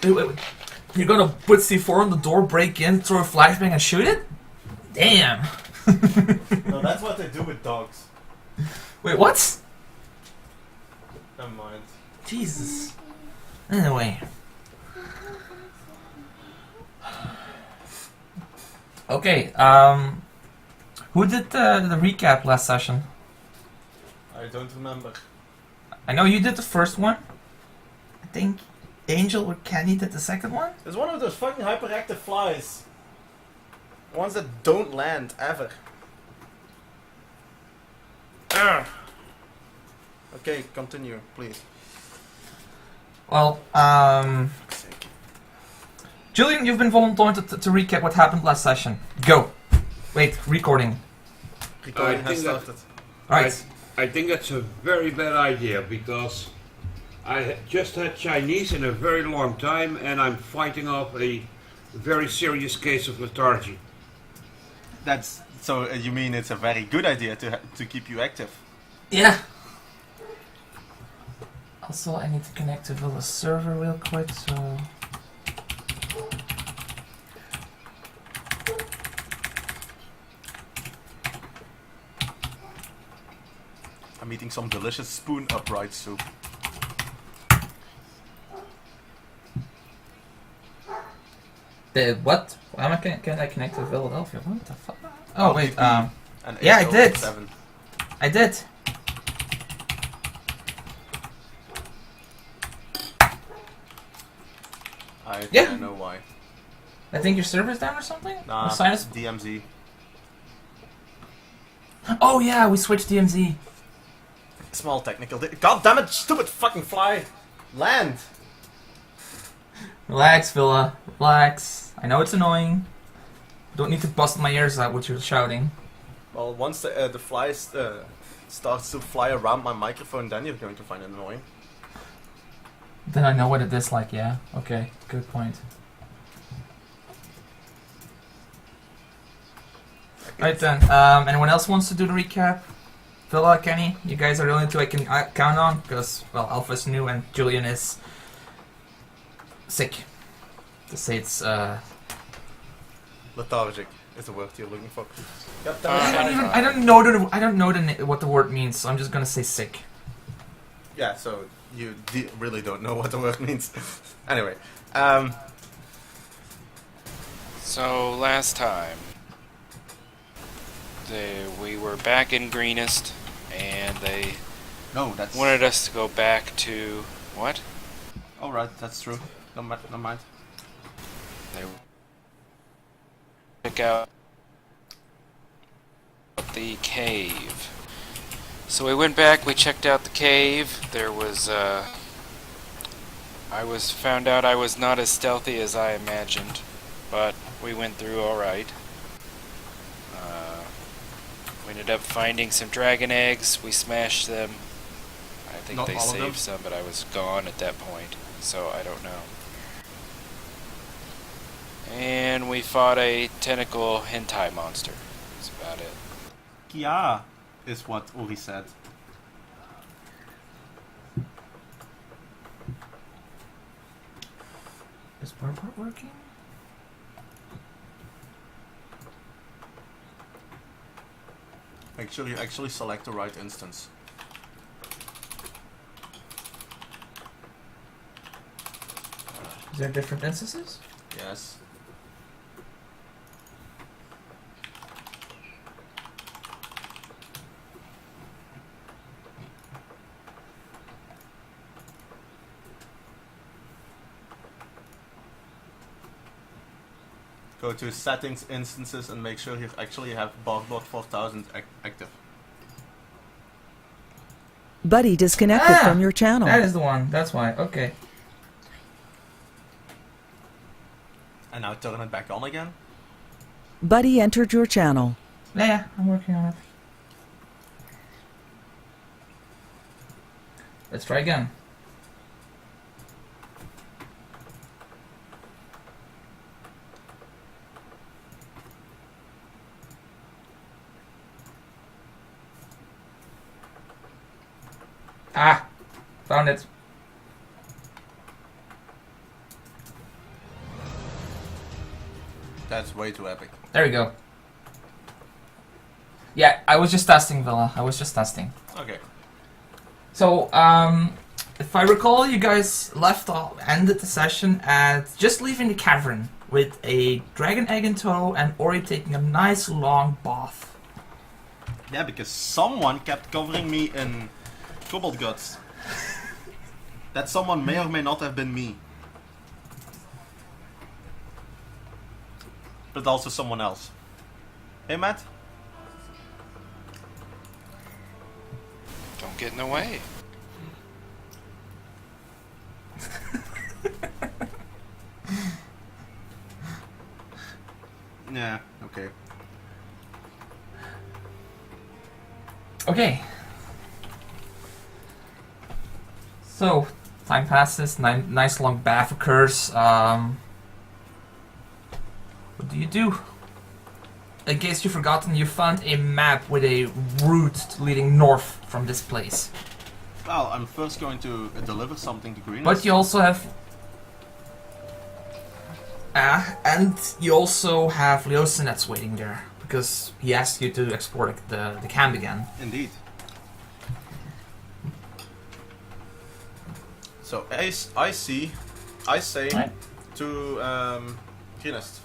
Wait. You're gonna put C4 on the door, break in, throw a flashbang, and shoot it? Damn. No, that's what they do with dogs. Wait, what? Never mind. Jesus. Anyway. Okay, who did the recap last session? I don't remember. I know you did the first one. I think Angel or Kenny did the second one. It's one of those fucking hyperactive flies. Ones that don't land, ever. Okay, continue, please. Well, Julian, you've been volunteered to recap what happened last session. Go. Wait, recording. Recording has started. Right. I think that's a very bad idea because I just had Chinese in a very long time and I'm fighting off a very serious case of lethargy. That's so. You mean it's a very good idea to keep you active? Yeah. Also, I need to connect to Villa's server real quick, so... I'm eating some delicious spoon upright soup. What? Why am I can I connect to Philadelphia? What the fuck? Oh, wait, Yeah, I did. I did. I Yeah. don't know why. I think your server's down or something? Nah, Or sinus? DMZ. Oh yeah, we switched DMZ. Small technical. God damn it, stupid fucking fly! Land! Relax, Villa. Relax. I know it's annoying. Don't need to bust my ears out with your shouting. Well, once the fly starts to fly around my microphone, then you're going to find it annoying. Then I know what it is like, yeah. Okay, good point. Right then, anyone else wants to do the recap? Villa, Kenny, you guys are the only two I can count on, because, well, Alpha's new and Julian is sick. To say it's, Lethargic is the word you're looking for. I don't know what the word means, so I'm just gonna say sick. Yeah, so you really don't know what the word means. Anyway, So last time, we were back in Greenest, and they no, that's wanted us to go back to what? all right. That's true. No mind. They check out the cave. So we went back. We checked out the cave. There was found out I was not as stealthy as I imagined, but we went through all right. We ended up finding some dragon eggs. We smashed them. I think Not they all of them? saved some, but I was gone at that point, so I don't know. And we fought a tentacle hentai monster. That's about it. Kia is what Uri said. Is Barbart working? Make sure you actually select the right instance. Is there different instances? Yes. Go to settings, instances, and make sure you actually have Barbot 4000 active. Buddy disconnected from your channel. That is the one. That's why. Okay. And now turn it back on again. Buddy entered your channel. Yeah, I'm working on it. Let's try again. Ah! Found it. That's way too epic. There you go. Yeah, I was just testing, Villa. I was just testing. Okay. So, if I recall, you guys ended the session at just leaving the cavern with a dragon egg in tow and Ori taking a nice long bath. Yeah, because someone kept covering me in cobalt guts. That someone may or may not have been me. But also someone else. Hey, Matt? Don't get in the way. Yeah, okay. Okay. So, time passes, nice long bath occurs. What do you do? In case you've forgotten, you found a map with a route leading north from this place. Well, I'm first going to deliver something to Green. But you also have... and you also have Leosinets waiting there, because he asked you to explore the camp again. Indeed. So, I say Right. to Greenest.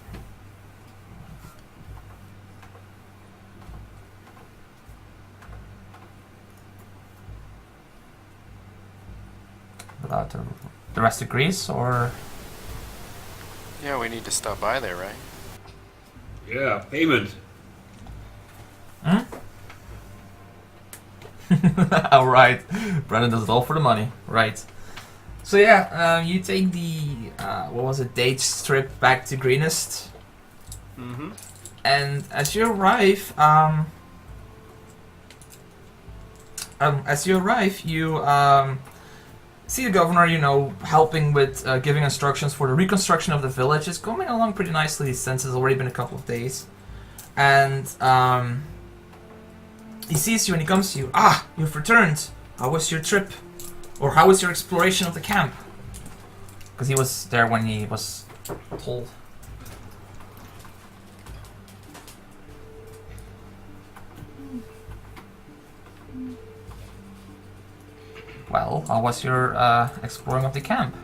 Without the rest agrees, or... Yeah, we need to stop by there, right? Yeah, payment. Hmm? Alright. Brennan does it all for the money. Right. So yeah, you take the, what was it, date strip back to Greenest. Mm-hmm. And as you arrive, you see the governor, you know, helping with giving instructions for the reconstruction of the village. It's going along pretty nicely since it's already been a couple of days. And he sees you and he comes to you. Ah, you've returned. How was your trip? Or how was your exploration of the camp? Because he was there when he was told. Well, how was your exploring of the camp?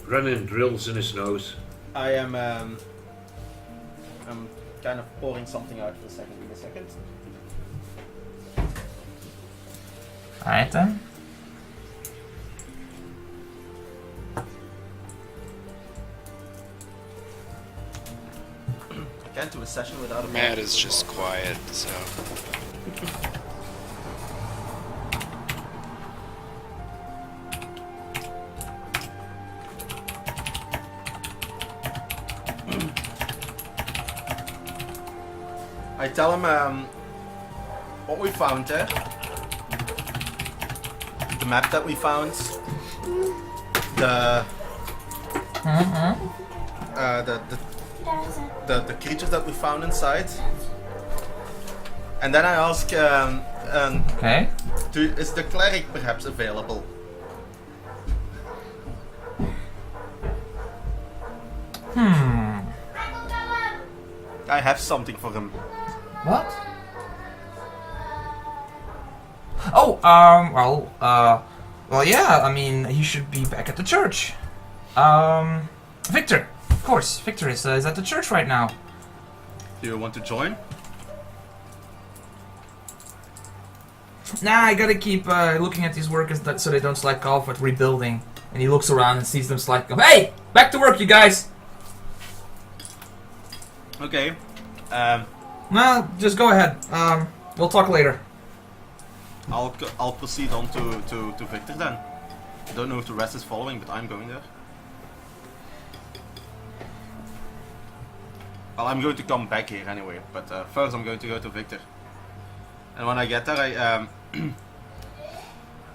Running drills in his nose. I am I'm kind of pouring something out for a second. Give me a second. Alright then. I can't do a session without a Matt is just quiet, so... I tell him what we found there. The map that we found. The the creatures that we found inside. And then I ask, Okay. is the cleric perhaps available? I have something for him. What? Oh, well, yeah, I mean, he should be back at the church. Victor, of course, Victor is at the church right now. Do you want to join? Nah, I gotta keep looking at these workers so they don't slack off with rebuilding. And he looks around and sees them slacking off. Hey, back to work, you guys! Okay. No, just go ahead. We'll talk later. I'll proceed on to Victor then. I don't know if the rest is following, but I'm going there. Well, I'm going to come back here anyway, but first I'm going to go to Victor. And when I get there, I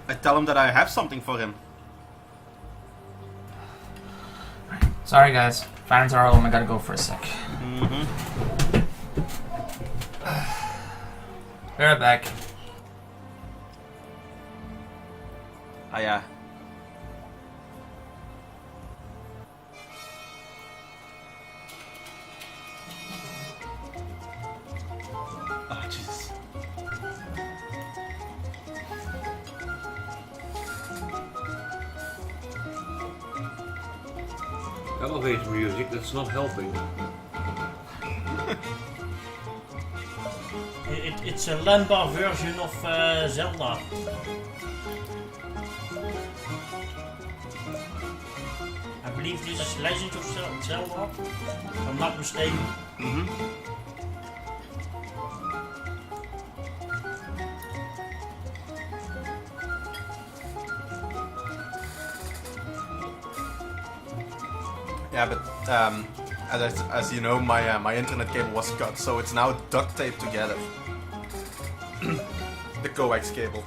I tell him that I have something for him. Sorry, guys. Parents are home. I gotta go for a sec. Be right back. elevator music, that's not helping. It's a landbar version of Zelda. I believe this is Legend of Zelda, if I'm not mistaken. Yeah, but as you know, my internet cable was cut, so it's now duct taped together. The coax cable.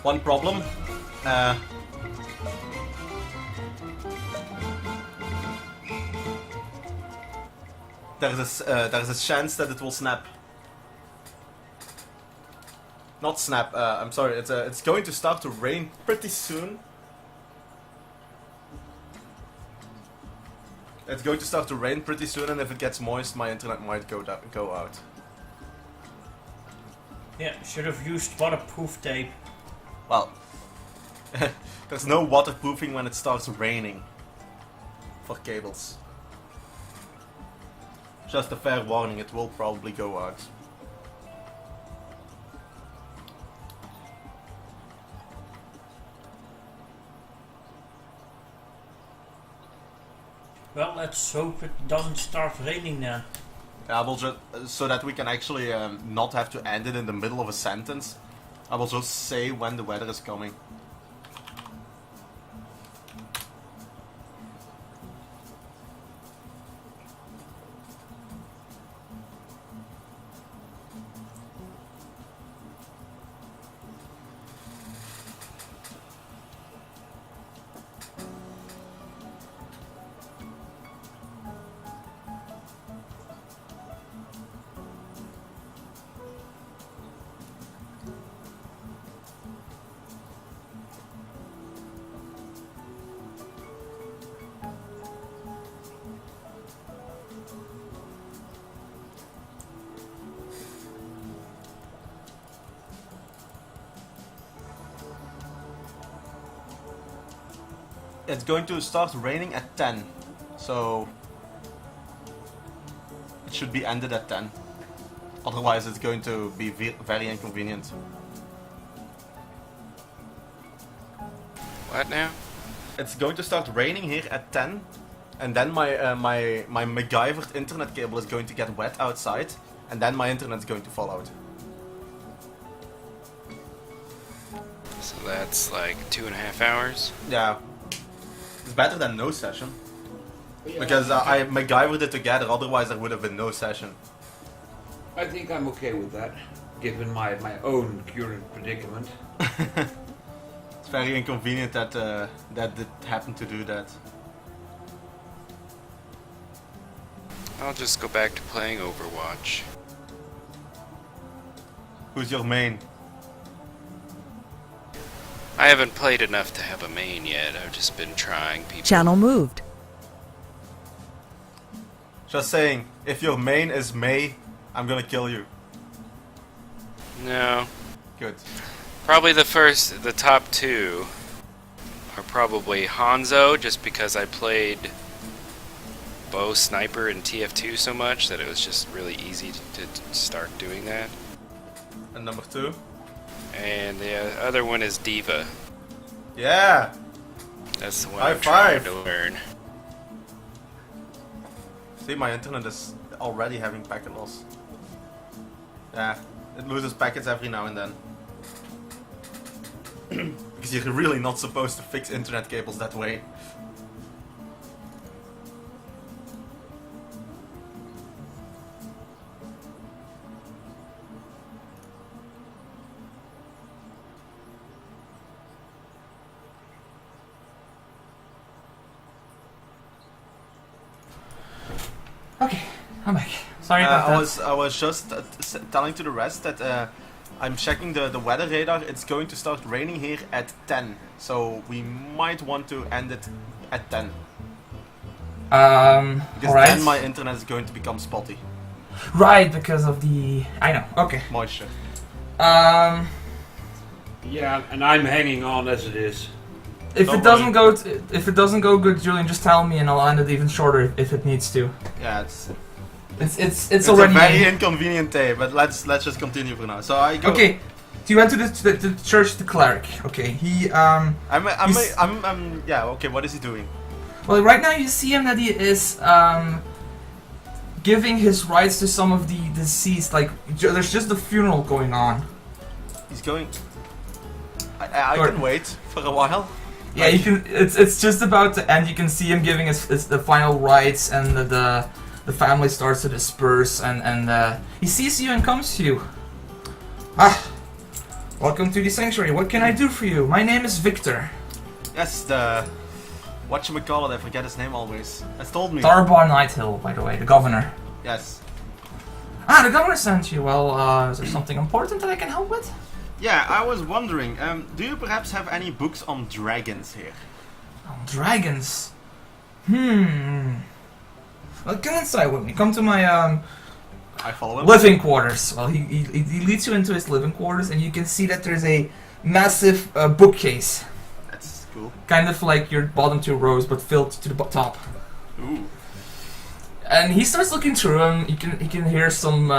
One problem. There's a chance that it will snap. Not snap. I'm sorry. It's going to start to rain pretty soon. It's going to start to rain pretty soon, and if it gets moist, my internet might go out. Yeah, should have used waterproof tape. Well, there's no waterproofing when it starts raining for cables. Just a fair warning, it will probably go out. Well, let's hope it doesn't start raining then. I will just, so that we can actually not have to end it in the middle of a sentence, I will just say when the weather is coming. It's going to start raining at 10, so it should be ended at 10. Otherwise it's going to be very inconvenient. What now? It's going to start raining here at 10, and then my MacGyvered internet cable is going to get wet outside, and then my internet's going to fall out. So that's like 2.5 hours? Yeah. It's better than no session. Because I MacGyvered it together, otherwise there would have been no session. I think I'm okay with that, given my own current predicament. It's very inconvenient that that it happened to do that. I'll just go back to playing Overwatch. Who's your main? I haven't played enough to have a main yet. I've just been trying people. Channel moved. Just saying, if your main is May, I'm gonna kill you. No. Good. Probably the top two are probably Hanzo, just because I played bow, sniper, and TF2 so much that it was just really easy to start doing that. And number 2? And the other one is Diva. Yeah! That's the one High I'm trying five. to learn. See, my internet is already having packet loss. Yeah, it loses packets every now and then. Because you're really not supposed to fix internet cables that way. Okay, I'm back. Sorry about that. I was just telling to the rest that I'm checking the weather radar. It's going to start raining here at 10, so we might want to end it at 10. Because alright. then my internet is going to become spotty. Right, because of the... I know, okay. Moisture. Yeah, and I'm hanging on as it is. If Don't it doesn't worry. if it doesn't go good, Julian, just tell me and I'll end it even shorter if it needs to. Yeah, It's it's already a very in. inconvenient day, but let's just continue for now. So I go. Okay. So you went to the church, the cleric. Okay, he Yeah. Okay. What is he doing? Well, right now you see him that he is giving his rights to some of the deceased. Like there's just a funeral going on. He's going. I Or- can wait for a while. Yeah, you can. It's just about to end. You can see him giving his the final rites, and the family starts to disperse, and he sees you and comes to you. Ah, welcome to the sanctuary. What can I do for you? My name is Victor. Yes, the whatchamacallit, I forget his name always. Has told me. Darbar Nighthill, by the way, the governor. Yes. Ah, the governor sent you. Well, is there something important that I can help with? Yeah, I was wondering. Do you perhaps have any books on dragons here? Oh, dragons. Well, come inside with me. Come to my I follow him. living quarters. Well, he leads you into his living quarters, and you can see that there's a massive bookcase, That's cool. kind of like your bottom two rows, but filled to the top. Ooh. And he starts looking through them. He can hear some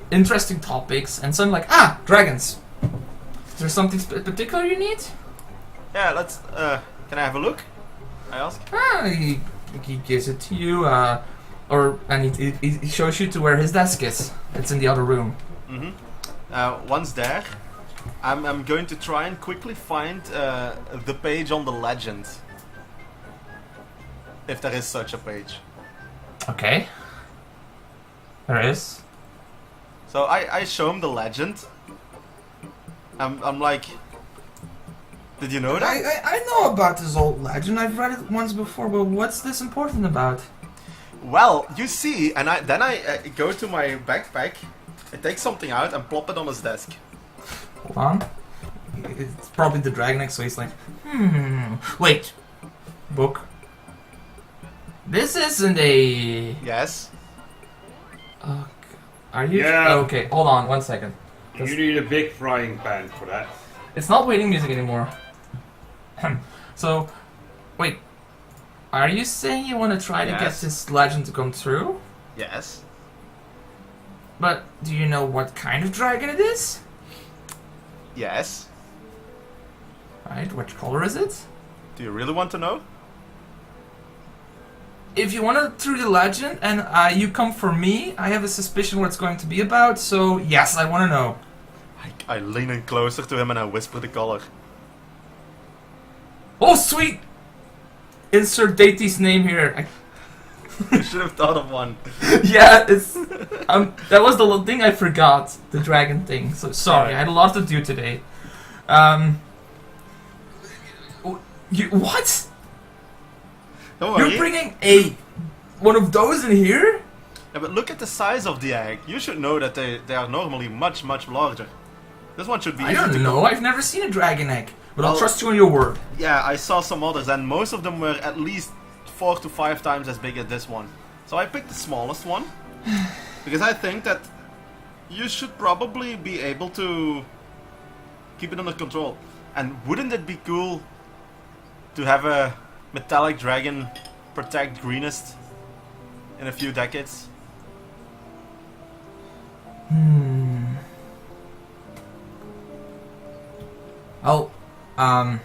interesting topics, and some like dragons. Is there something particular you need? Yeah, let's. Can I have a look? I ask. He gives it to you, and he shows you to where his desk is. It's in the other room. Once there, I'm going to try and quickly find the page on the legend. If there is such a page. Okay. There is. So I show him the legend. I'm like, did you know that? I know about this old legend. I've read it once before, but what's this important about? Well, you see, and then I go to my backpack, I take something out and plop it on his desk. Hold on. It's probably the dragon egg, so he's like, wait. Book. This isn't a... Yes. Are you... Yeah. Okay, hold on 1 second. You need a big frying pan for that. It's not waiting music anymore. So, wait. Are you saying you want to try to get Yes. this legend to come true? Yes. But do you know what kind of dragon it is? Yes. Right, which color is it? Do you really want to know? If you want to through the legend and you come for me, I have a suspicion what it's going to be about, so yes, I want to know. I lean in closer to him and I whisper the color. Oh, sweet! Insert deity's name here. I should have thought of one. Yeah, it's... that was the little thing I forgot. The dragon thing. So, sorry, I had a lot to do today. What? Don't worry. You're bringing one of those in here? Yeah, but look at the size of the egg. You should know that they are normally much larger. This one should be I easy to don't know. go. I've never seen a dragon egg. But I'll Well- trust you on your word. Yeah, I saw some others and most of them were at least 4 to 5 times as big as this one. So I picked the smallest one. Because I think that you should probably be able to keep it under control. And wouldn't it be cool to have a metallic dragon protect greenest in a few decades? Well, I'm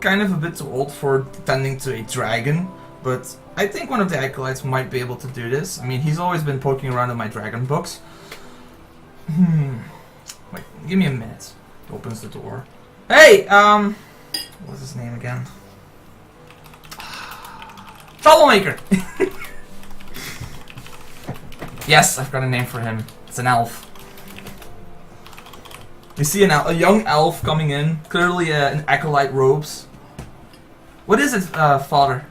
kind of a bit too old for tending to a dragon, but I think one of the acolytes might be able to do this. I mean, he's always been poking around in my dragon books. Wait, give me a minute. Opens the door. Hey, what's his name again? Troublemaker! Yes, I've got a name for him. It's an elf. You see a young elf coming in, clearly in acolyte robes. What is it, father?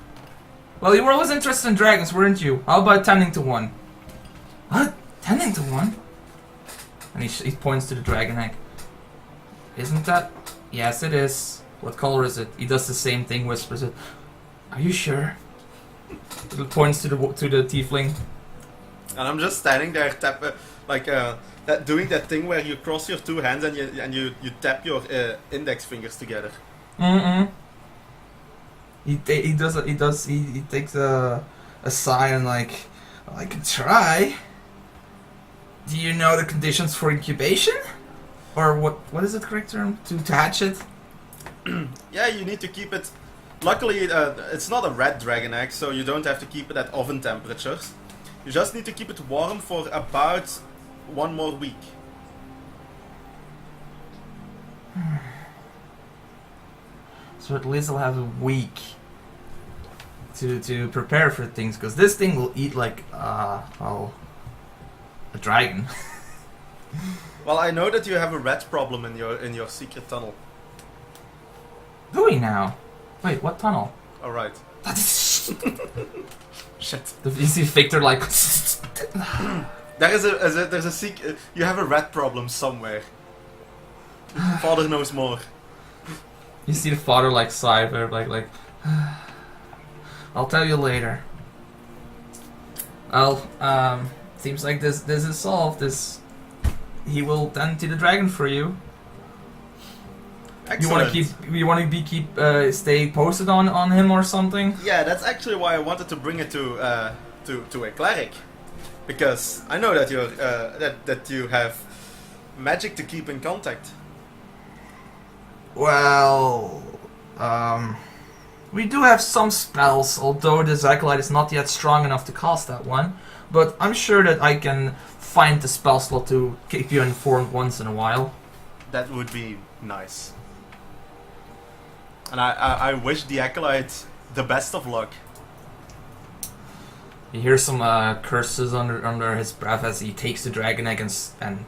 Well, you were always interested in dragons, weren't you? How about tending to one? What? Tending to one? And he points to the dragon egg. Isn't that? Yes, it is. What color is it? He does the same thing, whispers it. Are you sure? He points to the tiefling. And I'm just standing there, doing that thing where you cross your two hands and you tap your index fingers together. Mm-mm. He takes a sigh and like, well, I can try. Do you know the conditions for incubation? Or what is the correct term? To hatch it? Yeah, you need to keep it. Luckily, it's not a red dragon egg, so you don't have to keep it at oven temperatures. You just need to keep it warm for about 1 more week. So at least I'll have a week to prepare for things, because this thing will eat like, well, a dragon. Well, I know that you have a rat problem in your secret tunnel. Do we now? Wait, what tunnel? All right. Shit. You see Victor like... There's a secret. You have a rat problem somewhere. Father knows more. You see the father like sigh, but like... I'll tell you later. Well, seems like this is solved. He will tend to the dragon for you. Excellent. You want to stay posted on him or something? Yeah, that's actually why I wanted to bring it to a cleric, because I know that you're that you have magic to keep in contact. Well, we do have some spells, although this acolyte is not yet strong enough to cast that one. But I'm sure that I can find the spell slot to keep you informed once in a while. That would be nice. And I wish the acolyte the best of luck. You hear some curses under his breath as he takes the dragon egg and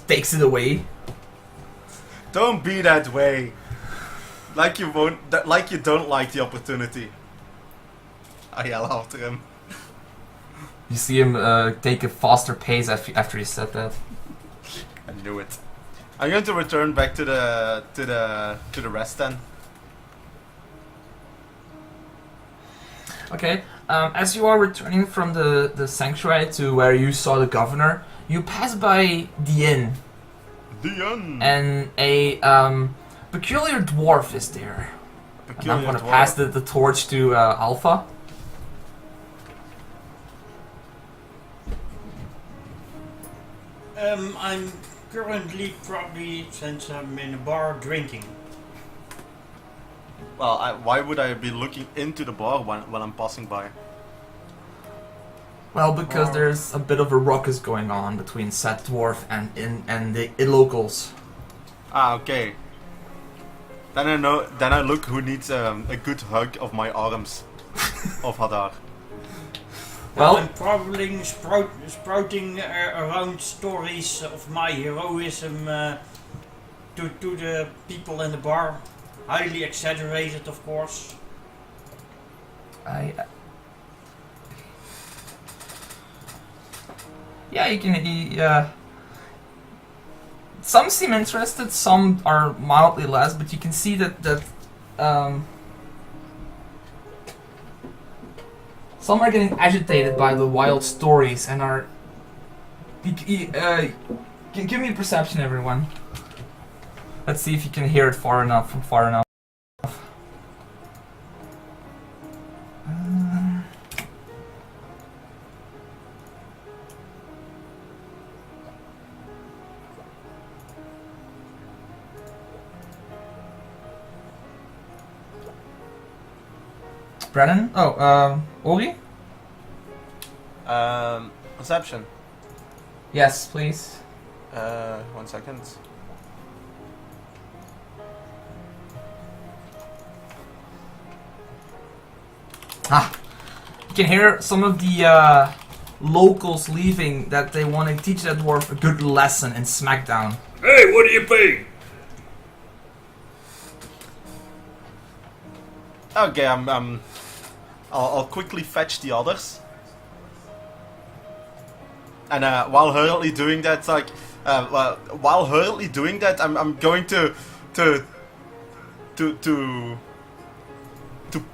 takes it away. Don't be that way. Like you don't like the opportunity. I yell after him. You see him take a faster pace after he said that. I knew it. I'm going to return back to the rest then. Okay. As you are returning from the sanctuary to where you saw the governor, you pass by the inn. The inn. And a peculiar dwarf is there. And I'm gonna pass the torch to Alpha. I'm currently probably, since I'm in a bar, drinking. Well, why would I be looking into the bar when I'm passing by? Well, because there's a bit of a ruckus going on between said dwarf and the locals. Ah, okay. Then I know. Then I look who needs a good hug of my arms of Hadar. Well, I'm probably sprouting around stories of my heroism to the people in the bar. Highly exaggerated, of course. Yeah, you can. Some seem interested, some are mildly less, but you can see that some are getting agitated by the wild stories and are. Give me a perception, everyone. Let's see if you can hear it far enough. Brennan? Oh, Ori? Perception. Yes, please. 1 second. You can hear some of the locals leaving that they want to teach that dwarf a good lesson in Smackdown. Hey, what do you pay? Okay, I'll quickly fetch the others. And while hurriedly doing that, I'm going to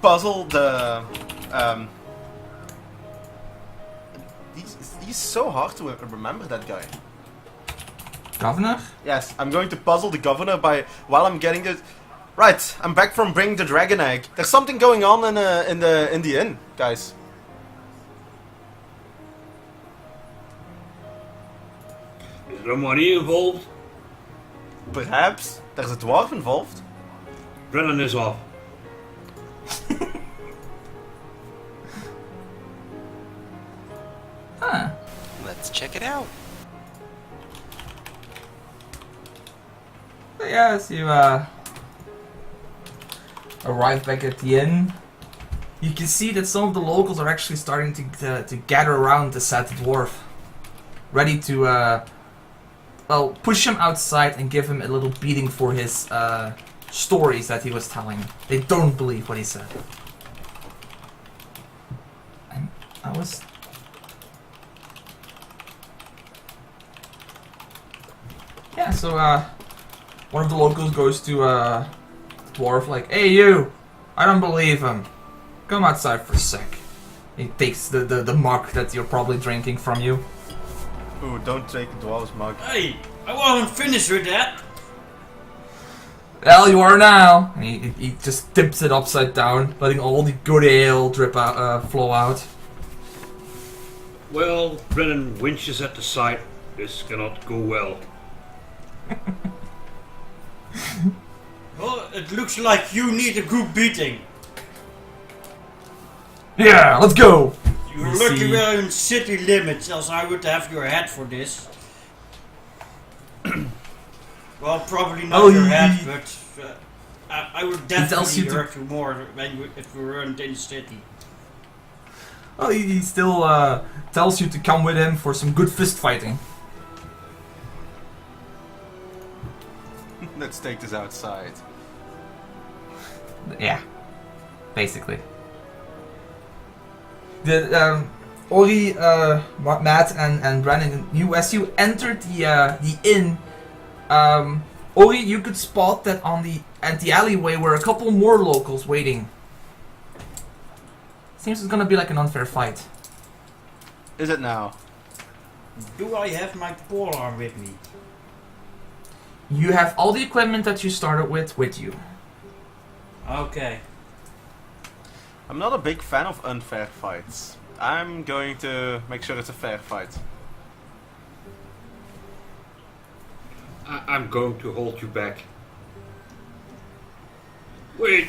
puzzle the He's so hard to remember, that guy. Governor? Yes, I'm going to puzzle the governor while I'm getting it. Right, I'm back from bringing the dragon egg. There's something going on in the inn, guys. Is there money involved? Perhaps there's a dwarf involved. Brennan is off. Huh. Let's check it out. So yeah, as you arrive back at the inn, you can see that some of the locals are actually starting to gather around the sad dwarf, ready to well, push him outside and give him a little beating for his stories that he was telling. They don't believe what he said. And I was... Yeah, so one of the locals goes to the dwarf like, "Hey you, I don't believe him. Come outside for a sec." He takes the mug that you're probably drinking from you. Ooh, don't take the dwarf's mug. Hey, I wasn't finished with that. Well, you are now. And he just tips it upside down, letting all the good ale drip out, flow out. Well, Brennan winches at the sight. This cannot go well. Well, it looks like you need a good beating. Yeah, let's go. You're You lucky see- we're in city limits, else I would have your head for this. Well, probably not Oh, your he- head, but I would tells definitely you to- hurt you more if we weren't in the city. Well, he still tells you to come with him for some good fist fighting. Let's take this outside. Yeah, basically. The Ori, Matt, and Brandon, as you entered the inn, Ori, you could spot that on the alleyway were a couple more locals waiting. Seems it's gonna be like an unfair fight. Is it now? Do I have my polearm with me? You have all the equipment that you started with you. Okay. I'm not a big fan of unfair fights. I'm going to make sure it's a fair fight. I'm going to hold you back. Wait.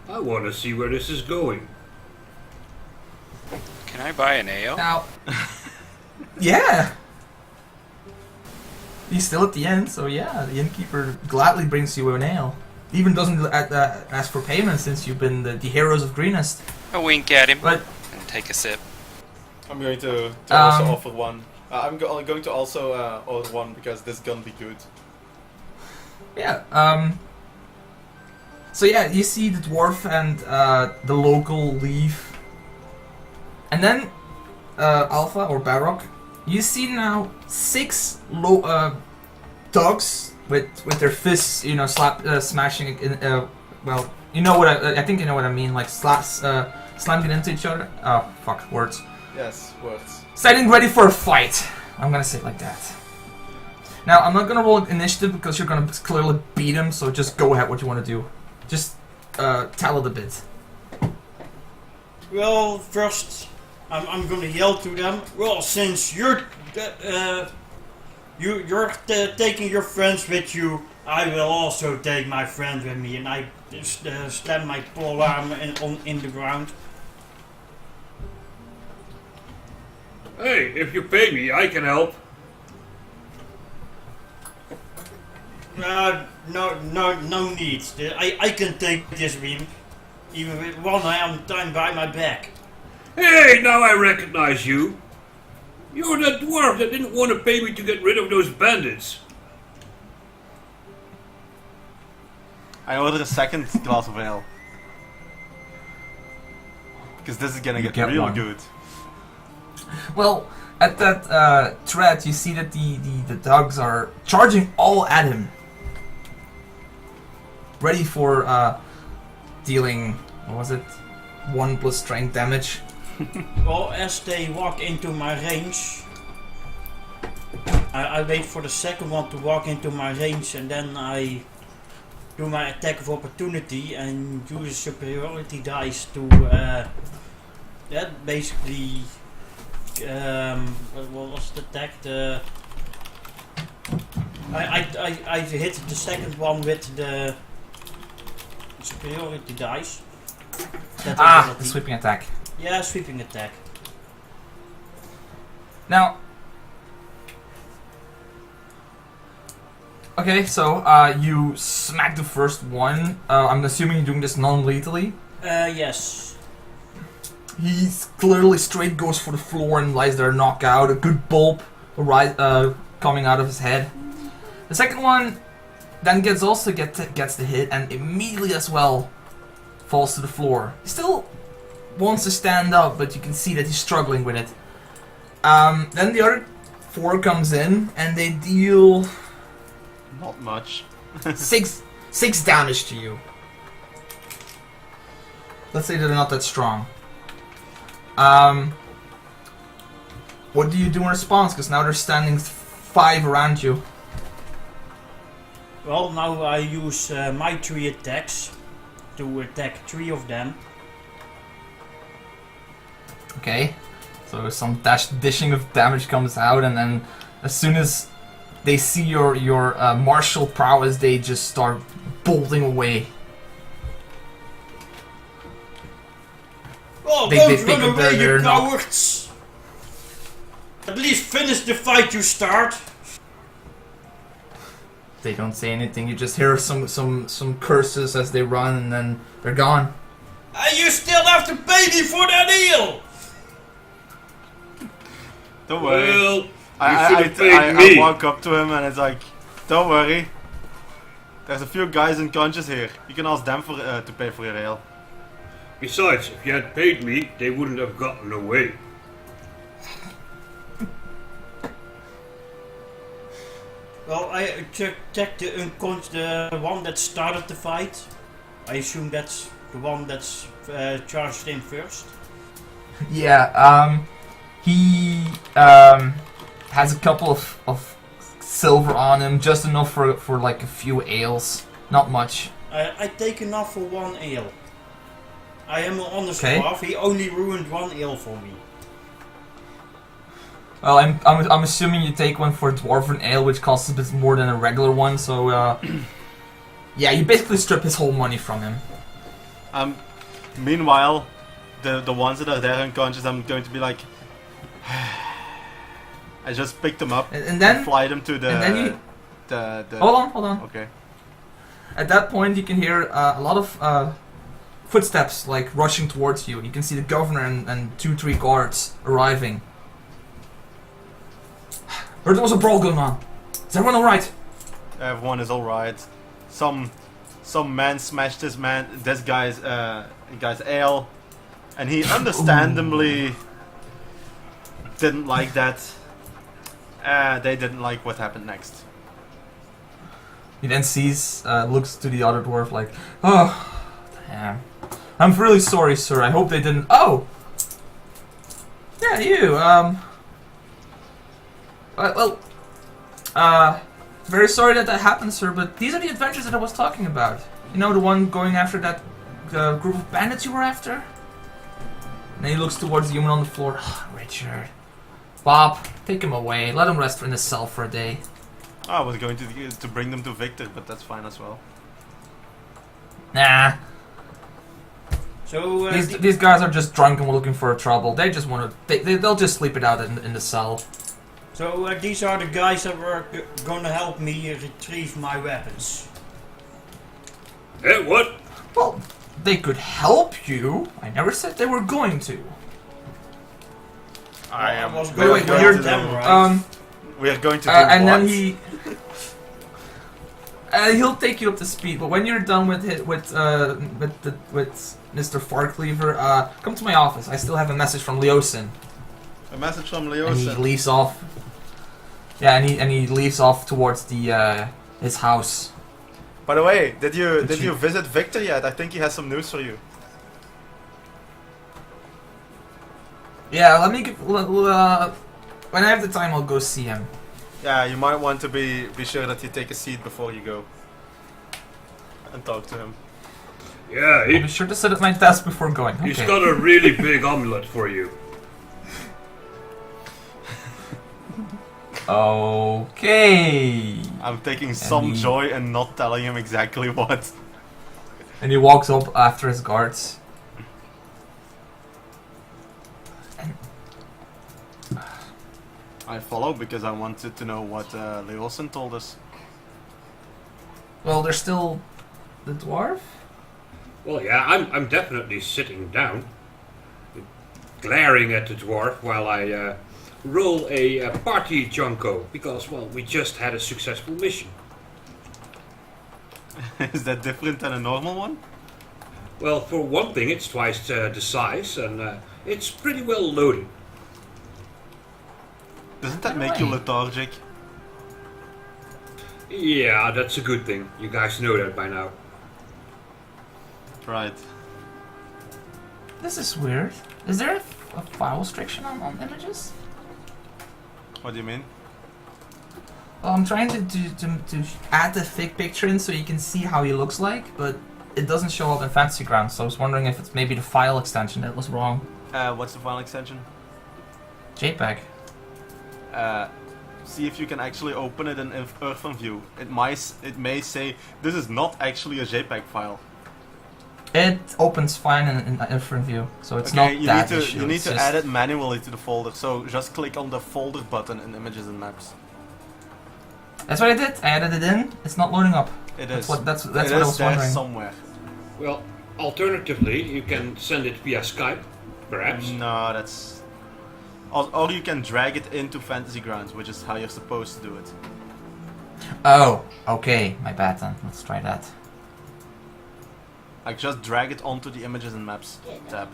I want to see where this is going. Can I buy an ale? Now, yeah. He's still at the end, so yeah, the innkeeper gladly brings you an ale. Even doesn't ask for payment since you've been the heroes of Greenest. A wink at him But and take a sip. I'm going to also Um, offer one. I'm going to also order one because this is gonna be good. yeah, so yeah, you see the dwarf and the local leave, and then Alpha or Barrock, you see now 6 dogs with their fists, you know, smashing. Well, you know what I think you know what I mean, like slamming into each other. Oh fuck, words. Yes, words. Standing ready for a fight. I'm gonna say it like that. Now, I'm not gonna roll initiative because you're gonna clearly beat him, so just go ahead what you want to do. Just tell it a bit. Well, first, I'm gonna yell to them. Well, since you're taking your friends with you, I will also take my friend with me, and I slam my polearm in the ground. Hey, if you pay me, I can help. No need. I can take this beam, even with one hand tied by my back. Hey, now I recognize you. You're that dwarf that didn't want to pay me to get rid of those bandits. I ordered a second glass of ale. Because this is gonna You get get real one. good. Well, at that threat, you see that the dogs are charging all at him, ready for dealing. What was it? 1 plus strength damage. Well, as they walk into my range, I wait for the second one to walk into my range, and then I do my attack of opportunity and use superiority dice to basically what was the attack? I hit the second one with the superiority dice. That The ability. sweeping attack. Yeah, sweeping attack. Now, okay, so you smack the first one. I'm assuming you're doing this non-lethally. Yes. He's clearly straight goes for the floor and lies there knocked out. A good bulb coming out of his head. The second one then gets the hit and immediately as well falls to the floor. He still wants to stand up, but you can see that he's struggling with it. Then the other 4 comes in and they deal Not much. six damage to you. Let's say they're not that strong. What do you do in response? Because now there's standing 5 around you. Well, now I use my 3 attacks to attack 3 of them. Okay, so some dishing of damage comes out, and then as soon as they see your martial prowess, they just start bolting away. Oh, They don't think run that away, they're you not- cowards! At least finish the fight you start. They don't say anything. You just hear some curses as they run, and then they're gone. And you still have to pay me for that deal! Don't worry. Well, you I should have paid me. walk up to him and it's like, don't worry. There's a few guys unconscious here. You can ask them for to pay for your ale. Besides, if you had paid me, they wouldn't have gotten away. Well, I checked the one that started the fight. I assume that's the one that's charged in first. Yeah, he has a couple of silver on him, just enough for like a few ales, not much. I take enough for 1 ale. I am an honest Okay. dwarf. He only ruined 1 ale for me. Well, I'm assuming you take one for dwarven ale, which costs a bit more than a regular one. So yeah, you basically strip his whole money from him. Meanwhile, the ones that are there unconscious, I'm going to be like, I just picked them up And then fly them to the. and then you the hold on. Okay. At that point, you can hear a lot of footsteps like rushing towards you. You can see the governor and 2-3 guards arriving. Heard there was a brawl going on. Is everyone alright? Everyone is all right. Some man smashed this guy's ale, and he understandably didn't like that. They didn't like what happened next. He then sees, looks to the other dwarf like, oh, damn. I'm really sorry, sir. I hope they didn't. Oh, yeah, you. Very sorry that happened, sir. But these are the adventures that I was talking about. You know, the one going after that group of bandits you were after. And then he looks towards the human on the floor. Oh, Richard, Bob, take him away. Let him rest in his cell for a day. I was going to bring them to Victor, but that's fine as well. Nah. So These guys are just drunk and looking for trouble. They just want to. They'll just sleep it out in the cell. So these are the guys that were gonna help me retrieve my weapons. What? Well, they could help you. I never said they were going to. I was Wait, going wait, to when help you're them, right? We are going to do And what? then he'll take you up to speed. But when you're done with Mr. Farcleaver, come to my office. I still have a message from Leosin. A message from And he Leosin. leaves off. Yeah, and he leaves off towards the his house. By the way, did you Did you- visit Victor yet? I think he has some news for you. Yeah, let me. When I have the time, I'll go see him. Yeah, you might want to be sure that you take a seat before you go and talk to him. Yeah, I'll be sure to sit at my desk before going. he's Okay. got a really big omelette for you. Okay. I'm taking some joy in not telling him exactly what. And he walks up after his guards. I follow because I wanted to know what Leosin told us. Well, there's still the dwarf. Well, yeah, I'm definitely sitting down, glaring at the dwarf while I roll a party junko because, well, we just had a successful mission. Is that different than a normal one? Well, for one thing, it's twice the size and it's pretty well loaded. Doesn't that make you Right. lethargic? Yeah, that's a good thing. You guys know that by now. Right. This is weird. Is there a file restriction on images? What do you mean? Well, I'm trying to add the thick picture in so you can see how he looks like, but it doesn't show up in Fantasy Grounds, so I was wondering if it's maybe the file extension that was wrong. What's the file extension? JPEG. See if you can actually open it in Earthen View. It may say this is not actually a JPEG file. It opens fine in different view, so it's Okay, not you that need to issue. you need it's to just- add it manually to the folder. So just click on the folder button in Images and Maps. That's what I did. I added it in. It's not loading up. It That's is. what that's It what I is was there wondering. somewhere. Well, alternatively, you can send it via Skype, perhaps. No, that's. Or you can drag it into Fantasy Grounds, which is how you're supposed to do it. Oh, okay. My bad then. Let's try that. Like just drag it onto the Images and Maps tab.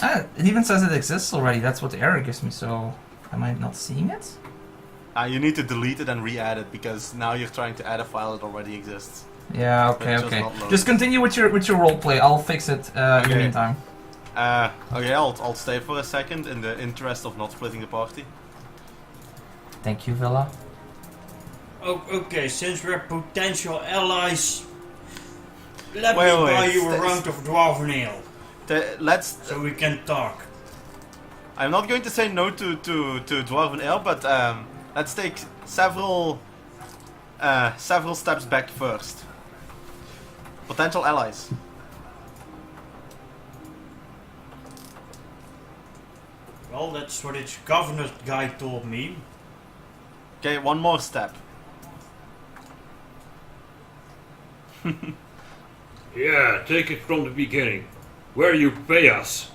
Ah, it even says it exists already. That's what the error gives me. So, am I not seeing it? You need to delete it and re-add it because now you're trying to add a file that already exists. Yeah. Okay. Just Okay. not loaded. Just continue with your roleplay. I'll fix it in the Okay. meantime. Okay, I'll stay for a second in the interest of not splitting the party. Thank you, Villa. Oh, okay, since we're potential allies, let Wait, me wait, buy you a st- round of Dwarven Ale, Let's. so we can talk. I'm not going to say no to Dwarven Ale, but let's take several steps back first. Potential allies. Well, that's what its governor guy told me. Okay, one more step. Yeah, take it from the beginning. Where you pay us.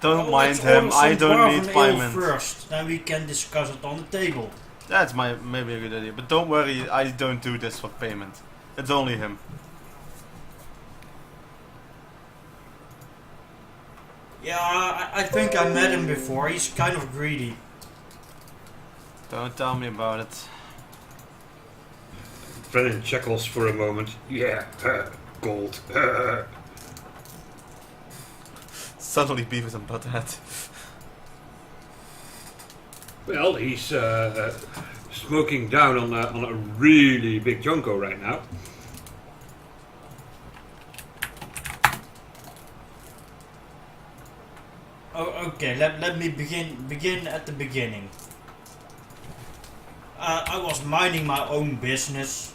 Don't Well, mind let's him. order I some don't Dwarven need Ale payment. first, then we can discuss it on the table. That's maybe a good idea, but don't worry. I don't do this for payment. It's only him. Yeah, I think I met him before. He's kind of greedy. Don't tell me about it. Brennan chuckles for a moment. Yeah, gold. Suddenly Beavis and Butthead. Well, he's smoking down on a really big junko right now. Oh, okay, let me begin at the beginning. I was minding my own business,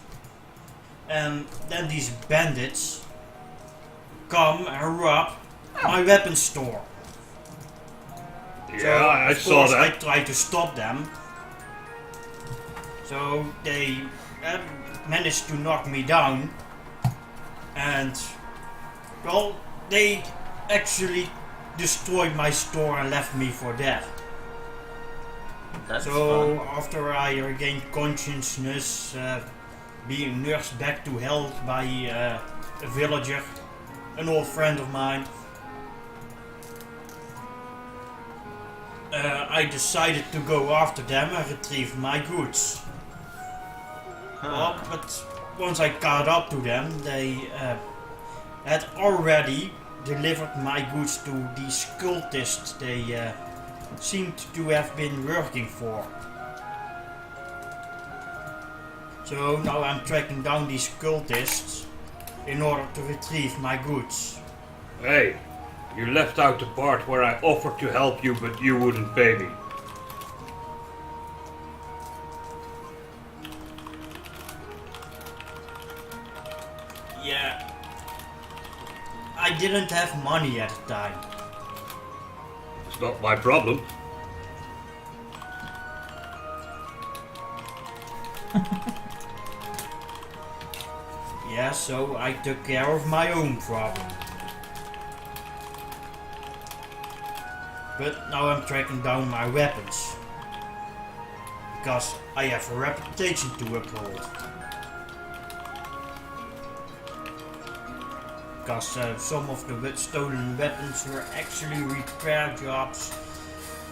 and then these bandits come and rob my weapons store. So, Yeah, I of saw course, I that. tried to stop them. So they managed to knock me down, and well, they actually destroyed my store and left me for dead. That's So fun. after I regained consciousness, being nursed back to health by a villager, an old friend of mine, I decided to go after them and retrieve my goods. Well, but once I caught up to them, they had already delivered my goods to these cultists they seemed to have been working for. So now I'm tracking down these cultists in order to retrieve my goods. Hey, you left out the part where I offered to help you, but you wouldn't pay me. Yeah, I didn't have money at the time. It's not my problem. Yeah, so I took care of my own problem. But now I'm tracking down my weapons. Because I have a reputation to uphold. Because some of the stolen weapons were actually repair jobs.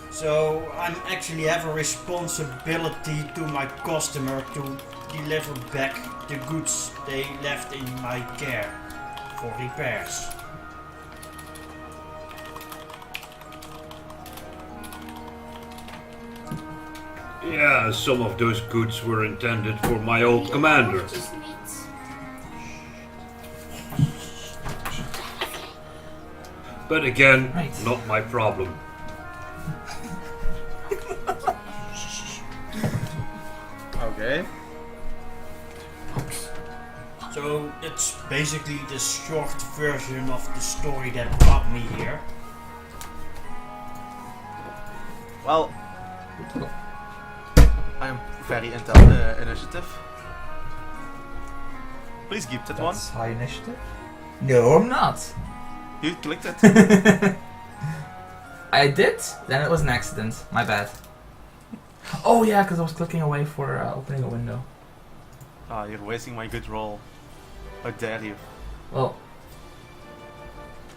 So I actually have a responsibility to my customer to deliver back the goods they left in my care for repairs. Yeah, some of those goods were intended for my old commander. But again, Right. not my problem. Okay. So that's basically the short version of the story that brought me here. Well, I am very into the initiative. Please keep that one. That's high initiative. No, I'm not. You clicked it. I did. Then it was an accident. My bad. Oh yeah, because I was clicking away for opening a window. Ah, you're wasting my good roll. How dare you? Well,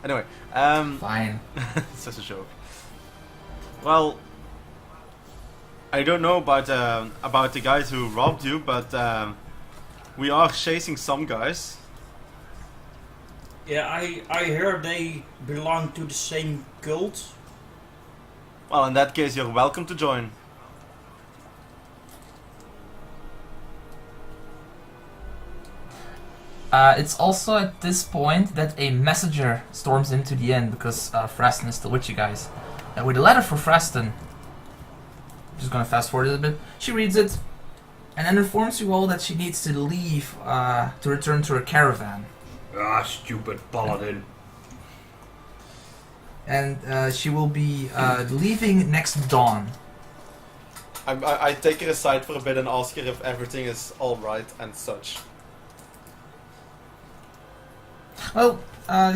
Anyway, fine. it's just a joke. Well, I don't know about the guys who robbed you, but we are chasing some guys. Yeah, I heard they belong to the same cult. Well, in that case, you're welcome to join. It's also at this point that a messenger storms into the inn because Fraston is still with you guys. With a letter for Fraston. Just gonna fast forward a little bit. She reads it and then informs you all that she needs to leave to return to her caravan. Ah, stupid paladin. And she will be leaving next dawn. I take her aside for a bit and ask her if everything is alright and such. Well,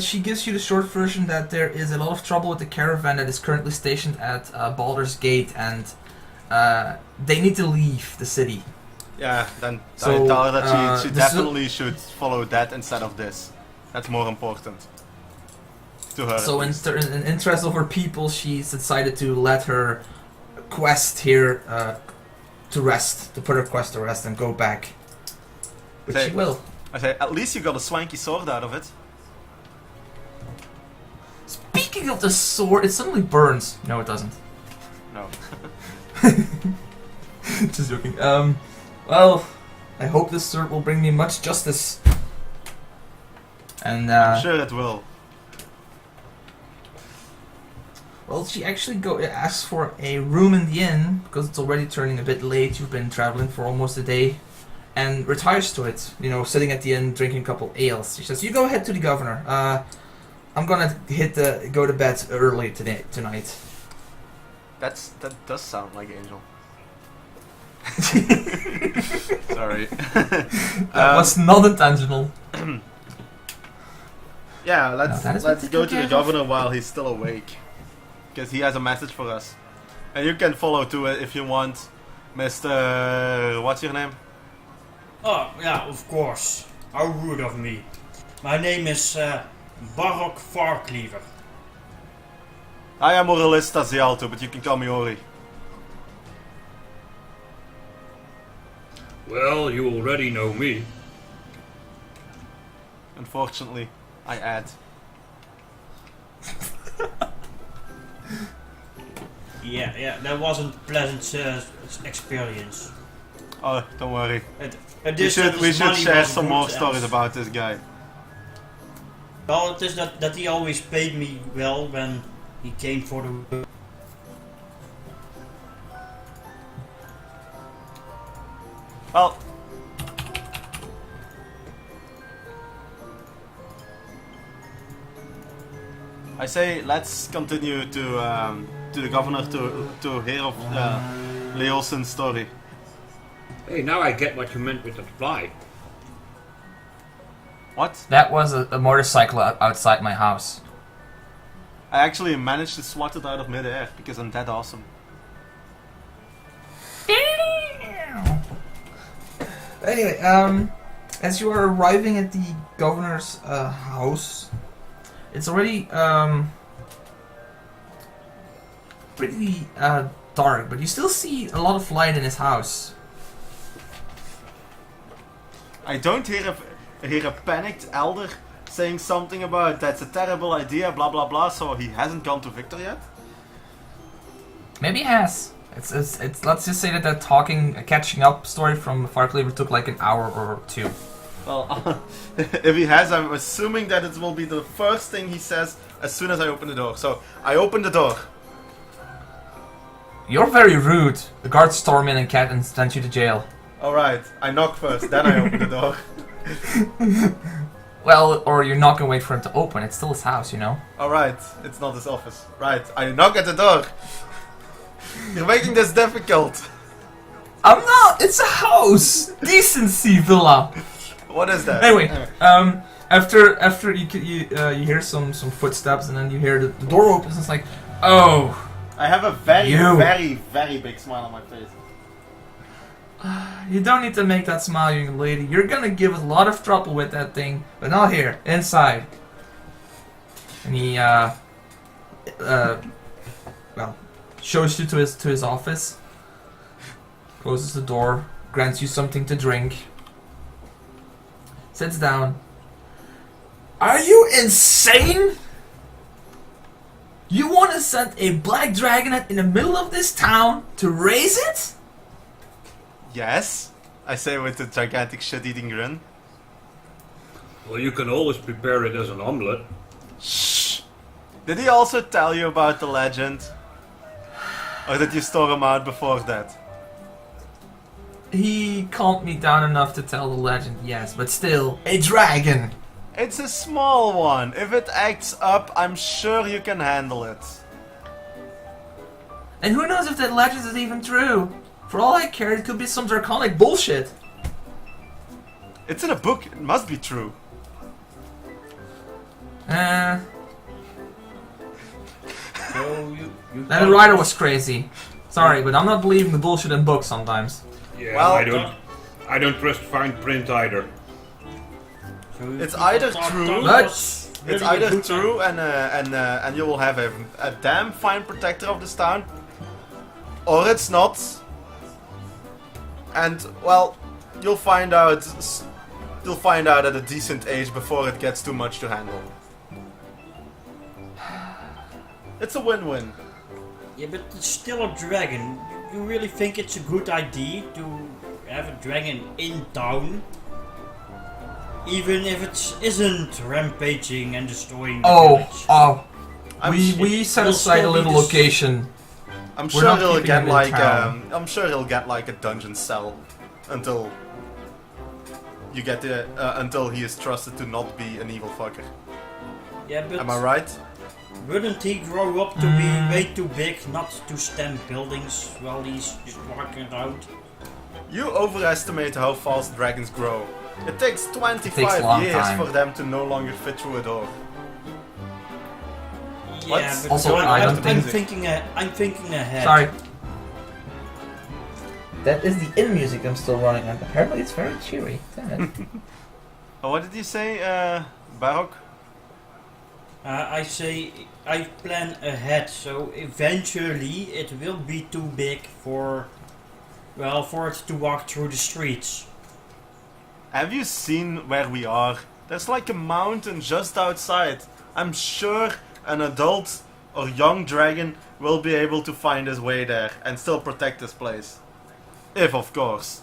she gives you the short version that there is a lot of trouble with the caravan that is currently stationed at Baldur's Gate, and they need to leave the city. Yeah, then So, I tell her that she this is- definitely should follow that instead of this. That's more important. To her. So, at in least. interest of her people, she's decided to let her quest here to rest, to put her quest to rest and go back. Which Say- she will. I say, at least you got a swanky sword out of it. Speaking of the sword, it suddenly burns. No, it doesn't. No. Just joking. Well, I hope this sword will bring me much justice. And I'm sure it will. well, she actually asks for a room in the inn because it's already turning a bit late. You've been traveling for almost a day, and retires to it. You know, sitting at the inn drinking a couple ales. She says, "You go ahead to the governor. I'm gonna go to bed early tonight." That does sound like Angel. Sorry. That was not intentional. Yeah, No, let's that is go taken to care the of. governor while he's still awake, because he has a message for us, and you can follow to it if you want, Mr. What's your name? Oh, yeah, of course. How rude of me. My name is Barok Farcleaver. I am Moralista Zialto, but you can call me Ori. Well, you already know me. Unfortunately, I add. Yeah, that wasn't a pleasant experience. Oh, don't worry. We We should share some more stories about this guy. Well, it is that he always paid me well when he came for the... Well, I say let's continue to the governor to hear of Leolson's story. Hey, now I get what you meant with that fly. What? That was a motorcycle outside my house. I actually managed to swat it out of midair because I'm that awesome. Anyway, as you are arriving at the governor's house, it's already pretty dark, but you still see a lot of light in his house. I don't hear a panicked elder saying something about that's a terrible idea, blah blah blah. So he hasn't gone to Victor yet. Maybe he has. It's let's just say that catching up story from Farcleaver took like an hour or two. Well, if he has, I'm assuming that it will be the first thing he says as soon as I open the door. So I open the door. You're very rude. The guards storm in and send you to jail. Alright, I knock first, then I open the door. Well, or you're not gonna wait for him to open. It's still his house, you know. Alright, it's not his office. Right, I knock at the door. You're making this difficult. I'm not. It's a house. Decency villa. What is that? Anyway, after you hear some footsteps and then you hear the door opens. It's like, oh. I have a very big smile on my face. You don't need to make that smile, young lady. You're gonna give us a lot of trouble with that thing, but not here, inside. And he, well, shows you to his office, closes the door, grants you something to drink, sits down. Are you insane? You want to send a black dragonet in the middle of this town to raise it? Yes, I say with a gigantic shit-eating grin. Well, you can always prepare it as an omelette. Shh! Did he also tell you about the legend? Or did you store him out before that? He calmed me down enough to tell the legend, yes, but still, a dragon! It's a small one. If it acts up, I'm sure you can handle it. And who knows if that legend is even true? For all I care, it could be some draconic bullshit. It's in a book. It must be true. So you That writer was crazy. Sorry, but I'm not believing the bullshit in books sometimes. Yeah, Well, I don't trust fine print either. It's either true, it's either true, and you will have a damn fine protector of this town, or it's not. And well, you'll find out at a decent age before it gets too much to handle. It's a win-win. Yeah, but it's still a dragon. You really think it's a good idea to have a dragon in town? Even if it isn't rampaging and destroying the village. We set aside a little location. I'm We're sure not he'll keeping get him in like town. I'm sure he'll get like a dungeon cell until you get the until he is trusted to not be an evil fucker. Yeah, but Am I right? wouldn't he grow up to be way too big not to stand buildings while he's just walking around? You overestimate how fast dragons grow. It takes 25 takes a long years time. for them to no longer fit through a door. Yeah, What's- but Also, I don't I'm think- thinking ahead. Sorry. That is the in music I'm still running on. Apparently it's very cheery. Damn it. Oh, what did you say, Baroque? I say I plan ahead, so eventually it will be too big for it to walk through the streets. Have you seen where we are? There's like a mountain just outside. I'm sure an adult our young dragon will be able to find his way there and still protect this place. If, of course,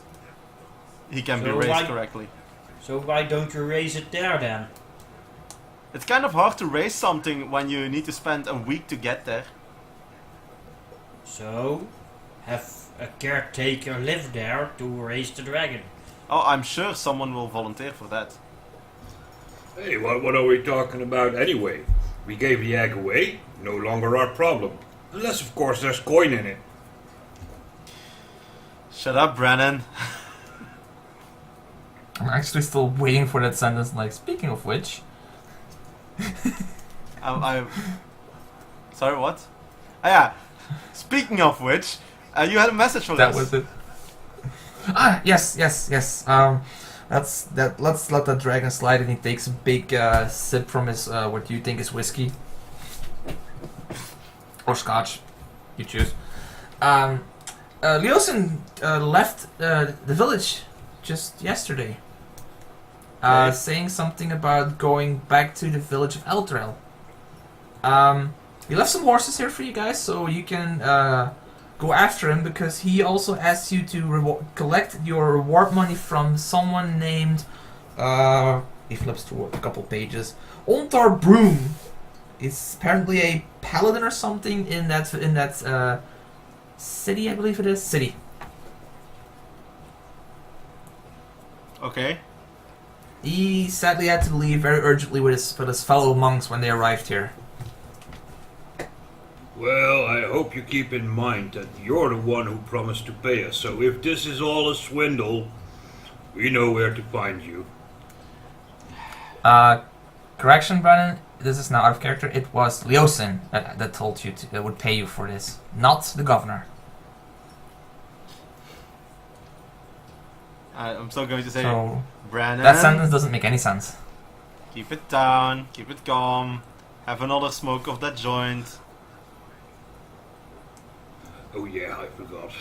he can be So raised why- correctly. So why don't you raise it there then? It's kind of hard to raise something when you need to spend a week to get there. So, have a caretaker live there to raise the dragon. Oh, I'm sure someone will volunteer for that. Hey, what are we talking about anyway? We gave the egg away, no longer our problem. Unless, of course, there's coin in it. Shut up, Brennan. I'm actually still waiting for that sentence. Like, speaking of which, Sorry, what? Ah, yeah. Speaking of which, you had a message for that us. was it. Ah, yes. Let's let that dragon slide, and he takes a big sip from his what you think is whiskey or scotch, you choose. Leosin left the village just yesterday, Okay. saying something about going back to the village of Eldrael. He left some horses here for you guys, so you can go after him, because he also asks you to collect your reward money from someone named. He flips through a couple pages. Ontar Broom is apparently a paladin or something in that city, I believe it is. City. Okay. He sadly had to leave very urgently with his fellow monks when they arrived here. Well, I hope you keep in mind that you're the one who promised to pay us, so if this is all a swindle, we know where to find you. Correction, Brennan. This is now out of character. It was Leosin that told you that would pay you for this, not the governor. I'm still going to say, So Brennan, that sentence doesn't make any sense. keep it down, keep it calm, have another smoke of that joint. Oh yeah, I forgot.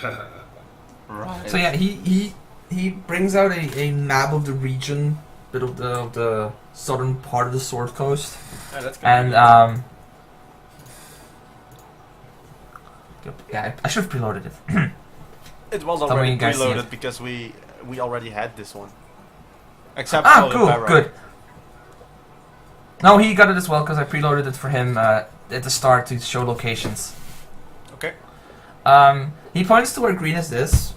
Right. So yeah, he brings out a map of the region, bit of the southern part of the Sword Coast, Yeah, that's and good. yeah, I should have preloaded it. It was Tell me already you guys see preloaded it. because we already had this one. Except Ah, for cool, Barrow. good. No, he got it as well because I preloaded it for him at the start to show locations. Okay. He points to where Greenest is.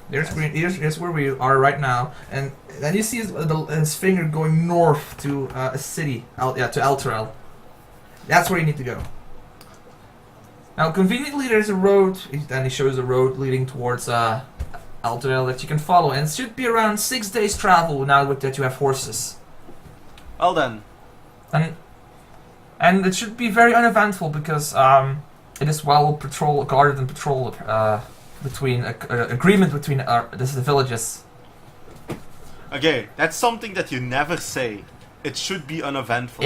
There's Green. Here's where we are right now, and then you see his finger going north to a city, to Elturel. That's where you need to go. Now, conveniently, there's a road. Then he shows a road leading towards Elturel that you can follow, and it should be around 6 days' travel now that you have horses. Well then. And it should be very uneventful because it is well guarded and patrolled between agreement between the villages. Okay, that's something that you never say. It should be uneventful.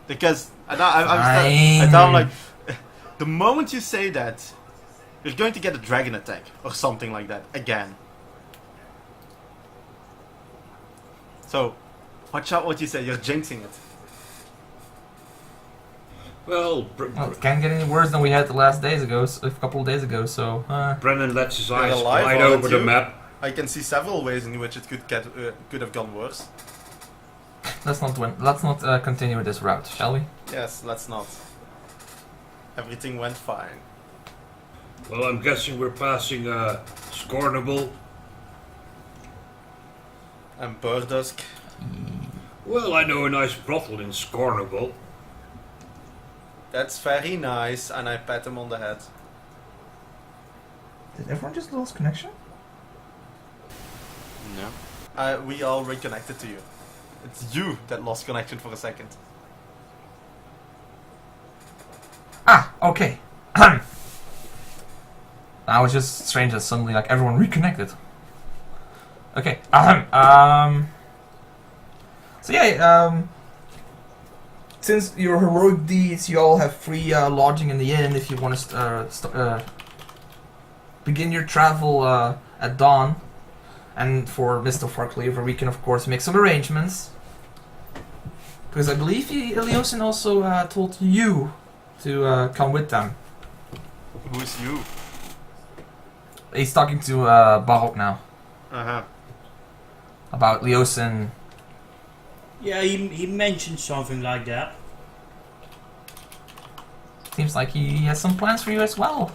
Because I'm like, the moment you say that, you're going to get a dragon attack or something like that again. So, watch out what you say. You're jinxing it. Well, It can't get any worse than we had a couple of days ago. So Brennan lets his You're eyes alive, glide aren't over the you? map. I can see several ways in which it could have gone worse. let's not continue with this route, shall we? Yes, let's not. Everything went fine. Well, I'm guessing we're passing Scornable. And Burdusk. Well, I know a nice brothel in Scornable. That's very nice, and I pat him on the head. Did everyone just lose connection? No. We all reconnected to you. It's you that lost connection for a second. Ah, okay. Now it's just strange that suddenly like everyone reconnected. Okay. So yeah. Since your heroic deeds, you all have free lodging in the inn if you want to begin your travel at dawn. And for Mr. Farcleaver, we can of course make some arrangements. Because I believe Leosin also told you to come with them. Who's you? He's talking to Barok now Uh-huh. about Leosin. Yeah, he mentioned something like that. Seems like he has some plans for you as well.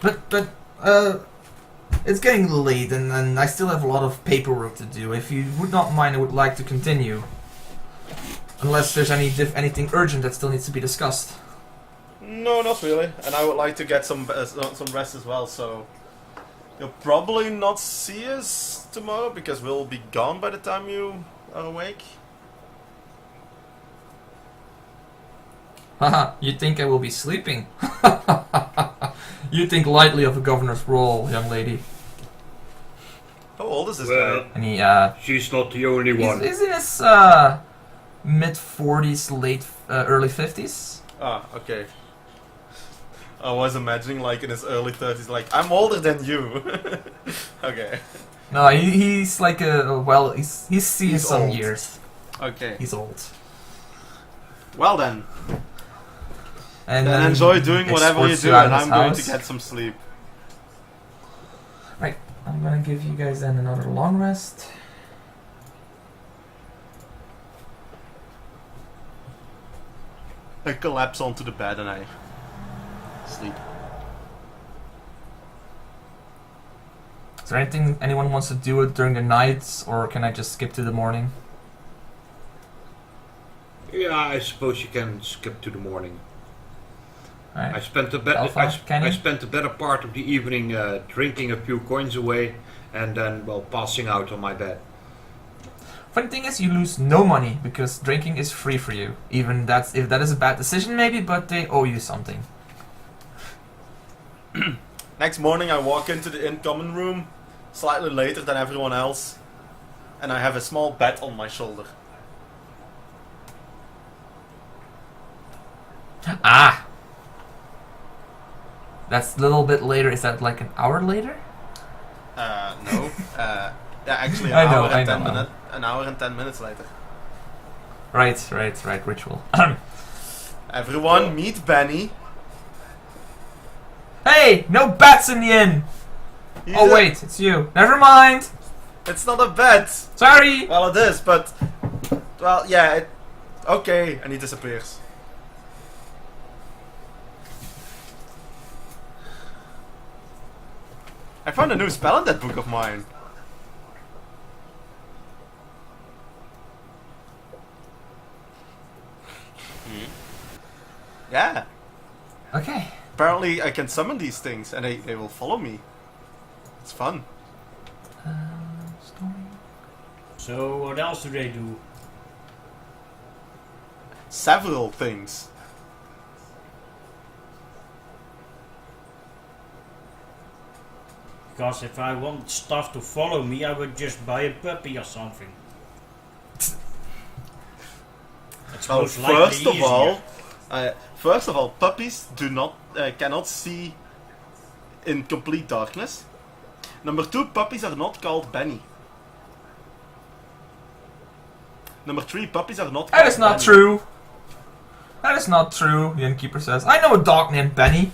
But it's getting late and I still have a lot of paperwork to do. If you would not mind, I would like to continue. Unless there's anything urgent that still needs to be discussed. No, not really. And I would like to get some rest as well, so... You'll probably not see us tomorrow, because we'll be gone by the time you are awake. Haha, you think I will be sleeping? You think lightly of a governor's role, young lady. How old is this Well, guy? And he, she's not the only one. he's in his mid-40s, early 50s. Ah, okay. I was imagining like in his early 30s, like, I'm older than you. Okay. No, he's like he's seen He's some old. years. Okay. He's old. Well then. And Then then enjoy doing whatever you escorts do, out and of his I'm going to house. get some sleep. Right, I'm gonna give you guys then another long rest. I collapse onto the bed and I sleep. Is there anything anyone wants to do it during the night, or can I just skip to the morning? Yeah, I suppose you can skip to the morning. I Alright. spent the Alpha, Kenny? I spent the better part of the evening drinking a few coins away, and then, well, passing out on my bed. Funny thing is, you lose no money because drinking is free for you. Even if that is a bad decision, maybe, but they owe you something. Next morning I walk into the common room, slightly later than everyone else, and I have a small bat on my shoulder. Ah! That's a little bit later. Is that like an hour later? No. Yeah, actually I an know, hour and I 10 know. minutes. An hour and 10 minutes later. Right, ritual. Everyone, meet Benny. Hey! No bats in the inn! He's Oh a- wait, it's you. Never mind! It's not a bat. Sorry! Well, it is, but... Well, yeah, okay, and he disappears. I found a new spell in that book of mine. Yeah. Okay. Apparently I can summon these things and they will follow me. It's fun. Story. So what else do they do? Several things. Because if I want stuff to follow me, I would just buy a puppy or something. It's Well, most likely first of all, puppies do not cannot see in complete darkness. Number 2, puppies are not called Benny. Number 3, puppies are not called That is not Benny. true. That is not true, the innkeeper says. I know a dog named Benny.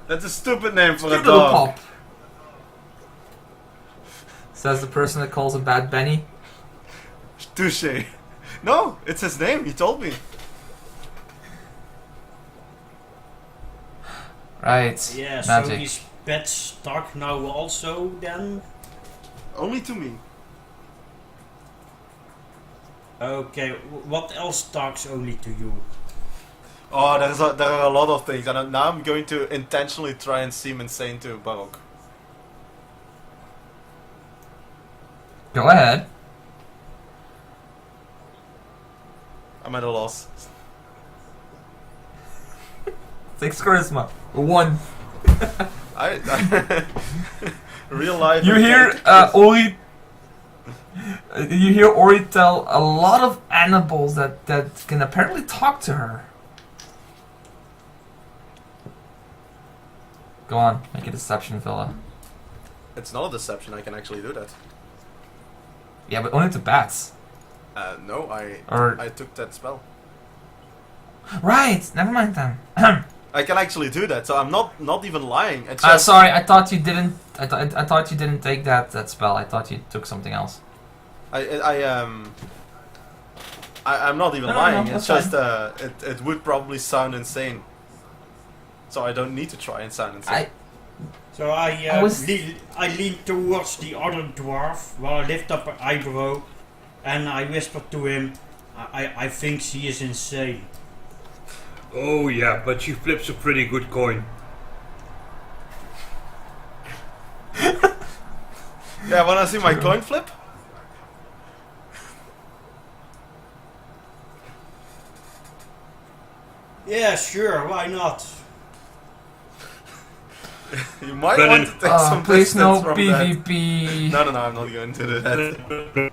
That's a stupid name for Cute a little dog. pup. Says the person that calls a bad Benny. Touche. No, it's his name, he told me. Right. Yeah, so Magic. these pets talk now also then? Only to me. Okay, what else talks only to you? Oh, there are a lot of things, and now I'm going to intentionally try and seem insane to Barok. Go ahead. I'm at a loss. 6 charisma. 1. I real life. You hear Ori. You hear Ori tell a lot of animals that can apparently talk to her. Go on, make a deception, fella. It's not a deception. I can actually do that. Yeah, but only to bats. No, Or I took that spell. right, never mind then. I can actually do that, so I'm not even lying. It's just, Sorry, I thought you didn't. I thought you didn't take that spell. I thought you took something else. I'm not even No, lying. no, It's that's just it would probably sound insane. So I don't need to try and sound insane. So I I lean towards the other dwarf while I lift up her eyebrow, and I whisper to him, I think she is insane. Oh yeah, but she flips a pretty good coin. Yeah, wanna see my coin flip? Yeah, sure, why not? You might But want in- to take some Please no distance from that. PvP. No, I'm not going to do that.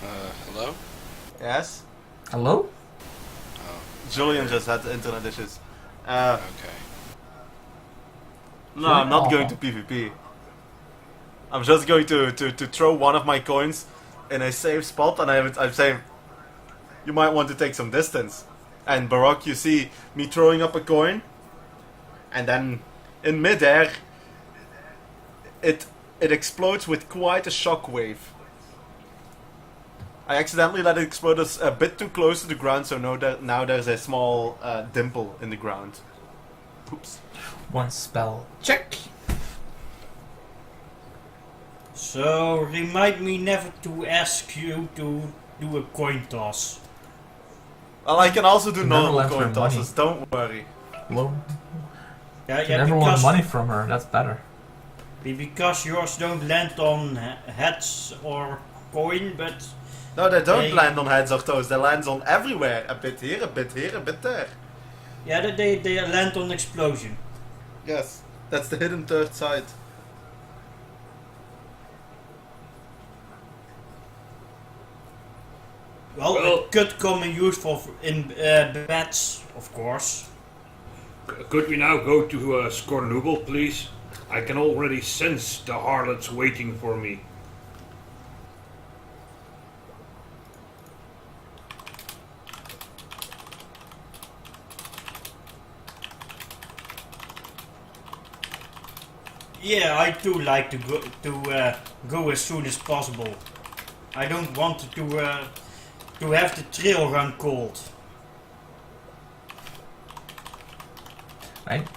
Hello? Yes? Hello? Julian just had internet issues. Okay. No, I'm not going to PvP. I'm just going to throw one of my coins in a safe spot, and I'm saying, you might want to take some distance. And Baroque, you see me throwing up a coin, and then in midair, it explodes with quite a shock wave. I accidentally let it explode a bit too close to the ground, so now there's a small dimple in the ground. Oops. One spell check. So remind me never to ask you to do a coin toss. Well, I can also do You never normal left her coin tosses, money. don't worry. Hello. Yeah, You never want money from her. That's better. because yours don't land on heads or coin, but No, they don't They- land on heads or toes, they land on everywhere. A bit here, a bit here, a bit there. yeah, they land on explosion. Yes, that's the hidden third side. Well, Well- it could come in useful in bats, of course. Could we now go to Scornuble, please? I can already sense the harlots waiting for me. Yeah, I do like to go as soon as possible. I don't want to have the trail run cold. Right.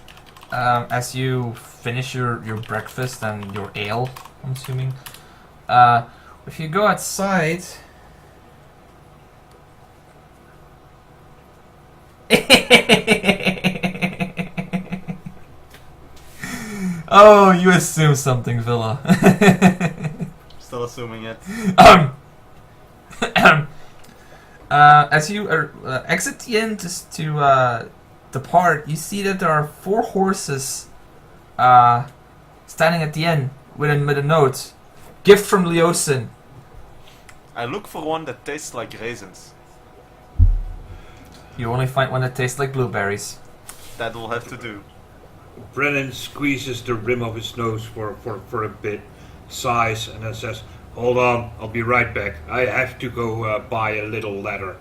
As you finish your breakfast and your ale, I'm assuming. If you go outside. Oh, you assume something, Villa. Still assuming it. As you exit the inn just to depart, you see that there are 4 horses standing at the inn with a note. Gift from Leosin. I look for one that tastes like raisins. You only find one that tastes like blueberries. That will have to do. Brennan squeezes the rim of his nose for a bit, sighs, and then says, "Hold on, I'll be right back. I have to go buy a little ladder."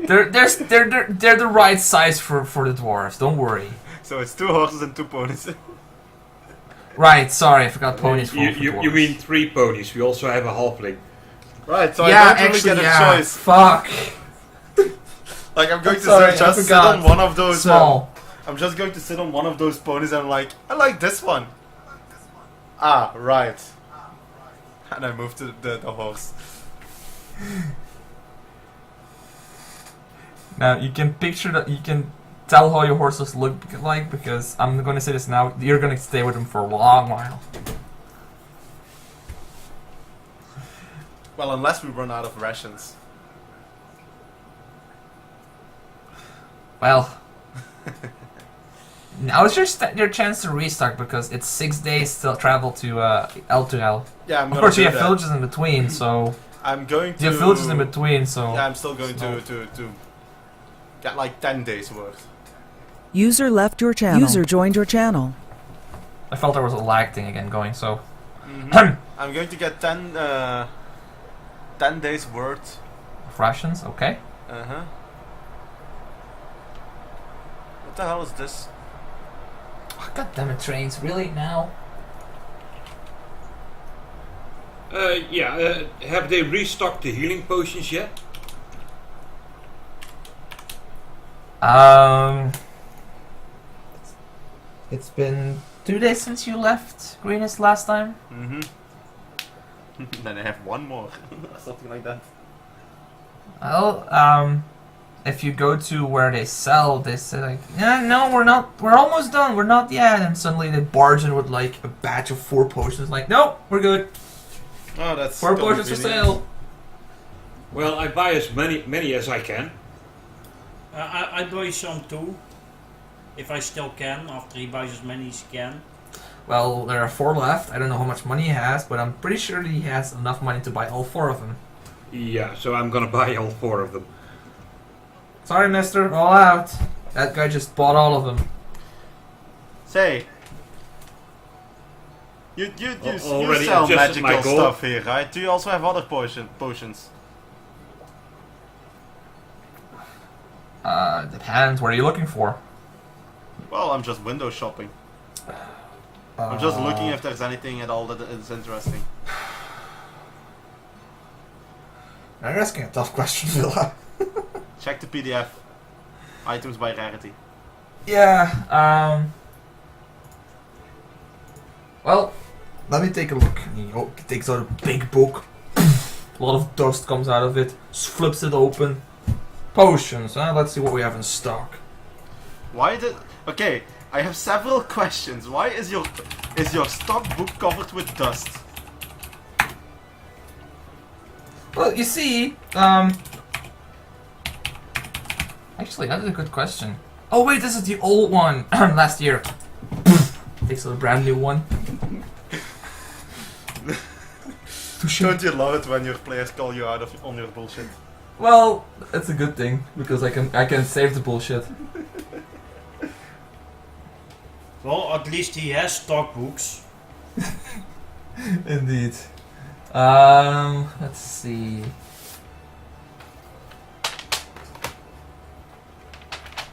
They're the right size for the dwarves. Don't worry. So it's 2 horses and 2 ponies. Right. Sorry, I forgot ponies for You dwarves. mean 3 ponies? We also have a halfling. Right, so yeah, I don't really actually, get a yeah. choice. Fuck. Like, I'm going I'm to sorry, just I sit on forgot. one of those. Small. I'm just going to sit on one of those ponies and I'm like, I like this one. Ah, right. And I move to the horse. Now you can picture that. You can tell how your horses look like, because I'm going to say this now. You're going to stay with them for a long while. Well, unless we run out of rations. Well, now is your chance to restock, because it's 6 days to travel to L to L. Yeah, I'm Of gonna course, do you have that. villages in between, so I'm going to. you have villages in between. So Yeah, I'm still going So- to get like 10 days worth. User left your channel. User joined your channel. I felt there was a lag thing again going, so... I'm going to get 10 days worth. Rations, okay. Uh-huh. What the hell is this? Oh, God damn it, trains. Really? Now? Have they restocked the healing potions yet? It's been 2 days since you left Greenest last time. Mm-hmm. Then I have one more. Something like that. Well, if you go to where they sell, they say like, yeah, no, we're not, we're almost done, we're not yet, and suddenly they barge in with like a batch of 4 potions, like, no, we're good. Oh, that's 4 potions for sale. Well, I buy as many as I can. I buy some too. If I still can, after he buys as many as he can. Well, there are 4 left. I don't know how much money he has, but I'm pretty sure that he has enough money to buy all 4 of them. Yeah, so I'm gonna buy all 4 of them. Sorry, mister, all out. That guy just bought all of them. Say, you already sell adjusted my magical goal. stuff here, right? Do you also have other potions? Depends. What are you looking for? Well, I'm just window shopping. I'm just looking if there's anything at all that is interesting. Now you're asking a tough question, Villa. Check the PDF. Items by rarity. Yeah, well, let me take a look. He takes out a big book. A lot of dust comes out of it. Flips it open. Potions, huh? Let's see what we have in stock. Why did... Okay, I have several questions. Why is your stock book covered with dust? Well, you see, actually, that is a good question. Oh wait, this is the old one last year. Takes out a brand new one. Don't you love it when your players call you out on your bullshit? Well, it's a good thing because I can save the bullshit. Well, at least he has stock books. Indeed. Let's see.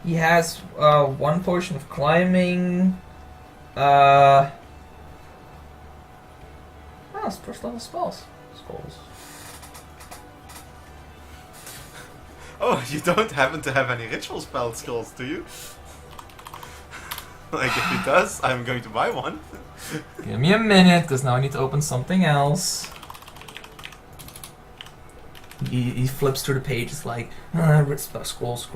He has 1 potion of climbing. Oh, it's first level spells. Scrolls. Oh, you don't happen to have any ritual spell skills, do you? Like, if he does, I'm going to buy one. Give me a minute, because now I need to open something else. He flips through the pages like scrolls.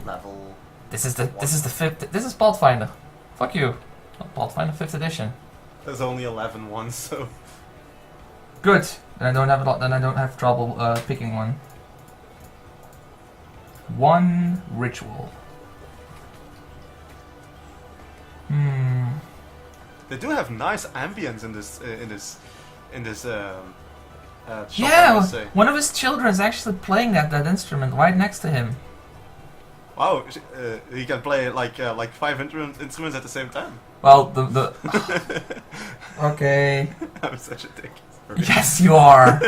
Level. This is the 5th. This is Pathfinder. Fuck you. Not Pathfinder 5th edition. There's only 11 ones, so. Good. Then I don't have a lot. Then I don't have trouble picking one. 1 ritual. They do have nice ambience in this shop, I Yeah, must say. one of his children is actually playing that instrument right next to him. Wow, he can play like 5 instruments at the same time. Well, the okay. I'm such a dick. Yes, you are.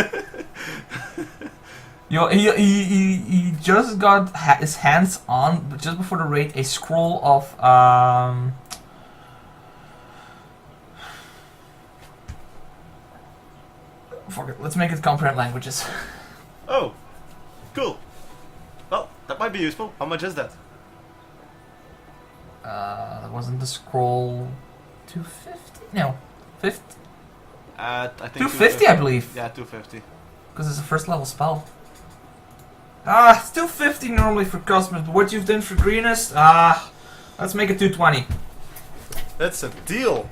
He just got his hands on just before the raid a scroll of fuck it, let's make it comprehend languages. Oh, cool. Well, that might be useful. How much is that? That wasn't the scroll 250? No, 50. I think 250, I believe. Yeah, 250. Because it's a first level spell. It's 250 normally for customers, but what you've done for greenest, let's make it 220. That's a deal.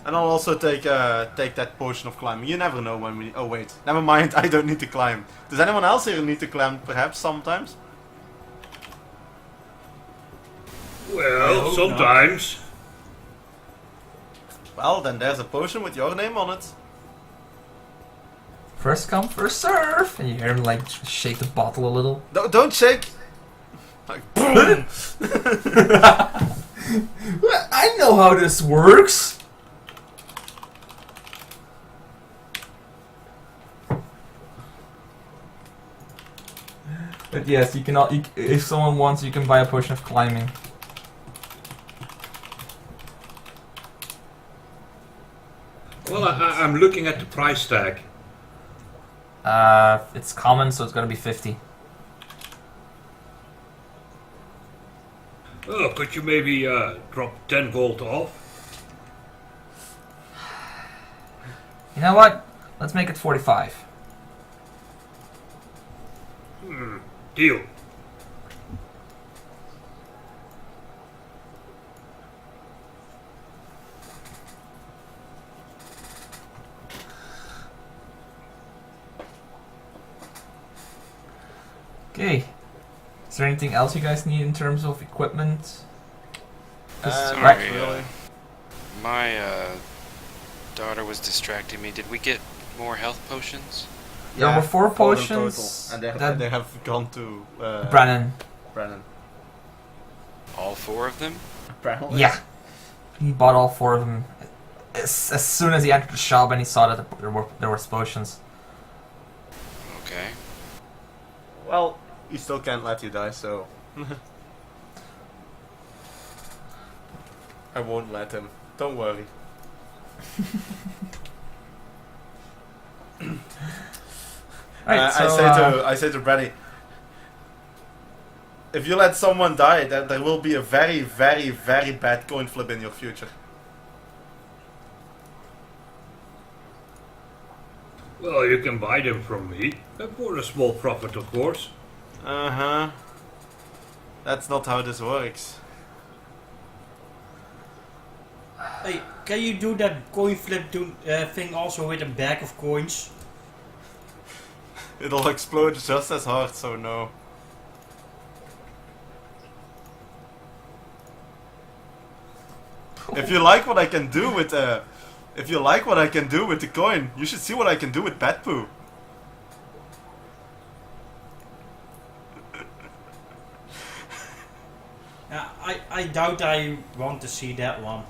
And I'll also take that potion of climbing. You never know when we... Oh wait, never mind, I don't need to climb. Does anyone else here need to climb perhaps sometimes? Well, hope sometimes. Well, then there's a potion with your name on it. First come, first serve. And you hear him like shake the bottle a little. No, don't shake! Like, boom! I know how this works. But yes, you cannot. If someone wants, you can buy a potion of climbing. Well, I'm looking at the price tag. It's common, so it's gonna be 50. Oh, could you maybe drop 10 gold off? You know what? Let's make it 45. Deal. Okay. Is there anything else you guys need in terms of equipment? Sorry, right. Really? My daughter was distracting me. Did we get more health potions? There were 4 4 in potions. total, and that they have gone to Brennan. Brennan. All 4 of them? Apparently. Yeah. He bought all 4 of them as soon as he entered the shop and he saw that there were potions. Okay. Well, he still can't let you die, so I won't let him. Don't worry. Right, so, I say to Brady, if you let someone die, then there will be a very, very, very bad coin flip in your future. Well, you can buy them from me. For a small profit, of course. Uh-huh. That's not how this works. Hey, can you do that coin flip thing also with a bag of coins? It'll explode just as hard, so no. If you like what I can do with the coin, you should see what I can do with bat poo. I doubt I want to see that one.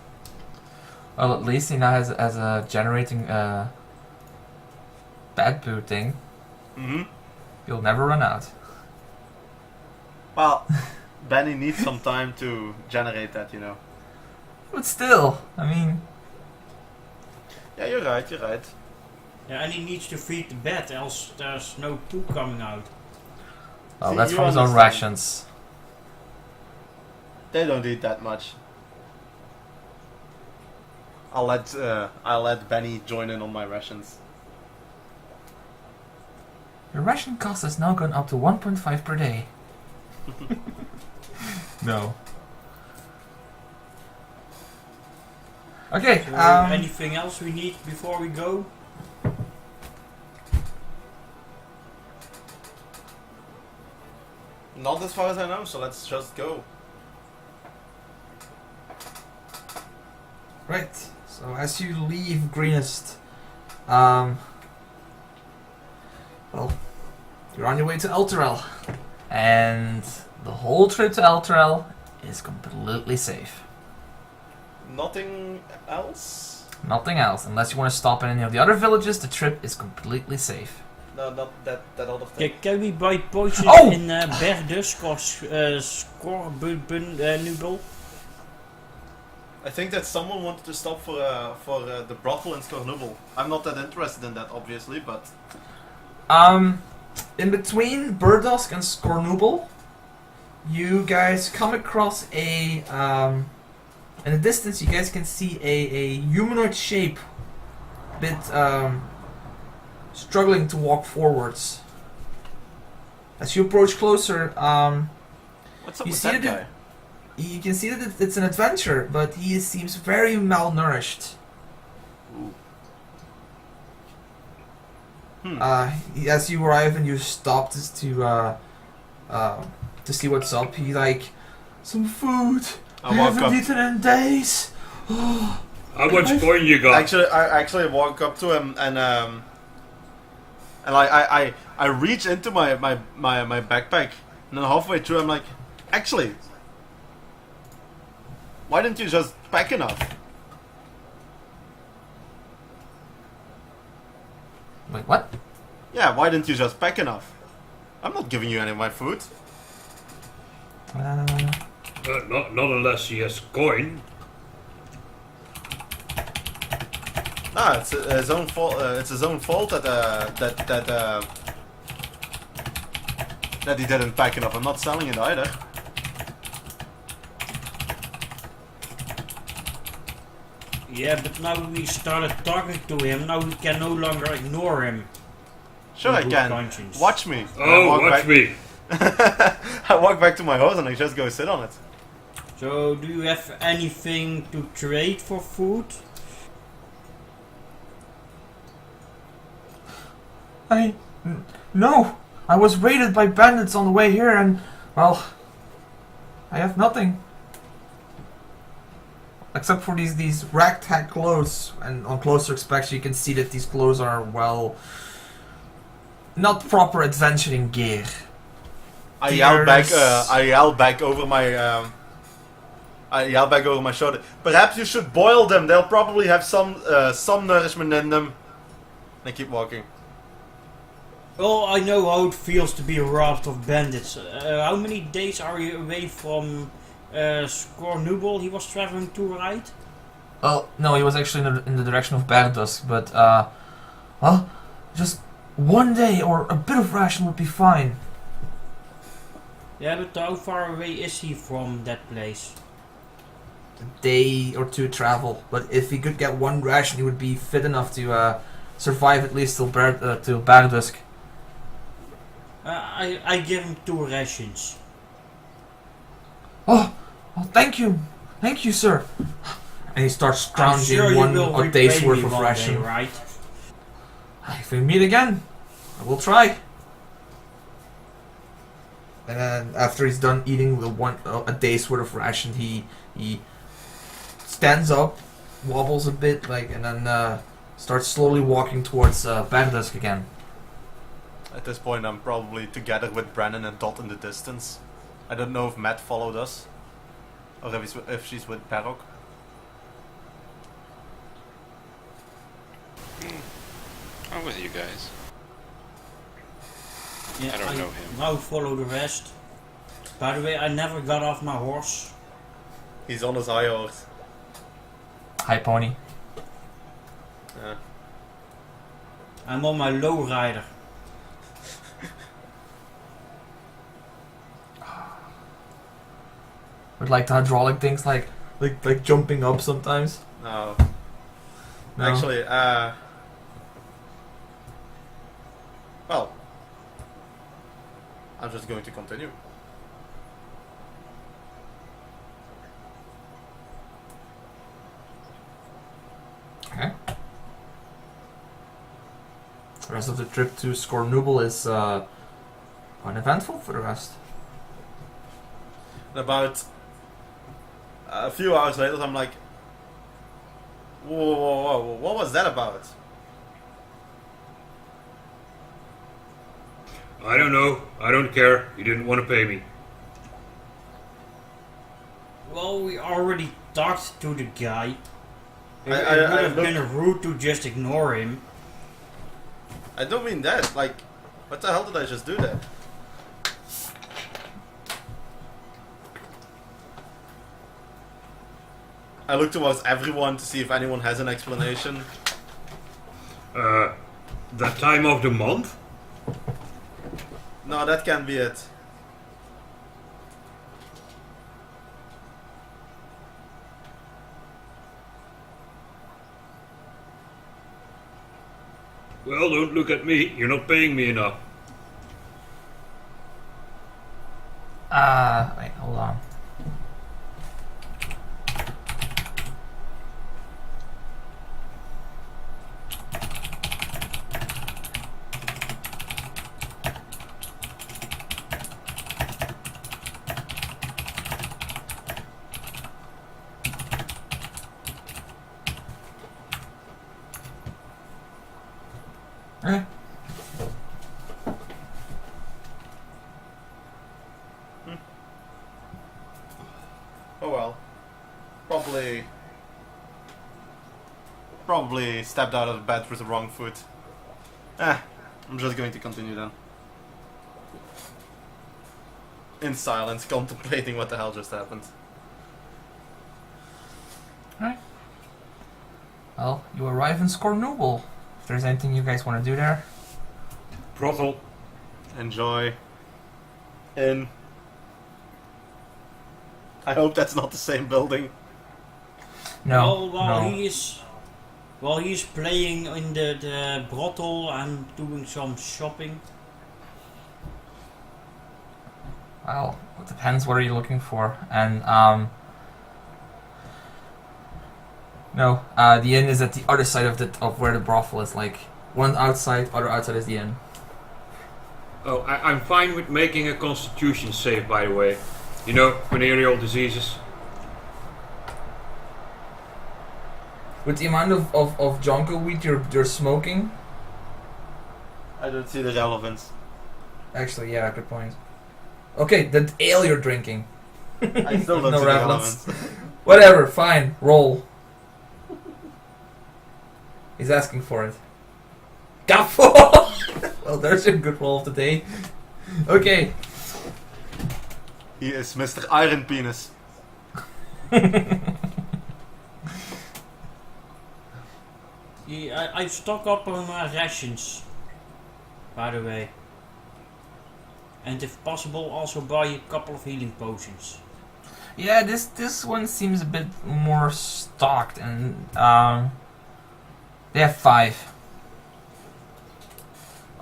well, at least he now has a generating bad poo thing. Mm-hmm. You'll never run out. Well, Benny needs some time to generate that, you know. But still, I mean, Yeah, you're right. Yeah, and he needs to feed the bat, else there's no poo coming out. well, See, that's you from his own understand. rations. They don't eat that much. I'll let Benny join in on my rations. Your ration cost has now gone up to 1.5 per day. No. Okay, So, anything else we need before we go? Not as far as I know, so let's just go. right. So as you leave Greenest, well, you're on your way to Elturel, and the whole trip to Elturel is completely safe. Nothing else? Nothing else, unless you want to stop in any of the other villages. The trip is completely safe. No, not that other thing. Can we buy potions Oh! in Berdusk or Scorbunubel? I think that someone wanted to stop for the brothel in Scornubel. I'm not that interested in that, obviously, but In between Burdusk and Scornubel, you guys come across a in the distance. You guys can see a humanoid shape, bit struggling to walk forwards. As you approach closer, what's up You with see that that guy? you can see that it's an adventurer, but he seems very malnourished. Ooh. As you arrive and you stop to see what's up, he like, some food. I walk haven't up. eaten in days. How much coin you got? I walk up to him and I reach into my backpack, and then halfway through I'm like, actually, why didn't you just pack enough? Like what? Yeah, why didn't you just pack enough? I'm not giving you any of my food. Not unless he has coin. No, it's his own fault. It's his own fault that that he didn't pack enough. I'm not selling it either. Yeah, but now we started talking to him, now we can no longer ignore him. Sure, I Good can. conscience. Watch me. Oh, watch me. I walk back to my horse and I just go sit on it. So, do you have anything to trade for food? No. I was raided by bandits on the way here, and well, I have nothing except for these ragtag clothes. And on closer inspection, you can see that these clothes are well, not proper adventuring gear. I yell back. There's- I yell back over my. I yell back over my shoulder. Perhaps you should boil them. They'll probably have some nourishment in them. And I keep walking. Well, I know how it feels to be robbed of bandits. How many days are you away from Scornubel he was traveling to, right? Well, no, he was actually in the direction of Berdusk, but well, just one day or a bit of ration would be fine. Yeah, but how far away is he from that place? A day or two travel, but if he could get one ration, he would be fit enough to survive at least till Berdusk. I give him 2 rations. Oh, well, thank you, sir. And he starts I'm scrounging sure you one will a day's repay worth me of one ration. day, right? If we meet again, I will try. And then after he's done eating a day's worth of ration, he stands up, wobbles a bit, and then starts slowly walking towards Berdusk again. At this point, I'm probably together with Brennan and Dot in the distance. I don't know if Matt followed us, or if she's with Perok. I'm with you guys. Yeah, I don't know him. Now follow the rest. By the way, I never got off my horse. He's on his high horse. Hi, pony. Yeah. I'm on my low rider. With the hydraulic things, like jumping up sometimes. No. No. Actually, well, I'm just going to continue. Okay. The rest of the trip to Scornubel is uneventful for the rest. And about a few hours later, I'm like, whoa, what was that about? I don't know. I don't care. You didn't want to pay me. Well, we already talked to the guy. It I would have look- been rude to just ignore him. I don't mean that. Like, what the hell did I just do there? I look towards everyone to see if anyone has an explanation. That time of the month? No, that can't be it. Well, don't look at me. You're not paying me enough. Wait, hold on. probably stepped out of bed with the wrong foot. I'm just going to continue then. In silence, contemplating what the hell just happened. Alright. Well, you arrive in Scornooble. If there's anything you guys want to do there. Brothel. Enjoy. In. I hope that's not the same building. No. Well, while no. he is playing in the brothel, I'm doing some shopping. Well, it depends what are you looking for. And, no, the inn is at the other side of where the brothel is. Like, one outside, other outside is the inn. Oh, I'm fine with making a constitution save, by the way. You know, venereal diseases. With the amount of jonko weed you're smoking. I don't see the relevance. Actually, yeah, good point. Okay, the ale you're drinking. I still don't No see the relevance. relevance. Whatever, fine, roll. He's asking for it. Gaffo! Well, there's a good roll of the day. Okay. He is Mr. Iron Penis. I stock up on my rations, by the way. And if possible, also buy a couple of healing potions. Yeah, this one seems a bit more stocked, and they have 5.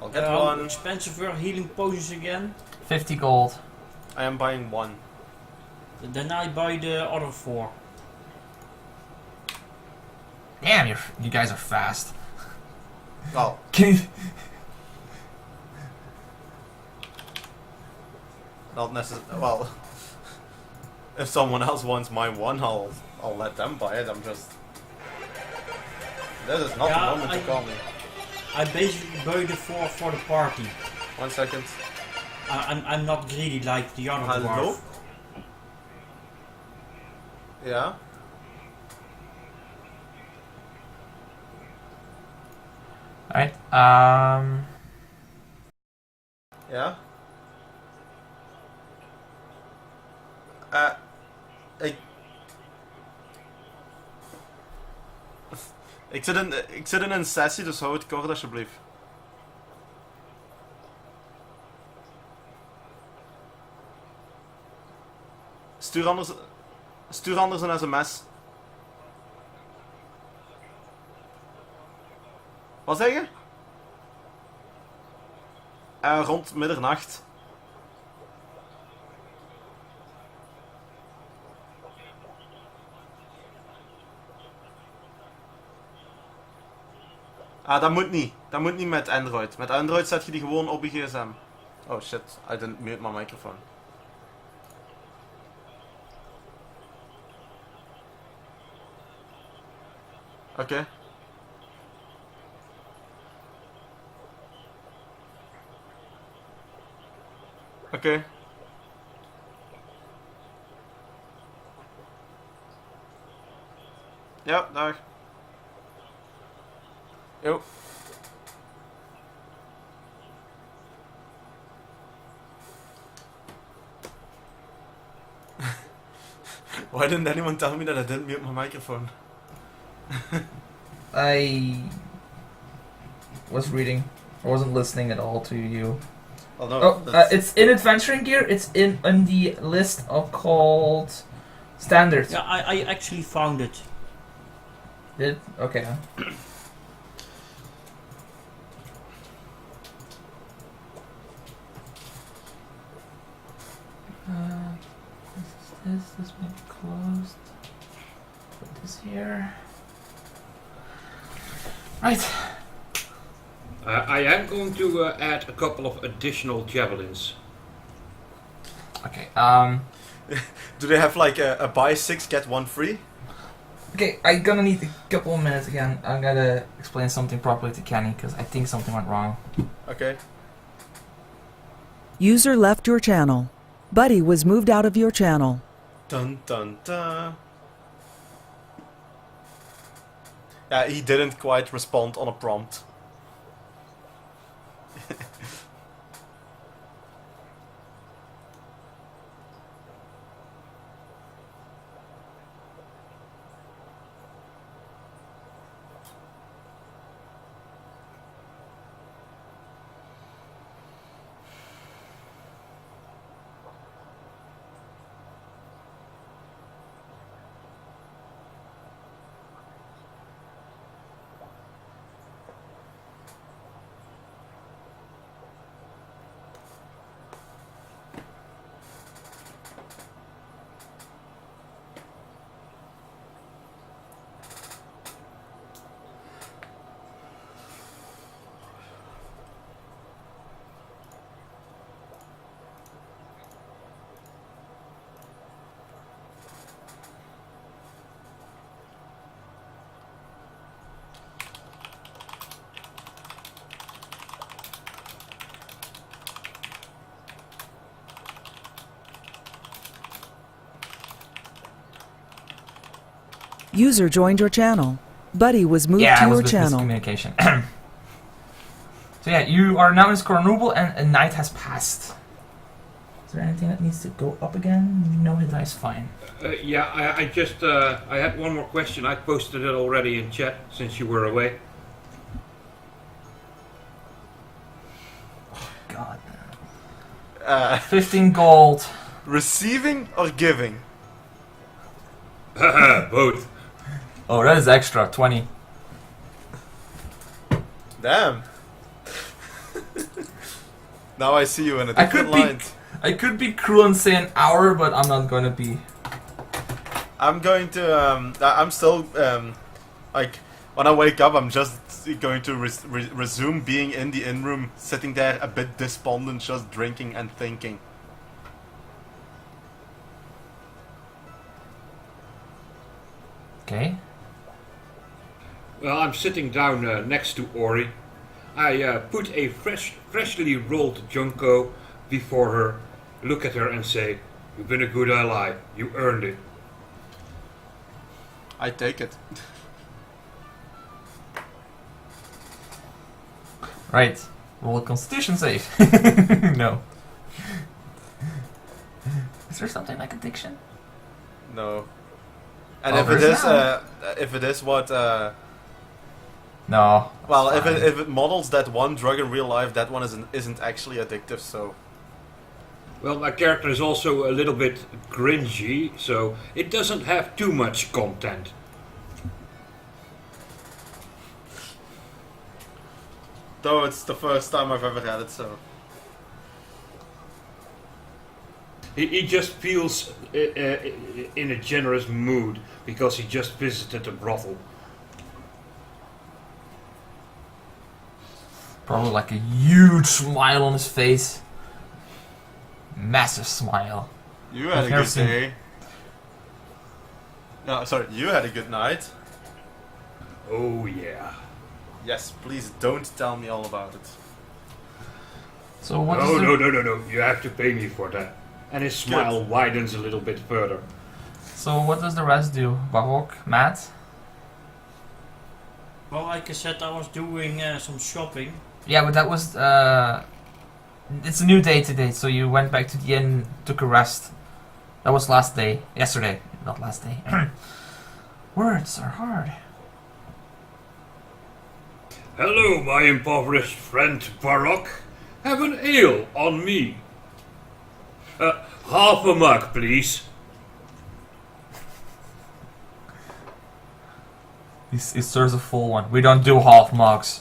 I'll get How one. expensive were healing potions again? 50 gold. I am buying one. Then I buy the other 4. Damn, you guys are fast. Well, Can you? not necessarily. Well, if someone else wants my one, I'll let them buy it. I'm just. This is not Yeah, the moment to call me. I basically buy the 4 for the party. 1 second. I'm not greedy like the other Hello? dwarf. Yeah. Alright, Ja. Ik zit in een sessie, dus hou het kort alsjeblieft. Stuur anders een sms. Wat zeg je? Rond middernacht. Dat moet niet. Dat moet niet met Android. Met Android zet je die gewoon op je gsm. Oh shit, I didn't mute my microphone. Oké. Oké. Ja, dag. Yo. Why didn't anyone tell me that I didn't mute my microphone? I was reading. I wasn't listening at all to you. Oh no. Oh, it's in adventuring gear. It's in the list of called standards. Yeah, I actually found it. Did okay. This may be closed. Put this here. Right. I am going to add a couple of additional javelins. Okay. Do they have like a buy 6 get 1 free? Okay, I'm gonna need a couple of minutes again. I'm gonna explain something properly to Kenny because I think something went wrong. Okay. User left your channel. Buddy was moved out of your channel. Dun dun dun. He didn't quite respond on a prompt. User joined your channel. Buddy was moved Yeah, to it was your business channel. communication. So yeah, you are now in Scornuble and a night has passed. Is there anything that needs to go up again? No, that is fine. Yeah, I just I had one more question. I posted it already in chat since you were away. God. 15 gold. Receiving or giving? Both. Oh, that is extra. 20. Damn. Now I see you in a different light. I could be cruel and say an hour, but I'm not gonna be. I'm going to, I'm still, like, when I wake up, I'm just going to resume being in the in-room, sitting there a bit despondent, just drinking and thinking. Okay. Well, I'm sitting down next to Ori. I put a freshly rolled Junko before her, look at her and say, "You've been a good ally. You earned it." I take it. Right. Roll a Constitution save. No. Is there something like addiction? No. And Oh, if it there's is, not. if it is what, No. well, it's fine. if it models that one drug in real life, that one isn't actually addictive. So Well, my character is also a little bit cringy, so it doesn't have too much content. though it's the first time I've ever had it, so He just feels in a generous mood because he just visited a brothel. Probably like a huge smile on his face. Massive smile. you had I've a never good seen- day. No, sorry, you had a good night. Oh yeah. Yes, please don't tell me all about it. So what is No, the- no. You have to pay me for that. And his smile widens a little bit further. So what does the rest do? Barok, Matt? Well, like I said, I was doing some shopping. Yeah, but that was it's a new day today, so you went back to the inn, took a rest. That was last day. Yesterday, not last day. Words are hard. Hello, my impoverished friend Baroque. Have an ale on me. Half a mug, please. He serves a full one. We don't do half mugs.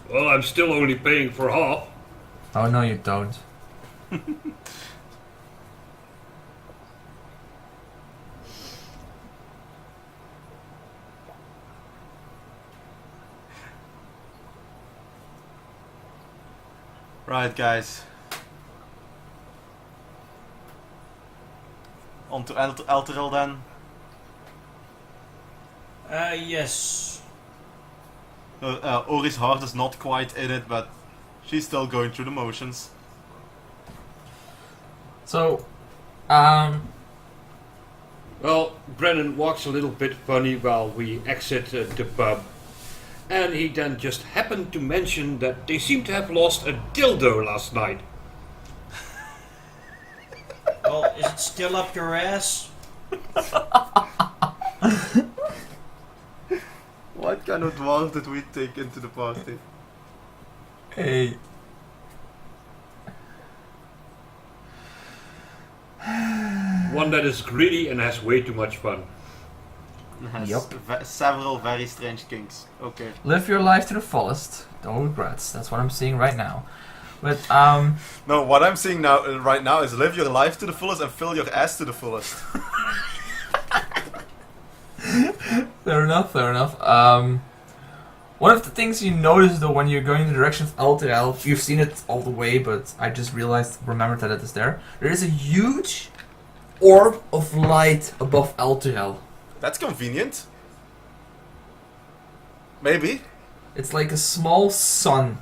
Well, I'm still only paying for half. Oh no, you don't. Right, guys. On to Elturel then. Yes. Ori's heart is not quite in it, but she's still going through the motions. So, Well, Brennan walks a little bit funny while we exit the pub. And he then just happened to mention that they seem to have lost a dildo last night. Well, is it still up your ass? What kind of dwarf did we take into the party? Hey. One that is greedy and has way too much fun. Has Yup. several very strange kinks. Okay. Live your life to the fullest. No regrets. That's what I'm seeing right now. But, No, what I'm seeing now, right now, is live your life to the fullest and fill your ass to the fullest. fair enough, fair enough. One of the things you notice though when you're going in the direction of Elturel, you've seen it all the way, but I just remembered that it is there. There is a huge orb of light above Elturel. That's convenient. Maybe. It's like a small sun.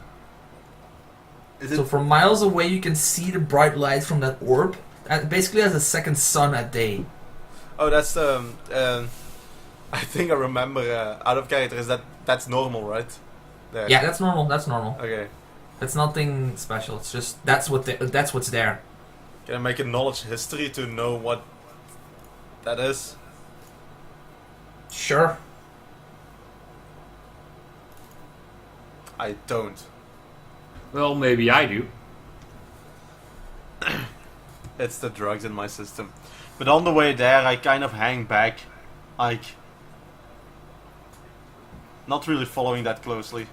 Is it? So from miles away you can see the bright light from that orb. And basically as a second sun at day. Oh, that's I think I remember out of character. Is that's normal, right? There. Yeah, that's normal. That's normal. Okay. It's nothing special. It's just that's what's there. Can I make a knowledge history to know what that is? Sure. I don't. Well, maybe I do. It's the drugs in my system. But on the way there, I kind of hang back, like, not really following that closely.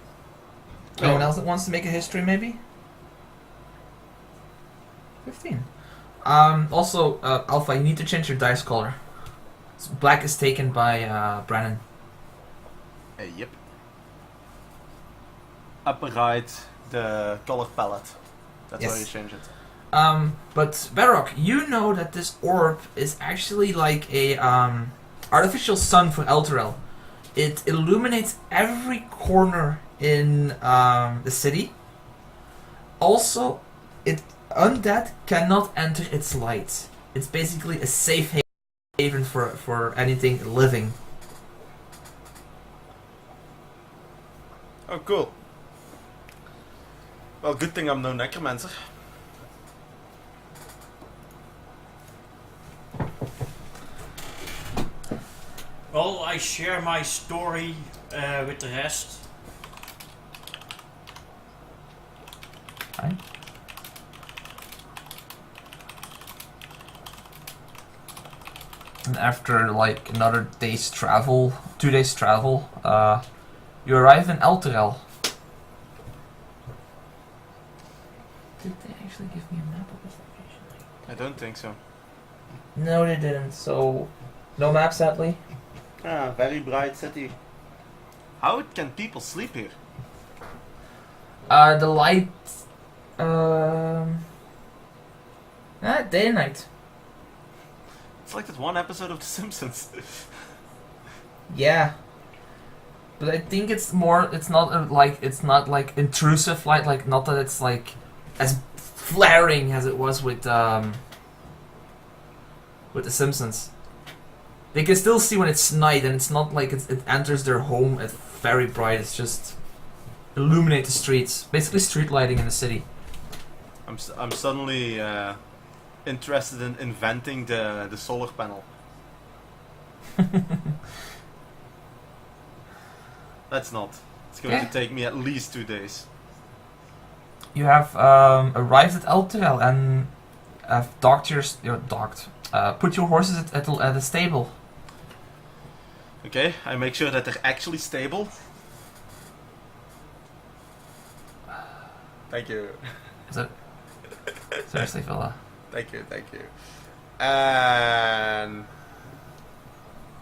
Anyone else that wants to make a history, maybe? 15. Also, Alpha, you need to change your dice color. So black is taken by Brennan. Yep. Upper right, the color palette. That's Yes. how you change it. But Barrock, you know that this orb is actually like a artificial sun for Elturel. It illuminates every corner in the city. Also, undead cannot enter its light. It's basically a safe haven for anything living. Oh, cool. Well, good thing I'm no necromancer. Well, I share my story with the rest. Right? And after like another day's travel, 2 days travel, you arrive in Elturel. Did they actually give me a map of this location? I don't think so. No, they didn't. So, no map, sadly. Ah, very bright city. How can people sleep here? The light. Day and night. It's like that one episode of The Simpsons. Yeah. But I think it's more. It's not like intrusive light. Like not that it's like as flaring as it was with The Simpsons. They can still see when it's night, and it's not like it enters their home at very bright. It's just illuminate the streets. Basically, street lighting in the city. I'm suddenly interested in inventing the solar panel. That's not. It's going to take me at least 2 days. You have arrived at Elturel and have docked put your horses at the stable. Okay, I make sure that they're actually stable. Thank you. Is it? Seriously, fella. Thank you. And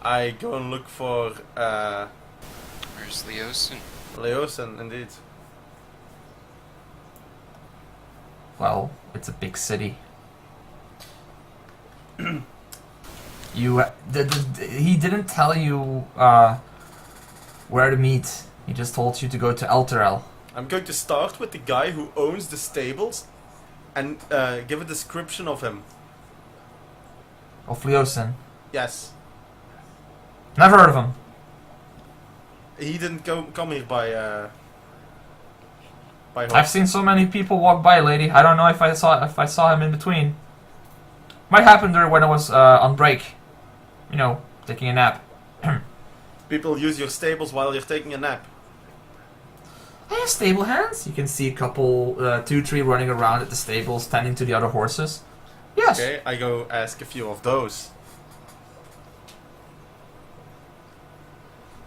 I go and look for Where's Leosin? Leosin, indeed. Well, it's a big city. He didn't tell you where to meet. He just told you to go to Elturel. I'm going to start with the guy who owns the stables and give a description of him. Of Leosin. Yes. Never heard of him. He didn't come here by Hoard. I've seen so many people walk by, lady. I don't know if I saw him in between. Might happen there when I was on break. You know, taking a nap. People use your stables while you're taking a nap. I have stable hands. You can see a couple, 2-3 running around at the stables, tending to the other horses. Yes. Okay, I go ask a few of those.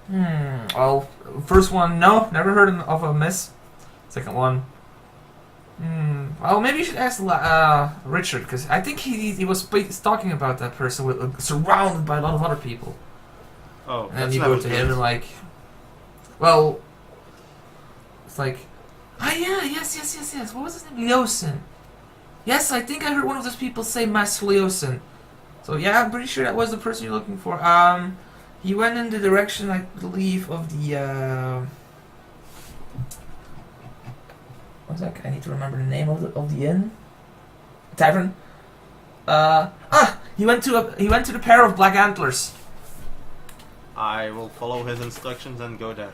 Well, first one, no, never heard of a miss. Second one, well, maybe you should ask Richard, because I think he was talking about that person with, surrounded by a lot of other people. Oh, And then you go to him and like, well, it's like, yeah, yes. What was his name? Leosin. Yes, I think I heard one of those people say Mas Leosin. So yeah, I'm pretty sure that was the person you're looking for. He went in the direction, I believe, of the what's that? I need to remember the name of the inn, tavern. He went to the pair of Black Antlers. I will follow his instructions and go there.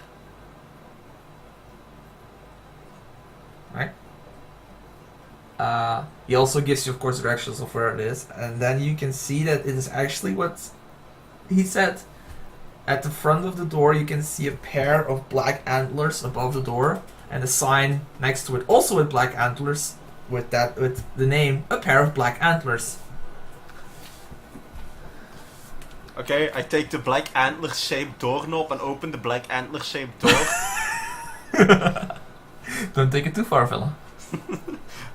Right. He also gives you, of course, directions of where it is, and then you can see that it is actually what he said. At the front of the door, you can see a pair of black antlers above the door, and a sign next to it, also with black antlers, with the name "A Pair of Black Antlers." Okay, I take the black antler-shaped doorknob and open the black antler-shaped door. Don't take it too far, fella.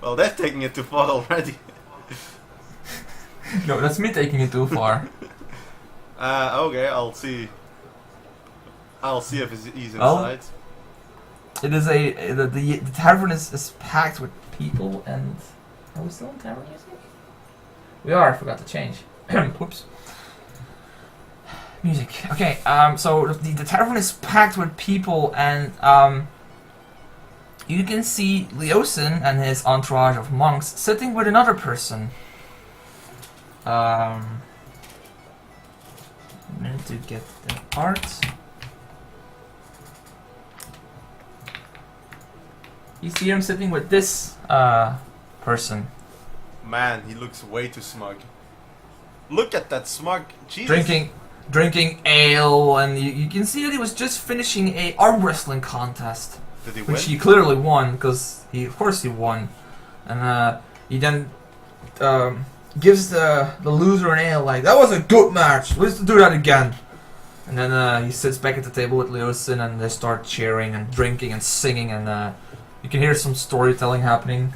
Well, they're taking it too far already. No, that's me taking it too far. Okay, I'll see. I'll see if he's inside. It is the tavern is packed with people, and are we still in tavern music? We are. I forgot to change. Whoops. Music. Okay. So the tavern is packed with people, and you can see Leosin and his entourage of monks sitting with another person. A minute to get the art. You see him sitting with this person. Man, he looks way too smug. Look at that smug. Jesus. Drinking ale, and you can see that he was just finishing a arm wrestling contest. Did he Which win? he clearly won, because of course he won. And he then gives the loser an ale, like, that was a good match, let's do that again. And then he sits back at the table with Leosin, and they start cheering and drinking and singing, and you can hear some storytelling happening.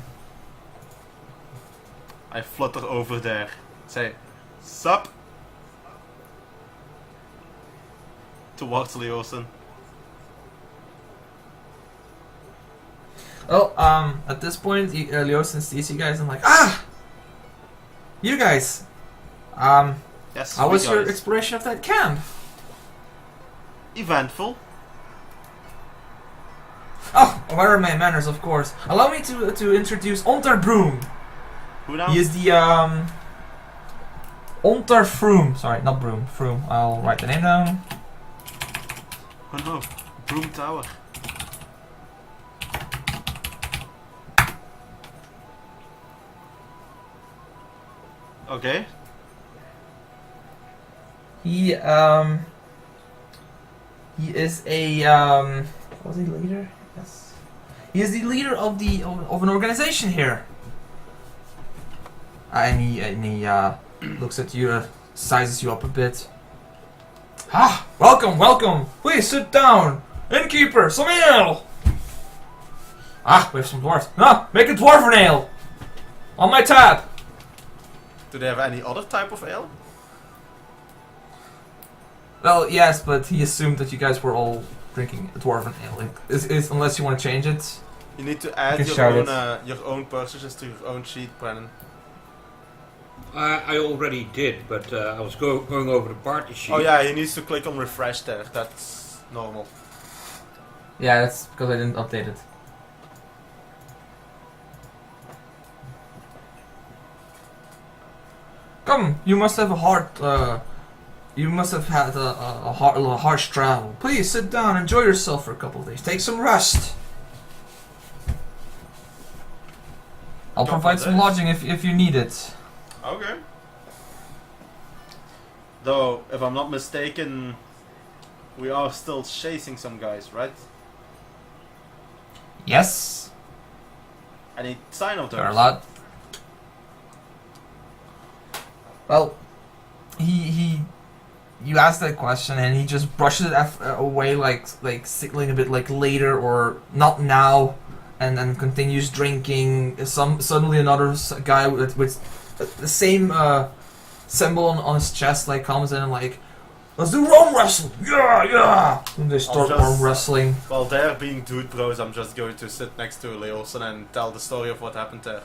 I flutter over there. Say, sup? Towards Leosin. Well, at this point, Leosin sees you guys and like, you guys. Yes. How we was your guys. exploration of that camp? Eventful. Oh, what are my manners, of course. Allow me to introduce Unterbroom. Who now? He is the Unterfroom. Sorry, not Broom. Froom. I'll write the name down. Oh no, Broom Tower. Okay. He is a was he leader? Yes. He is the leader of an organization here. And he looks at you, sizes you up a bit. Welcome. Please sit down. Innkeeper, some ale. We have some dwarves. Make a dwarven ale. On my tab. Do they have any other type of ale? Well, yes, but he assumed that you guys were all drinking a dwarven ale. Unless you want to change it. You need to add You can shout your own purchases to your own sheet, Brennan. I already did, but I was going over the party sheet. Oh yeah, he needs to click on refresh there. That's normal. Yeah, that's because I didn't update it. Come, you must have a heart You must have had a harsh travel. Please sit down, enjoy yourself for a couple of days. Take some rest. I'll Couple provide some days? lodging if you need it. Okay. Though, if I'm not mistaken, we are still chasing some guys, right? Yes. Any sign of those? There are a lot. Well, you asked that question and he just brushes it away, like signaling a bit like later or not now, and then continues drinking. Suddenly another guy with the same symbol on his chest like comes in and like, let's do arm wrestling. Yeah. And they start just- arm wrestling. While they're being dude bros, I'm just going to sit next to Leoson and tell the story of what happened there.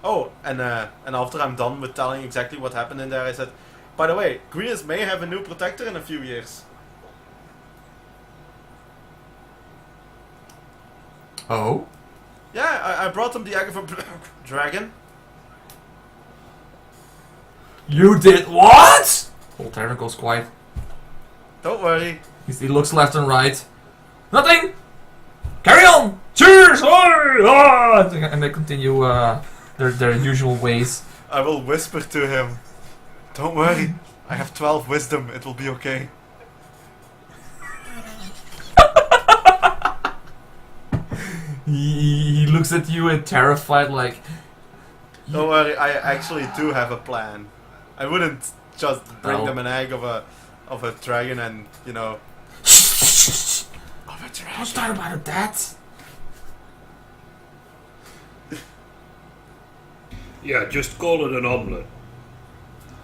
Oh, and after I'm done with telling exactly what happened in there, I said, by the way, Greeners may have a new protector in a few years. Oh. Yeah, I brought him the egg of a dragon. You did what? Voltaire goes quiet. Don't worry. He looks left and right. Nothing! Carry on! Cheers! Ah! And they continue their usual ways. I will whisper to him. Don't worry. I have 12 wisdom. It will be okay. He looks at you and terrified like... Don't worry. I actually do have a plan. I wouldn't just bring them an egg of a dragon and, you know... Don't start about that! Yeah, just call it an omelette.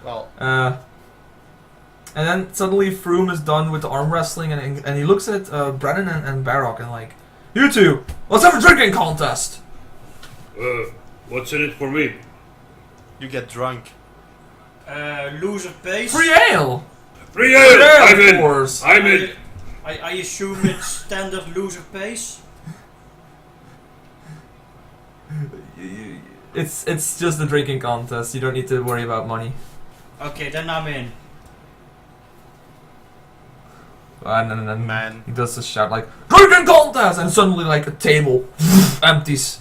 Well, And then suddenly Froome is done with the arm wrestling and he looks at Brennan and Barrock and like, you two, let's have a drinking contest! What's in it for me? you get drunk. Loser pays. Free ale! Free ale! I'm of in! course! I'm in! I assume it's standard loser pays. It's just a drinking contest, you don't need to worry about money. Okay, then I'm in. And then Man. he does a shout like, drinking contest! And suddenly like a table empties.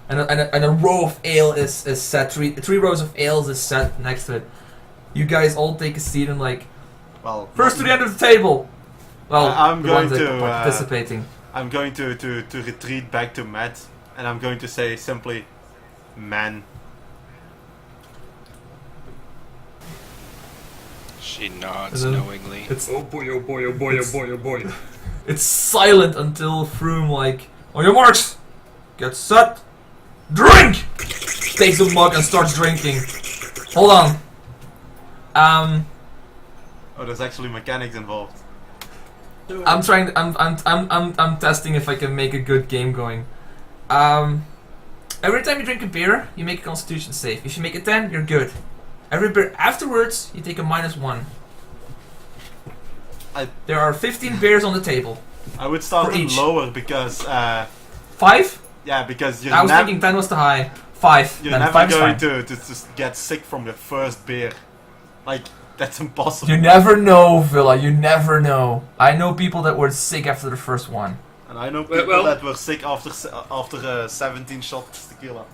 And a row of ale is set, three rows of ales is set next to it. You guys all take a seat and like, Well, first to the end of the table! Well, I'm the ones going that to, are participating. I'm going to retreat back to Matt, and I'm going to say simply, man. She nods And then knowingly. It's Oh boy, oh boy, oh boy, oh boy, oh boy. it's silent until Froome like, on your marks, get set, drink! Takes a mug and starts drinking. Hold on. Oh, there's actually mechanics involved. I'm trying. I'm testing if I can make a good game going. Every time you drink a beer, you make a Constitution save. If you make a 10, you're good. Every beer afterwards, you take a -1. There are 15 beers on the table. I would start For it each. lower because, 5? yeah, because I was thinking 10 was too high. 5. you're Then never 5 is going fine. to just get sick from the first beer. Like, that's impossible. You never know, Villa. You never know. I know people that were sick after the first one. And I know people Well- that were sick after 17 shots tequila.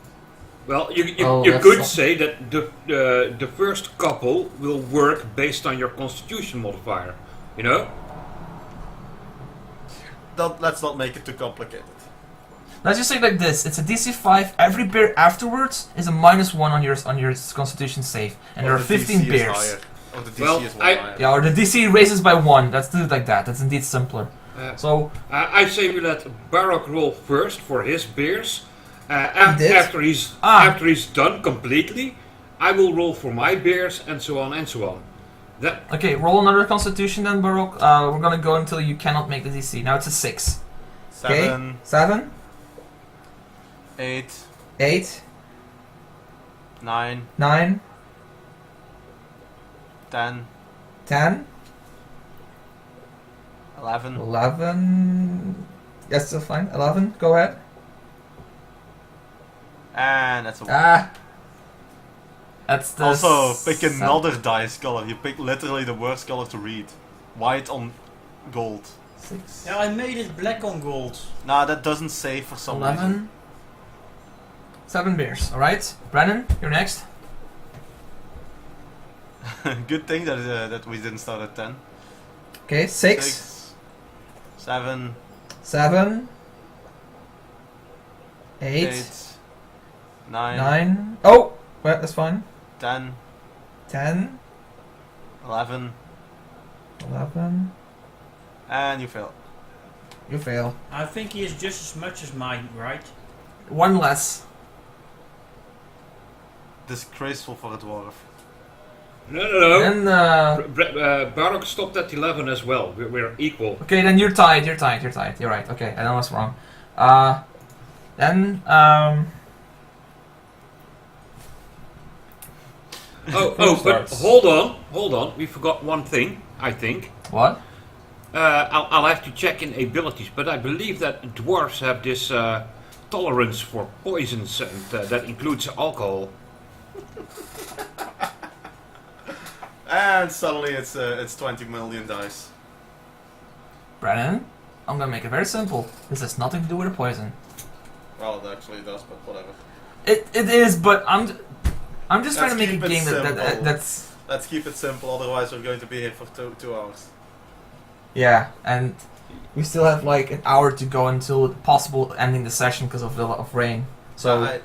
Well, you that's could not- say that the first couple will work based on your constitution modifier. You know? Let's not make it too complicated. Let's just say it like this: it's a DC 5. Every beer afterwards is a -1 on your Constitution save, and there Or are the 15 DC is beers. higher. Or the DC Well, is one I- higher. Yeah, or the DC raises by 1. Let's do it like that. That's indeed simpler. So I say we let Barak roll first for his beers. did? After he's done completely, I will roll for my beers and so on and so on. That okay, roll another Constitution then, Baroque. We're gonna go until you cannot make the DC. Now it's a 6. 7, 7, 8, 8, 9, 9, 10, 10, 11. 11. Yes, still fine. 11. Go ahead. And that's a 1. Ah. That's the Also, pick seven. another dice color. You pick literally the worst color to read. White on gold. 6, Yeah, I made it black on gold. Nah, that doesn't say for some 11. 7 beers. Alright. Brennan, you're next. reason. Good thing that we didn't start at 10. Okay, 6, 7, 7, 8, 9, 9. Oh! Well, that's fine. 10, 10, 11, 11. and you fail. You fail. I think he is just as much as mine, right? 1 less. Disgraceful for a dwarf. No. Then, Barak stopped at 11 as well. We're equal. okay, then you're tied. You're right. Okay, I know what's wrong. Then, But starts. hold on. We forgot one thing, I think. what? I'll have to check in abilities, but I believe that dwarves have this tolerance for poisons, and that includes alcohol. And suddenly it's 20 million dice. Brennan, I'm gonna make it very simple. This has nothing to do with a poison. Well, it actually does, but whatever. It is, but I'm just trying to Let's make a keep it game simple. that's Let's keep it simple, otherwise we're going to be here for 2 hours. yeah, and we still have like an hour to go until possible ending the session because of rain. So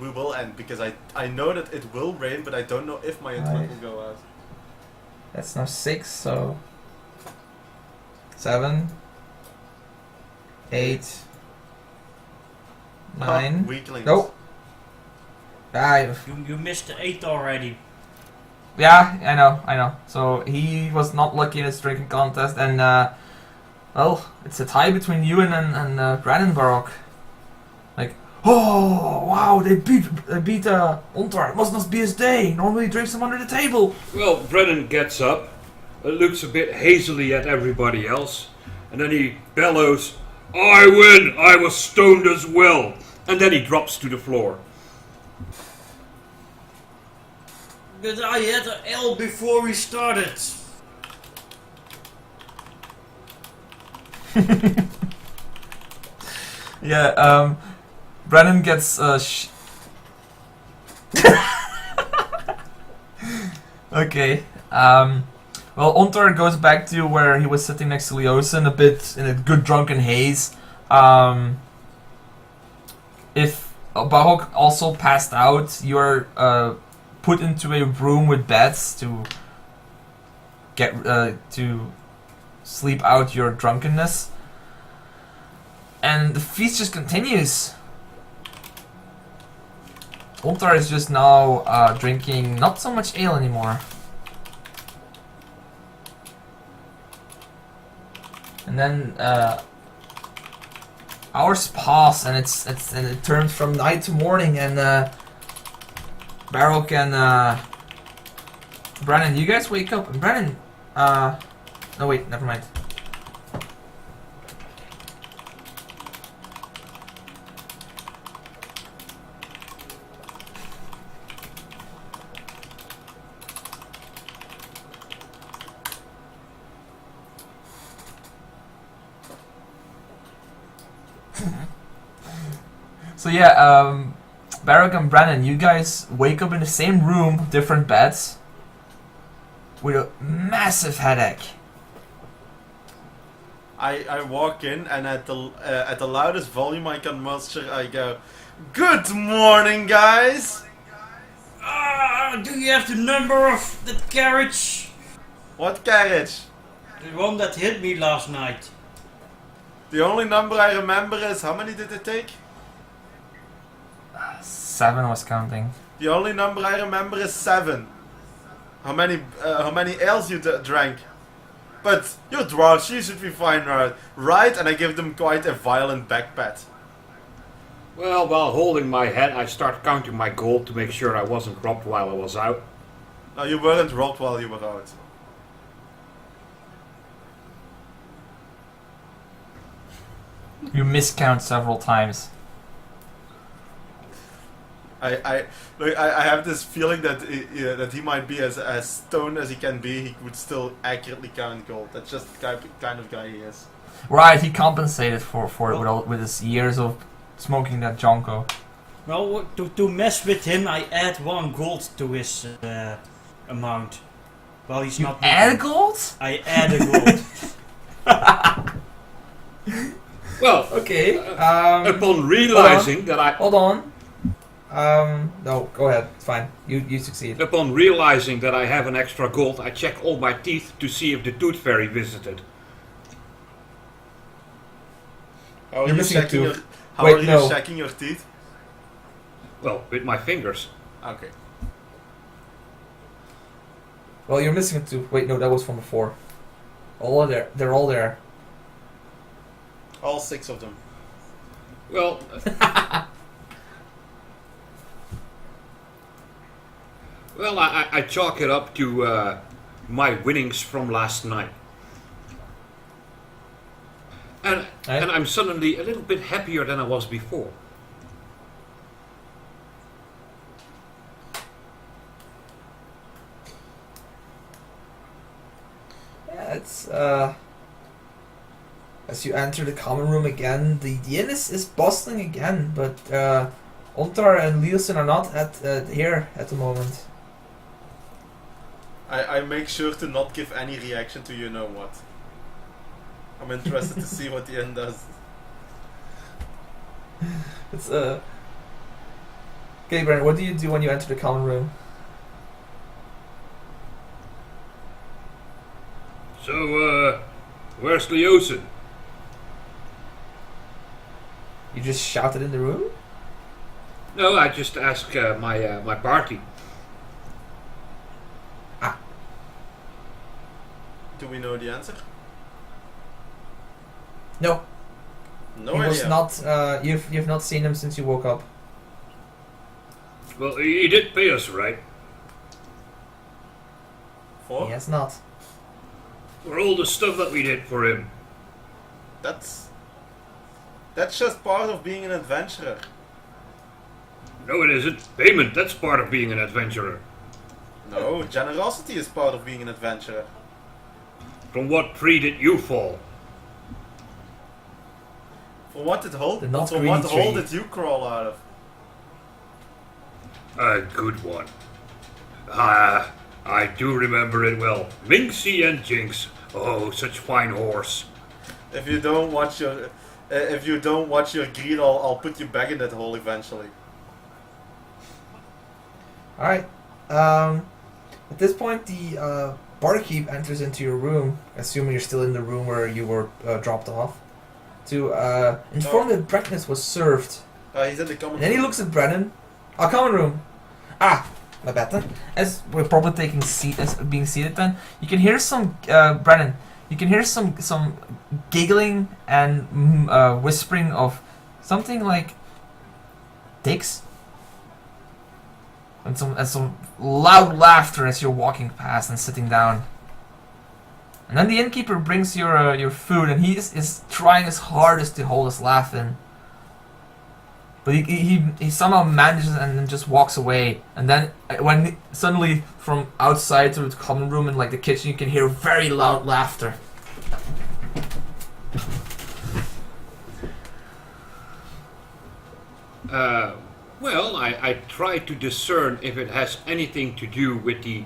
we will end, because I know that it will rain, but I don't know if my internet will go out. that's now 6. So 7, 8, 9. Weaklings. Nope. 5. You missed the 8 already. Yeah, I know. So he was not lucky in his drinking contest, and well, it's a tie between you and Brandon Baroque. Like, oh wow, they beat Ontar. It must not be his day. Normally he drinks them under the table. Well, Brennan gets up, looks a bit hazily at everybody else, and then he bellows, "I win! I was stoned as well!" And then he drops to the floor. But I had an L before we started. Yeah, Brennan gets okay. Well, Ontar goes back to where he was sitting next to Leosin, a bit in a good drunken haze. If Bahok also passed out, you're put into a room with beds to get to sleep out your drunkenness, and the feast just continues. Ontar is just now drinking not so much ale anymore. And then hours pass, and it turns from night to morning, and Baroque and Brennan, you guys wake up. And Brennan, no wait, never mind. So yeah, Baroque and Brennan, you guys wake up in the same room, different beds, with a massive headache. I walk in, and at the loudest volume I can muster, I go, "Good morning, guys." Do you have the number of the carriage? What carriage? The one that hit me last night. The only number I remember is, how many did it take? 7 was counting. The only number I remember is 7. How many ales you drank? But you're dwarves, you should be fine, right? And I give them quite a violent back pat. Well, while holding my head, I start counting my gold to make sure I wasn't robbed while I was out. No, you weren't robbed while you were out. You miscount several times. I have this feeling that that he might be as stoned as he can be. He would still accurately count gold. That's just the kind of guy he is. Right, he compensated for it with his years of smoking that Jonko. Well, to mess with him, I add 1 gold to his amount. Well, he's not. Add gold? I add a gold. Well, Okay. upon realizing that I Hold on. No, go ahead. It's fine. You succeed. Upon realizing that I have an extra gold, I check all my teeth to see if the tooth fairy visited. How are You're you missing a checking tooth. your, how Wait, are you no. checking your teeth? Well, with my fingers. Okay. Well, you're missing a tooth. Wait, no, that was from before. All are there. They're all there. All 6 of them. Well, well, I chalk it up to my winnings from last night. And I'm suddenly a little bit happier than I was before. Yeah, it's as you enter the common room again, the inn is bustling again, but Ontar and Leosin are not here at the moment. I make sure to not give any reaction to you know what. I'm interested to see what the end does. It's okay, Brandon. What do you do when you enter the common room? So, where's Leosin? You just shout it in the room? No, I just ask my party. Do we know the answer? No, No he idea. was not. You've not seen him since you woke up. Well, he did pay us, right? For? He has not. For all the stuff that we did for him. That's just part of being an adventurer. No, it isn't. Payment, that's part of being an adventurer. No, generosity is part of being an adventurer. From what tree did you fall? For what did hole? The not For greedy what hole tree. did you crawl out of? A good one. Ah, I do remember it well. Minxie and Jinx. Oh, such fine horse. If you don't watch your greed, I'll put you back in that hole eventually. All right. At this point, the barkeep enters into your room, assuming you're still in the room where you were dropped off, to inform that breakfast was served. He's in the common And then he looks at Brennan. Our common room. Ah, my bad then. As we're probably being seated then, you can hear some Brennan. You can hear some giggling and whispering of something like dicks. And some loud laughter as you're walking past and sitting down. And then the innkeeper brings your food, and he is trying his hardest to hold his laugh in. But he somehow manages and then just walks away. And then when suddenly from outside through the common room and like the kitchen, you can hear very loud laughter. Well, I try to discern if it has anything to do with the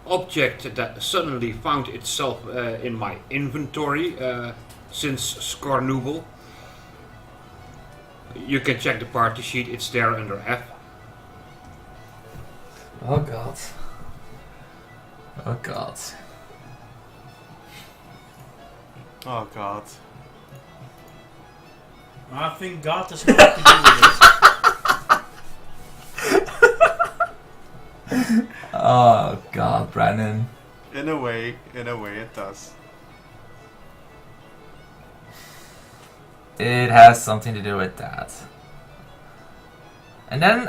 object that suddenly found itself in my inventory since Scornooble. You can check the party sheet, it's there under F. Oh god. Oh god. Oh god. I think God has nothing to do with it. Oh god, Brandon. In a way it does. It has something to do with that. And then,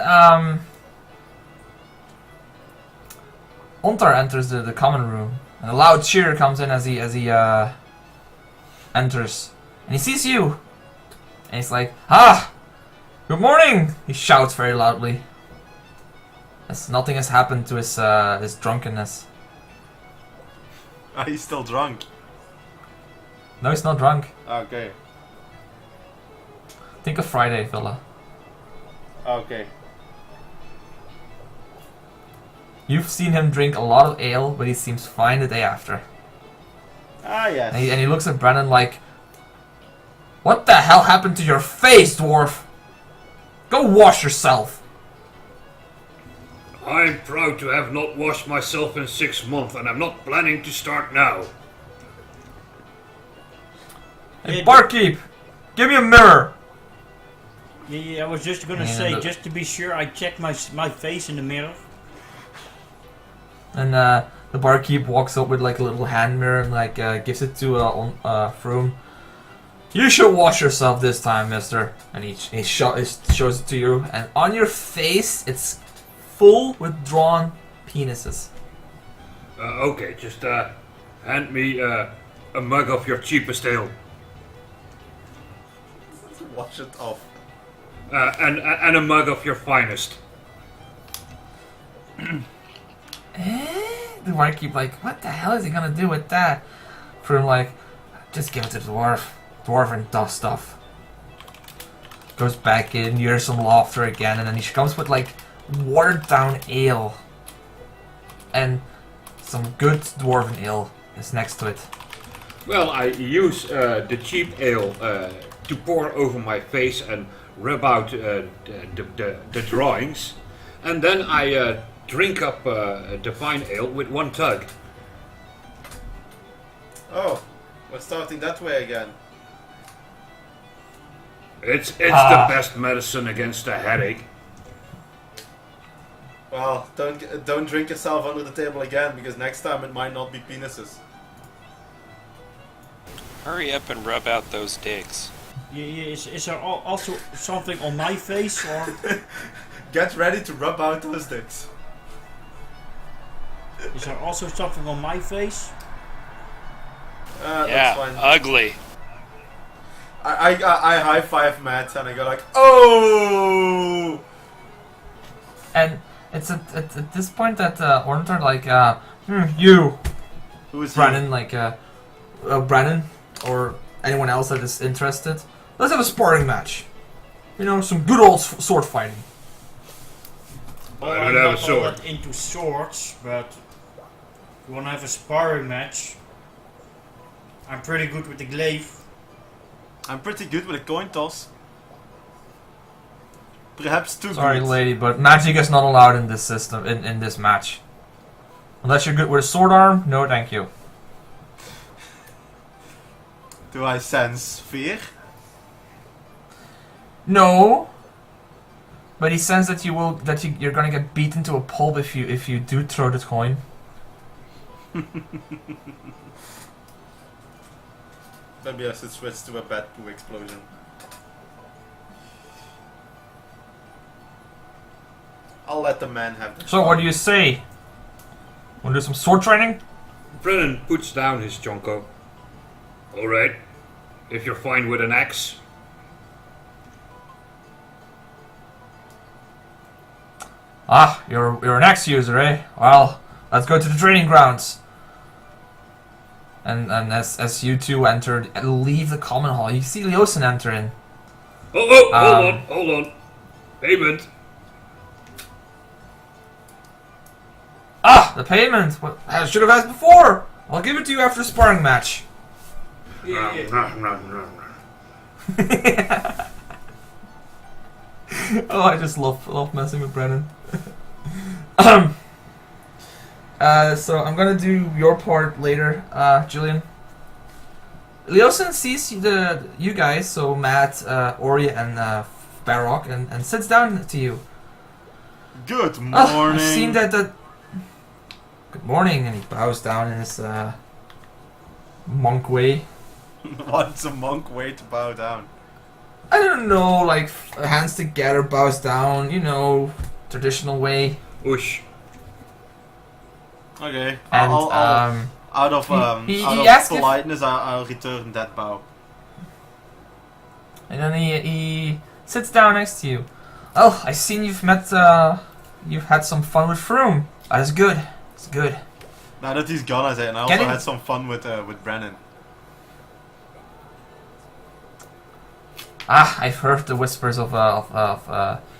Ontar enters the common room, and a loud cheer comes in as he enters, and he sees you, and he's like, "Ah, Good morning! He shouts very loudly. As nothing has happened to his drunkenness. Are you still drunk? No, he's not drunk. Okay. Think of Friday, fella. Okay. You've seen him drink a lot of ale, but he seems fine the day after. Ah, yes. And he looks at Brennan like, what the hell happened to your face, dwarf? Go wash yourself. I'm proud to have not washed myself in 6 months, and I'm not planning to start now. Hey, barkeep, give me a mirror. Yeah, I was just gonna say, just to be sure, I check my face in the mirror. And the barkeep walks up with like a little hand mirror and like gives it to Froome. You should wash yourself this time, mister. And he shows it to you. And on your face, it's full with drawn penises. Okay, just hand me a mug of your cheapest ale. Wash it off. And a mug of your finest. The barkeep like, what the hell is he gonna do with that? Froome like, just give it to the dwarf. Dwarven does stuff. Goes back in, you hear some laughter again, and then he comes with like watered down ale. And some good dwarven ale is next to it. Well, I use the cheap ale to pour over my face and rub out the drawings. And then I drink up the fine ale with one tug. Oh, we're starting that way again. It's the best medicine against a headache. Well, don't drink yourself under the table again, because next time it might not be penises. Hurry up and rub out those dicks. Yeah, is there also something on my face, or Get ready to rub out those dicks. is there also something on my face? Yeah, That's fine. ugly. I high five Matt and I go like, oh! And it's at this point that Ornthor like, you, Who is Brennan, like, Brennan, or anyone else that is interested, let's have a sparring match. You know, some good old sword fighting. Well, I I'm don't have not a sword. all that into swords, but if you wanna have a sparring match, I'm pretty good with the glaive. I'm pretty good with a coin toss. Perhaps too Sorry, good. lady, but magic is not allowed in this system, in this match. Unless you're good with a sword arm, no thank you. Do I sense fear? No. But he says that you're gonna get beaten to a pulp if you do throw the coin. Maybe I should switch to a bat poo explosion. I'll let the man have the So what do you say? Wanna do some sword training? Brennan puts down his Jonko. Alright, if you're fine with an axe. Ah, you're an axe user, eh? Well, let's go to the training grounds. And as you two leave the common hall, you see Leosin enter in. Hold on. Payment. Ah, the payment! What I should have asked before! I'll give it to you after the sparring match. Oh, I just love messing with Brennan. So I'm gonna do your part later, Julian. Leosin sees you guys, so Matt, Ori, and Barrock, and sits down to you. Good morning. I've seen that. Good morning, and he bows down in his monk way. What's a monk way to bow down? I don't know, like hands together, bows down, you know, traditional way. Whoosh. Okay. And I'll out of he out of asks if- politeness, I'll return that bow. And then he sits down next to you. Oh, I've seen you've you've had some fun with Froome. That is good. It's good. Now that he's gone, I say, and I also had some fun with Brennan. Ah, I've heard the whispers of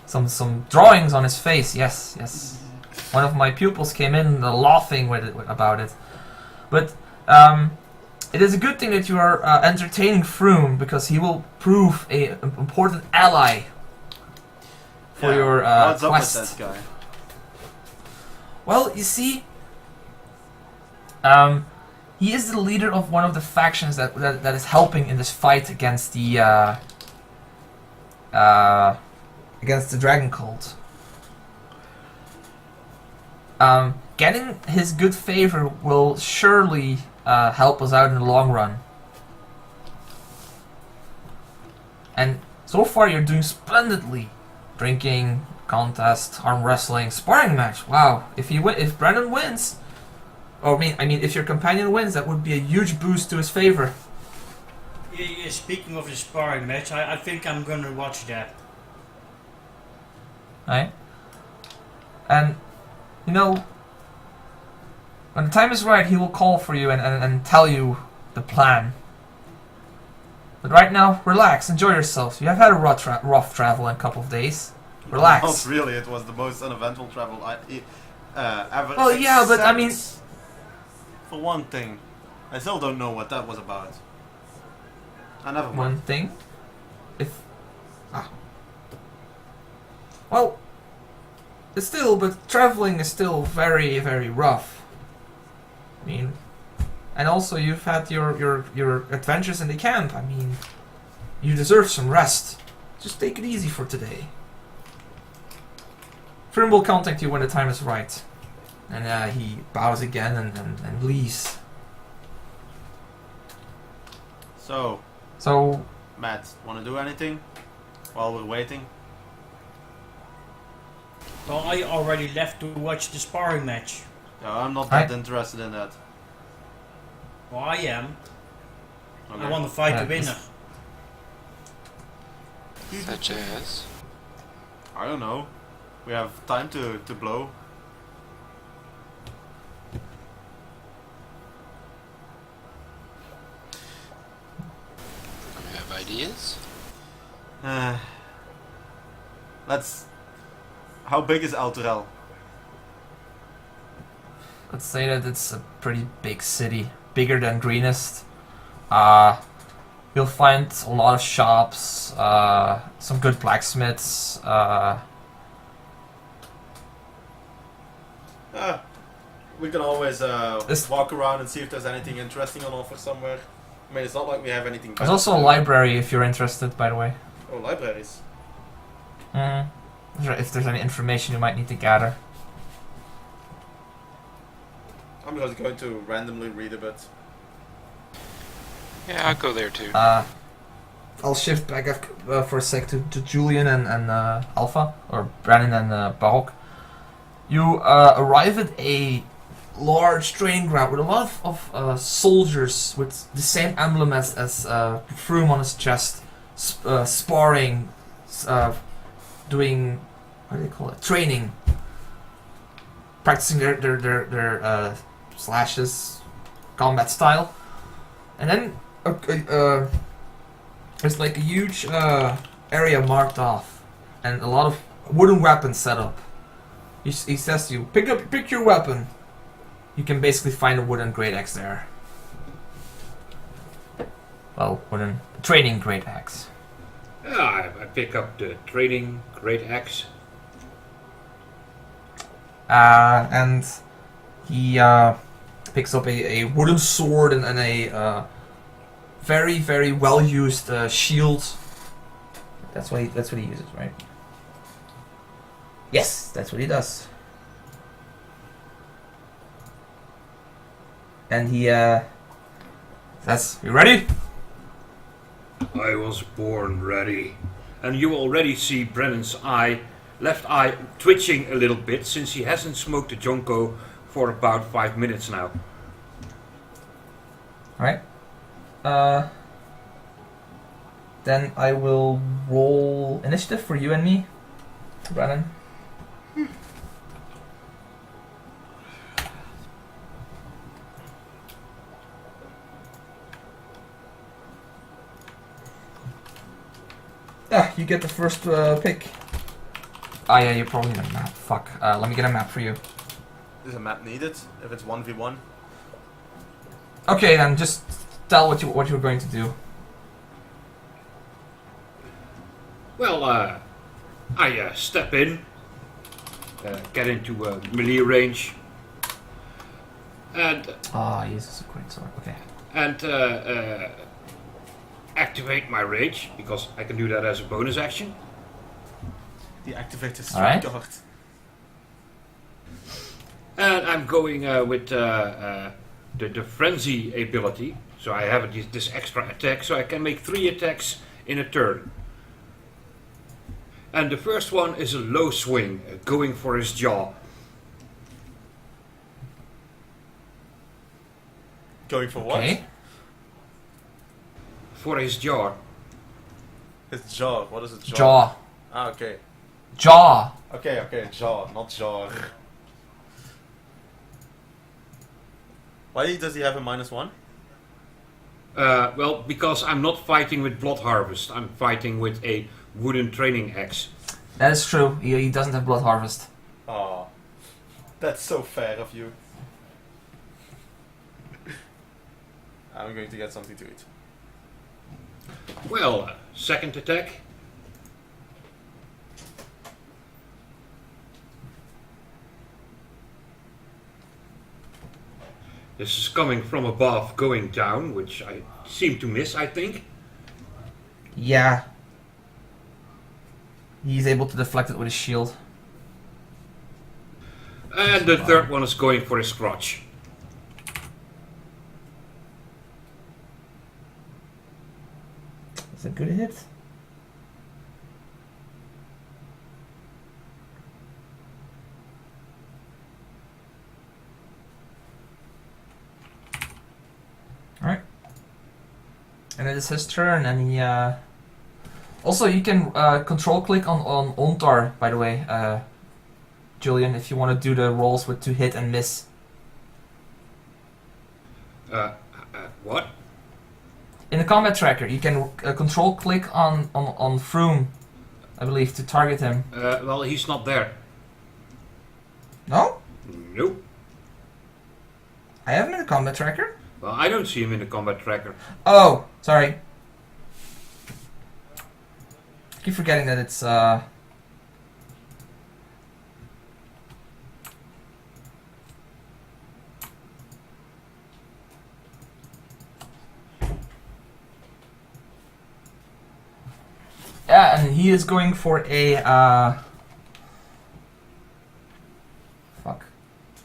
some drawings on his face. Yes, yes. One of my pupils came in laughing about it. But it is a good thing that you are entertaining Froome, because he will prove an important ally for your what's quest. up with that guy? Well, you see, he is the leader of one of the factions that is helping in this fight against the dragon cult. Getting his good favor will surely help us out in the long run. And so far you're doing splendidly. Drinking, contest, arm wrestling, sparring match. Wow! If Brennan wins, or I mean, if your companion wins, that would be a huge boost to his favor. Yeah, speaking of the sparring match, I think I'm gonna watch that. Right? And you know, when the time is right, he will call for you and tell you the plan. But right now, relax, enjoy yourself. You have had a rough travel in a couple of days. Relax. Not really, it was the most uneventful travel I ever. Well, yeah, but I mean, for one thing, I still don't know what that was about. I never mind. one thing, well, it's still, but traveling is still very, very rough. I mean, and also you've had your adventures in the camp. I mean, you deserve some rest. Just take it easy for today. Froome will contact you when the time is right. And he bows again and leaves. So, Matt, wanna do anything while we're waiting? Well, I already left to watch the sparring match. No, I'm not that interested in that. Well, I am. Okay. I want to fight the winner. Such as? I don't know. We have time to blow. You have ideas? How big is Alterel? let's say that it's a pretty big city, bigger than Greenest. You'll find a lot of shops, some good blacksmiths. We can always walk around and see if there's anything interesting on offer somewhere. I mean, it's not like we have anything. There's also a library if you're interested, by the way. Oh, libraries. If there's any information you might need to gather. I'm just going to randomly read a bit. Yeah, I'll go there too. I'll shift back for a sec to Julian and Alpha, or Brandon and Barok. You arrive at a large training ground with a lot of soldiers with the same emblem as Froome on his chest, sparring, doing, what do they call it? Training, practicing their slashes, combat style, and then there's like a huge area marked off, and a lot of wooden weapons set up. He says to you, pick your weapon. You can basically find a wooden great axe there. Well, wooden training great axe. I pick up the training great axe. And he picks up a wooden sword and a very, very well used shield. That's what he uses, right? Yes, that's what he does. And he says, "You ready?" I was born ready. And you already see Brennan's left eye twitching a little bit since he hasn't smoked a Jonko for about 5 minutes now. Alright. Then I will roll initiative for you and me, Brennan. Ah, you get the first pick. Ah, yeah, you probably need a map. Fuck. Let me get a map for you. Is a map needed if it's 1v1? Okay, then just tell what you're going to do. Well, I step in, get into melee range, and Ah, Jesus, a great sword. Okay. activate my rage because I can do that as a bonus action. Deactivate the Alright. strike guard. And I'm going with the frenzy ability, so I have this extra attack, so I can make 3 attacks in a turn. And the first one is a low swing, going for his jaw. Going for what? Okay. For his jaw. His jaw. What is it? Jaw. Ah, okay. Jaw. Okay, jaw, not jaw. Why does he have a -1? Well, because I'm not fighting with Blood Harvest, I'm fighting with a wooden training axe. That is true. He doesn't have Blood Harvest. Oh, that's so fair of you. I'm going to get something to eat. Well, second attack. This is coming from above, going down, which I seem to miss, I think. Yeah. He's able to deflect it with his shield. And the third one is going for his crotch. Is it a good hit? Alright. And it is his turn, and he also you can control click on Ontar, by the way, Julian, if you want to do the rolls with to hit and miss. What? In the combat tracker, you can control click on Froome, I believe, to target him. Well, he's not there. No? Nope. I have him in the combat tracker. Well, I don't see him in the combat tracker. Oh, sorry. I keep forgetting that it's yeah, and he is going for a fuck.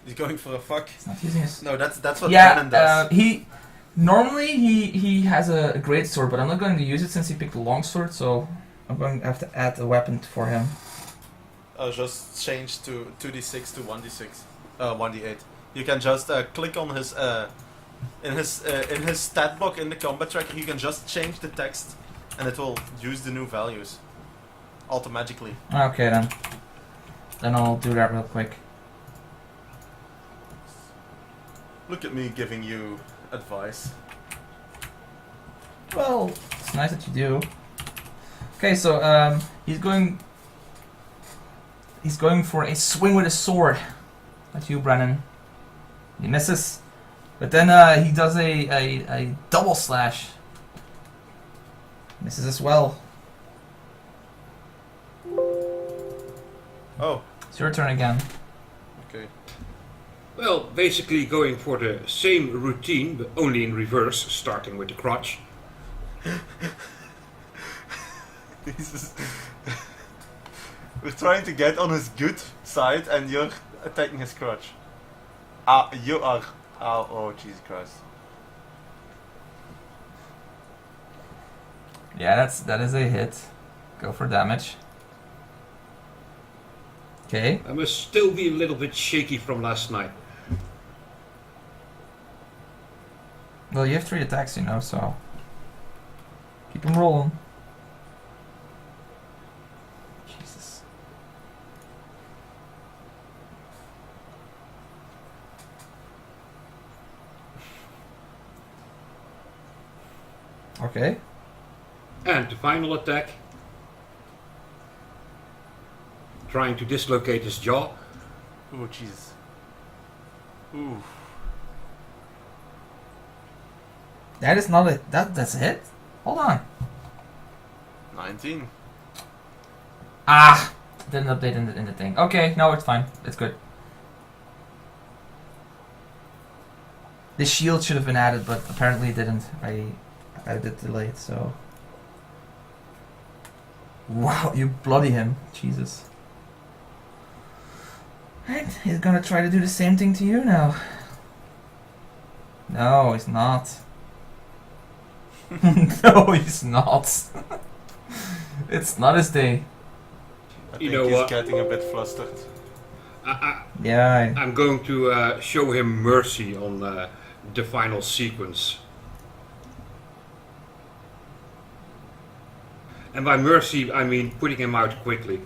He's going for a fuck. He's not using his. No, that's what Yeah, Brennan does. he normally he has a great sword, but I'm not going to use it since he picked a long sword, so I'm going to have to add a weapon for him. Just change to 2d6 to 1d6, 1d8. You can just click on his in his stat block in the combat tracker. You can just change the text, and it will use the new values automatically. Okay then I'll do that real quick. Look at me giving you advice. Well, it's nice that you do. Okay, so he's going for a swing with a sword at you, Brennan. He misses, but then he does a double slash. Misses as well. Oh, It's your turn again. okay. Well, basically going for the same routine, but only in reverse, starting with the crotch. We're trying to get on his good side, and you're attacking his crotch. Ah, you are. Oh, Jesus Christ. Yeah, that is a hit. Go for damage. Okay. I must still be a little bit shaky from last night. Well, you have 3 attacks, you know, so keep them rolling. Okay. And the final attack. Trying to dislocate his jaw. Ooh, jeez. Ooh. That is not it. That's a hit? Hold on. 19. Ah! Didn't update in the thing. Okay, no, it's fine. It's good. The shield should have been added, but apparently it didn't. I added it delayed, so... Wow, you bloody him. Jesus. Right, he's gonna try to do the same thing to you now. No, he's not. No, he's not. It's not his day. I You think know he's what? getting a bit flustered. Yeah. I'm going to show him mercy on the final sequence. And by mercy, I mean putting him out quickly.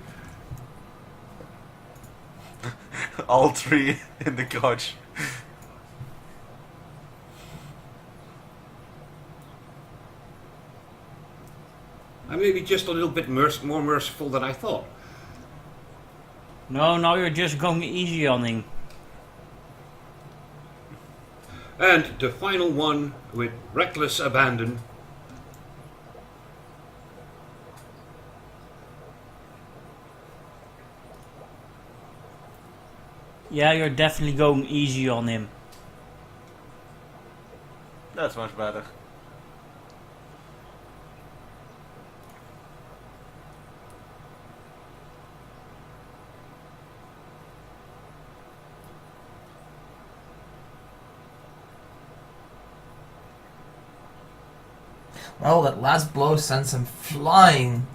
All three in the couch. I may be just a little bit more merciful than I thought. No, now you're just going easy on him. And the final one with reckless abandon. Yeah, you're definitely going easy on him. That's much better. Well, that last blow sends him flying.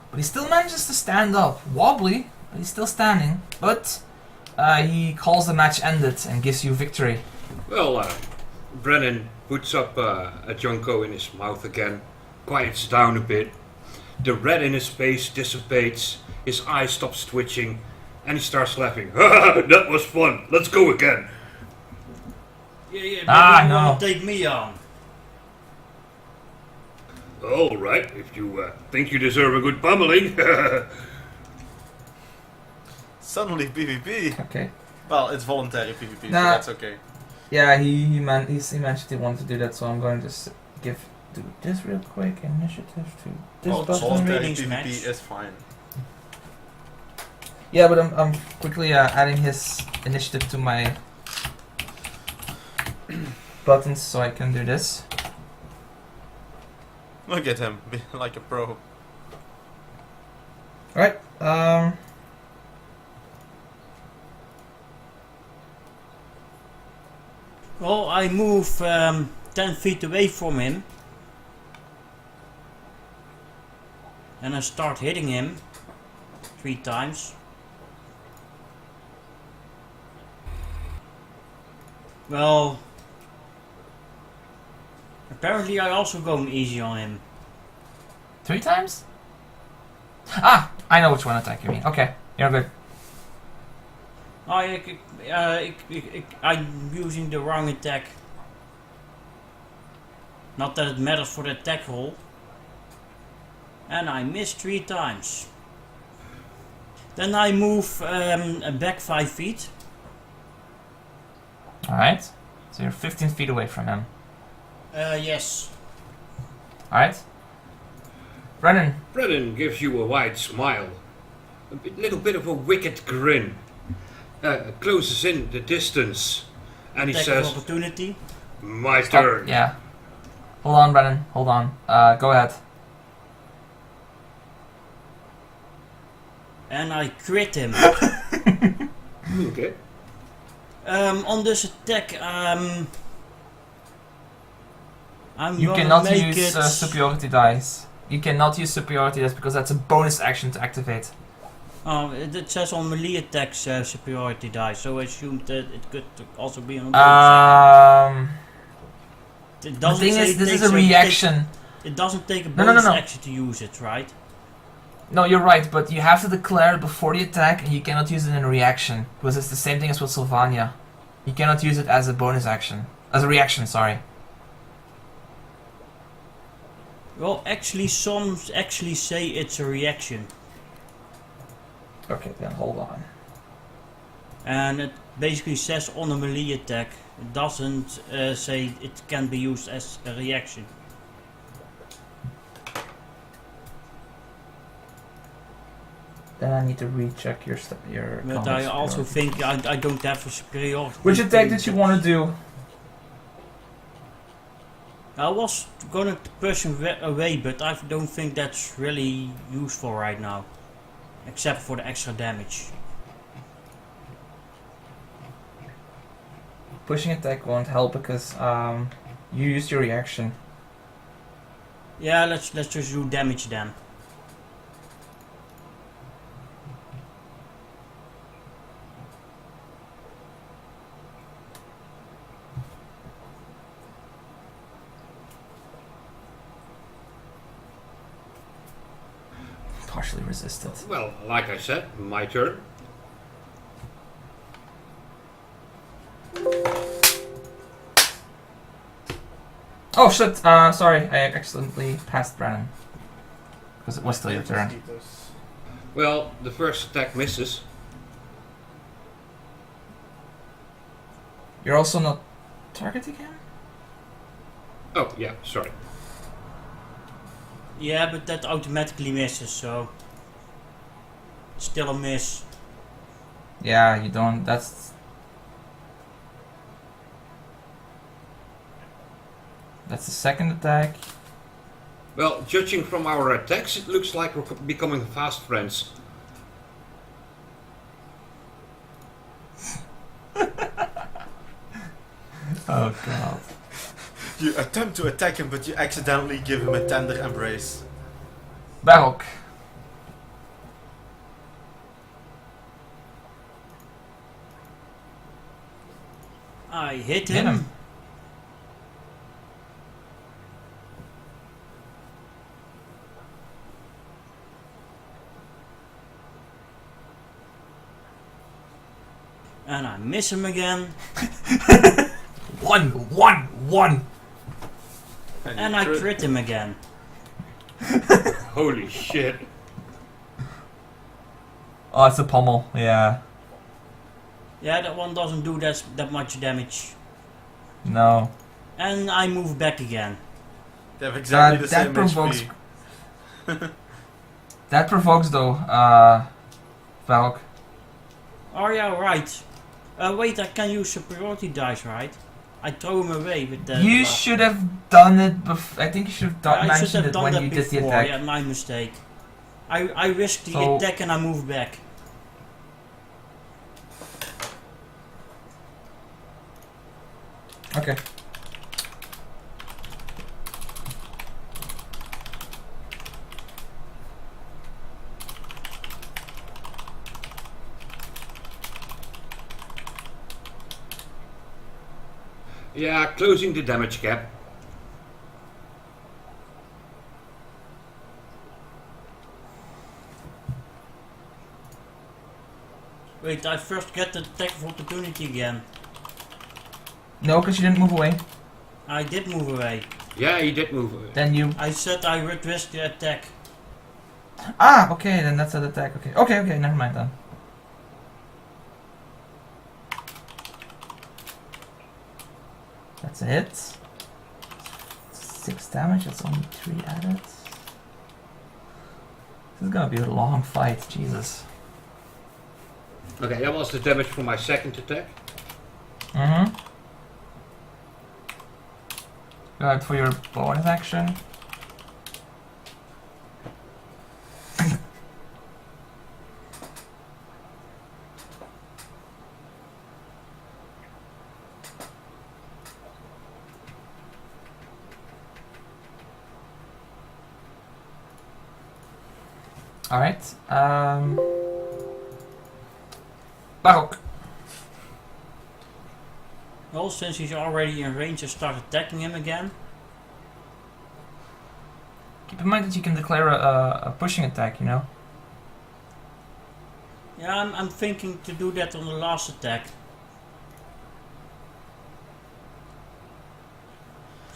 But he still manages to stand up. Wobbly, but he's still standing. But he calls the match ended and gives you victory. Well, Brennan puts up a Junko in his mouth again, quiets down a bit. The red in his face dissipates, his eye stops twitching, and he starts laughing. That was fun, let's go again. Yeah, maybe Ah, you no. wanna take me on. Alright, if you think you deserve a good pummeling. Suddenly PvP. Okay. Well, it's voluntary PvP, so Nah. that's okay. Yeah, he mentioned he wanted to do that, so I'm going to just do this real quick. Initiative to this Well, button. voluntary Ratings PvP match. is fine. Yeah, but I'm quickly adding his initiative to my buttons so I can do this. Look at him, be like a pro. Alright, Well, I move 10 feet away from him. And I start hitting him 3 times. Well, apparently I also going easy on him. 3 times? Ah, I know which one attack you mean. Okay, you're good. Oh, I'm using the wrong attack. Not that it matters for the attack roll. And I miss 3 times. Then I move back 5 feet. Alright, so you're 15 feet away from him. Yes. Alright. Brennan, Brennan gives you a wide smile, little bit of a wicked grin, closes in the distance, and he Attack of says, opportunity. "My stop. turn." Yeah. Hold on, Brennan, hold on. Go ahead. And I crit him. Okay. On this attack, I'm You gonna cannot make use it. superiority dice. You cannot use superiority dice because that's a bonus action to activate. It says on melee attacks superiority die, so I assumed that it could also be on bonus action. It The doesn't thing say is, it this is takes a reaction. It doesn't take a No, bonus no. action to use it, right? No, you're right, but you have to declare it before the attack, and you cannot use it in a reaction because it's the same thing as with Sylvania. You cannot use it as a bonus action, as a reaction. Sorry. Well, actually, some actually say it's a reaction, Okay, then hold on. and it basically says on a melee attack. It doesn't say it can be used as a reaction. Then I need to recheck your But combat I also superiority. think I don't have a superiority. Which attack did you want to do? I was gonna push him away, but I don't think that's really useful right now. Except for the extra damage. Pushing attack won't help because you used your reaction. Yeah, let's just do damage then. Partially resisted. Well, like I said, my turn. Oh shit! Sorry, I accidentally passed Brennan. Because it was still your turn. Mosquitoes. Well, the first attack misses. You're also not targeting him? Oh, yeah, sorry. Yeah, but that automatically misses, so still a miss. Yeah, you don't. That's the second attack. Well, judging from our attacks, it looks like we're becoming fast friends. Oh god. You attempt to attack him, but you accidentally give him a tender embrace. Barok. I hit Hit him. him. And I miss him again. One. And I crit him again. Holy shit. Oh, it's a pommel. Yeah. Yeah, that one doesn't do that much damage. No. And I move back again. They have exactly the that same provokes. HP. That provokes though. Valk. Oh yeah, right. Wait, I can use superiority dice, right? I throw him away with that. You should have done it before. I think you should have I should mentioned have it done when that you before. did the attack. Yeah, my mistake. I risked the So- attack and I moved back. Okay. Yeah, closing the damage gap. Wait, I first get the attack of opportunity again. No, because you didn't move away. I did move away. Yeah, he did move away. Then you. I said I would risk the attack. Ah, okay, then that's an attack. Okay, never mind then. That's a hit. 6 damage, that's only 3 added. This is gonna be a long fight, Jesus. Okay, that was the damage for my second attack. Mm-hmm. Go ahead for your bonus action. Alright, Barok. Well, since he's already in range, I start attacking him again. Keep in mind that you can declare a pushing attack, you know? Yeah, I'm thinking to do that on the last attack.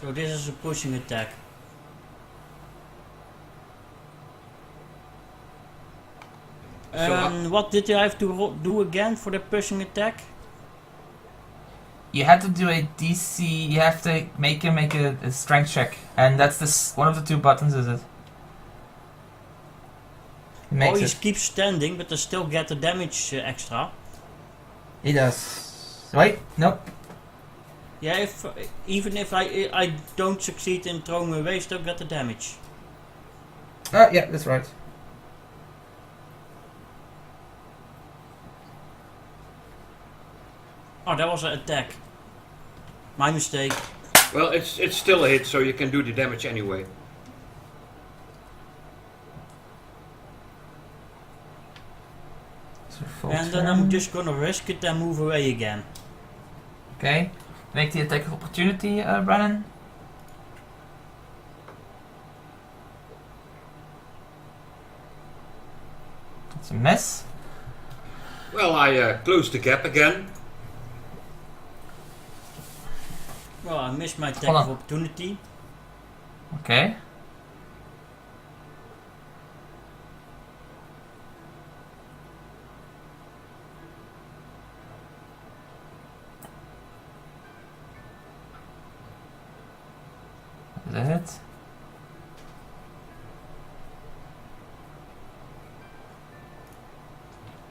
So this is a pushing attack. What did I have to do again for the pushing attack? You had to do a DC. You have to make a strength check, and that's this one of the two buttons, is it? He makes He it. keeps standing, but I still get the damage extra. He does. Wait, nope. Yeah, even if I don't succeed in throwing away, still get the damage. Yeah, that's right. Oh, that was an attack. My mistake. Well, it's still a hit, so you can do the damage anyway. So full And then turn. I'm just gonna risk it and move away again. Okay. Make the attack of opportunity, Brennan. That's a miss. Well, I close the gap again. Well, I missed my attack Hold of on. opportunity. Okay. Is that it?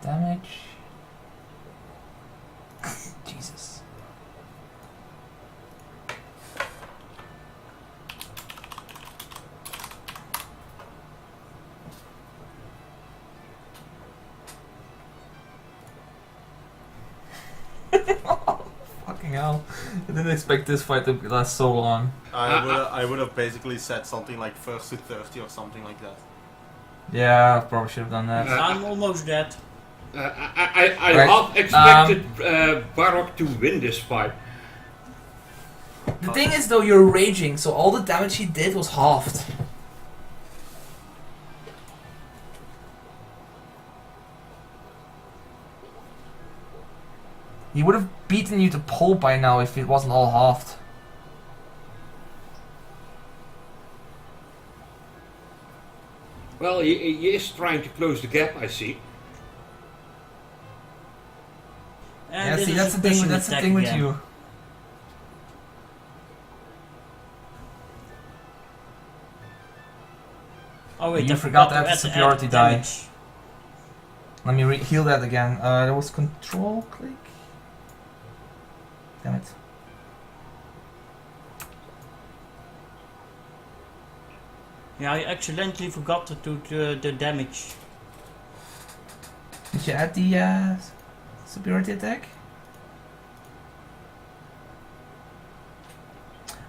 Damage. Jesus. Fucking hell. I didn't expect this fight to last so long. I would have basically said something like first to 30 or something like that. Yeah, I probably should have done that. I'm almost dead. I Right, half expected Barok to win this fight. The thing is though, you're raging, so all the damage he did was halved. He would have beaten you to pulp by now if it wasn't all halved. Well, he is trying to close the gap, I see. And Yeah, this see, is that's a the thing. pushing That's the attack thing with again. you. Oh wait, You I forgot to to add the add superiority die. damage. Let me heal that again. That was control click. Damn it. Yeah, I accidentally forgot to do the damage. Did you add the superiority attack?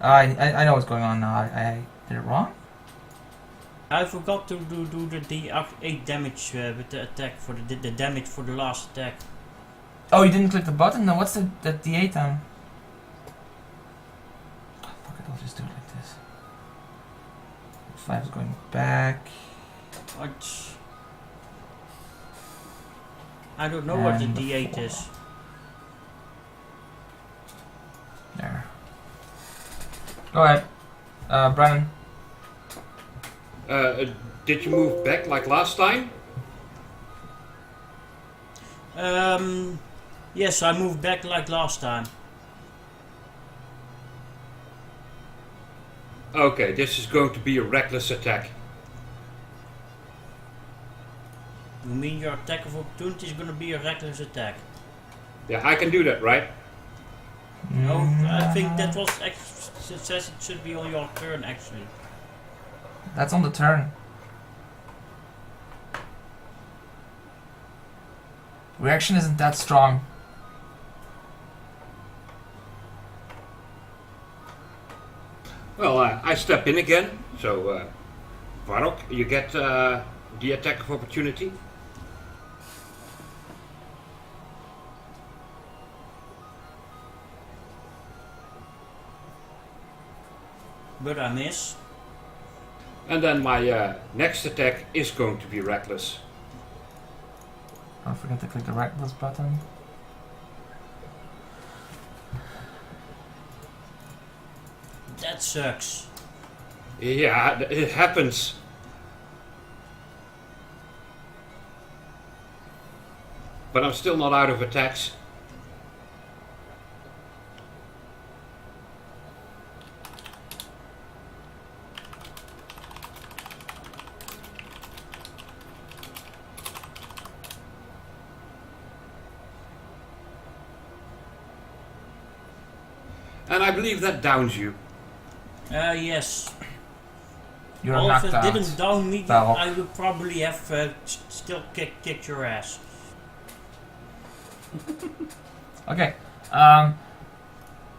I know what's going on now. I did it wrong. I forgot to do the D8 damage with the attack for the damage for the last attack. Oh, you didn't click the button? Then what's the D8 then? Fuck it, I'll just do it like this. 5 is going back. I don't know what the And D8 4. is. There. Go ahead. Brennan. Did you move back like last time? Yes, I moved back like last time. Okay, this is going to be a reckless attack. You mean your attack of opportunity is gonna be a reckless attack? Yeah, I can do that, right? No, I think that was it says it should be on your turn actually. That's on the turn. Reaction isn't that strong. Well, I step in again, so Varok, you get the attack of opportunity. But I miss. And then my next attack is going to be reckless. Don't forget to click the reckless button. That sucks. Yeah, it happens. but I'm still not out of attacks. And I believe that downs you. Yes. You're Well, knocked if it out. didn't down me, Val. I would probably have still kicked your ass. Okay.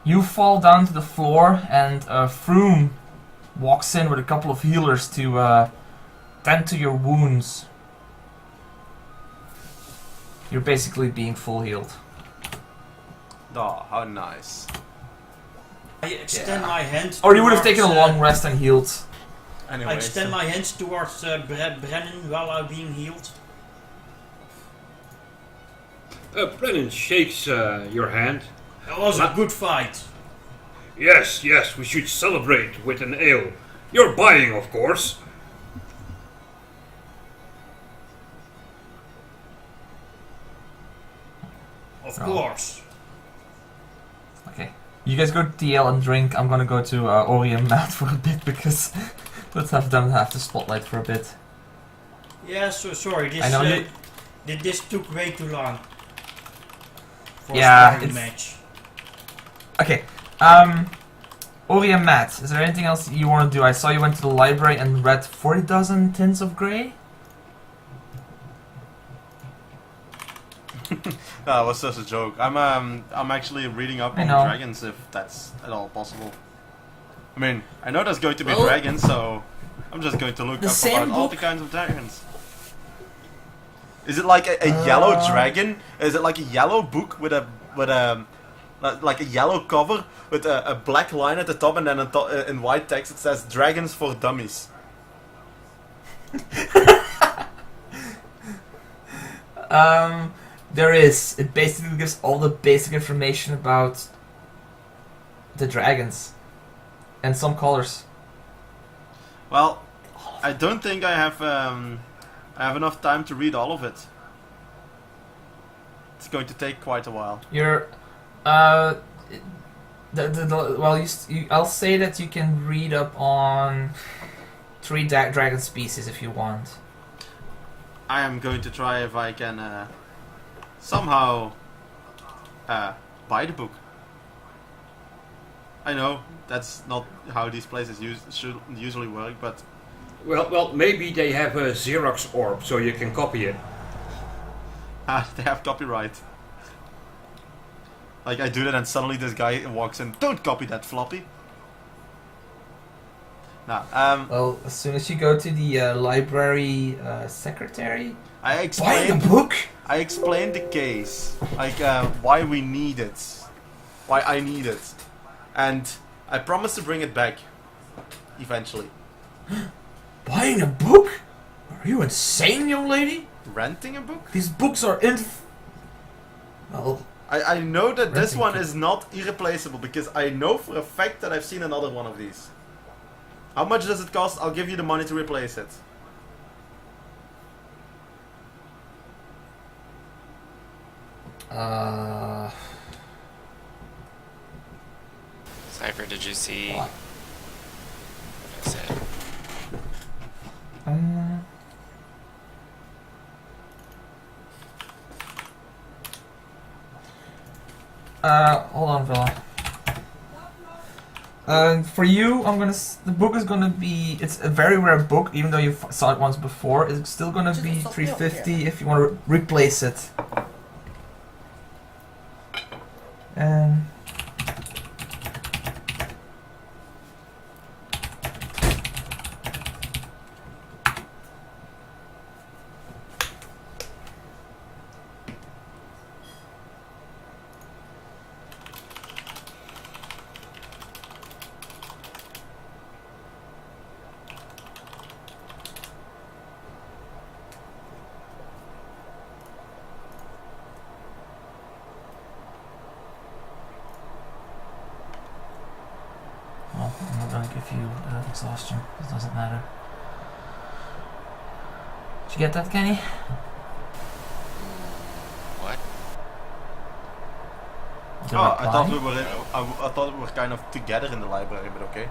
You fall down to the floor, and Froome walks in with a couple of healers to tend to your wounds. You're basically being full healed. Oh, how nice. I extend my hand. Or you would have towards, taken a long rest and healed. Anyway, I extend my hands towards Brennan while I'm being healed. Brennan shakes your hand. That was a good fight. Yes, yes, we should celebrate with an ale. You're buying, of course. Of Oh. course. Okay. You guys go to TL and drink. I'm gonna go to Ori and Matt for a bit because let's have them have the spotlight for a bit. Yeah, so sorry. I know This took way too long. For Yeah, a sparring it's- match. Okay. Ori and Matt, is there anything else you want to do? I saw you went to the library and read 40,000 Tints of Grey. That was just a joke. I'm actually reading up I on know. dragons if that's at all possible. I mean, I know there's going to be Well, dragons, so I'm just going to look the up same about all book- the kinds of dragons. Is it like a yellow dragon? Is it like a yellow book with a like a yellow cover with a black line at the top, and then in white text it says "Dragons for Dummies"? There is. It basically gives all the basic information about the dragons and some colors. Well, I don't think I have enough time to read all of it. It's going to take quite a while. You're, well, I'll say that you can read up on 3 dragon species if you want. I am going to try if I can somehow buy the book. I know that's not how these places should usually work, but Well, maybe they have a Xerox orb, so you can copy it. they have copyright. Like I do that, and suddenly this guy walks in. Don't copy that floppy. Nah, Well, as soon as you go to the library secretary, I buy explained. the book. I explained the case, like why we need it, why I need it, and I promise to bring it back eventually. Buying a book? Are you insane, young lady? Renting a book? These books are well, I know that this Renting one kit. is not irreplaceable because I know for a fact that I've seen another one of these. How much does it cost? I'll give you the money to replace it. Cypher, did you see What? what I said? Hold on, Villa. For you, the book is gonna be. It's a very rare book, even though you saw it once before. It's still gonna be 350 if you want to replace it. And well, I'm not gonna give you exhaustion. It doesn't matter. Did you get that, Kenny? What? the Oh, reply. I thought we were I thought we were kind of together in the library, but okay.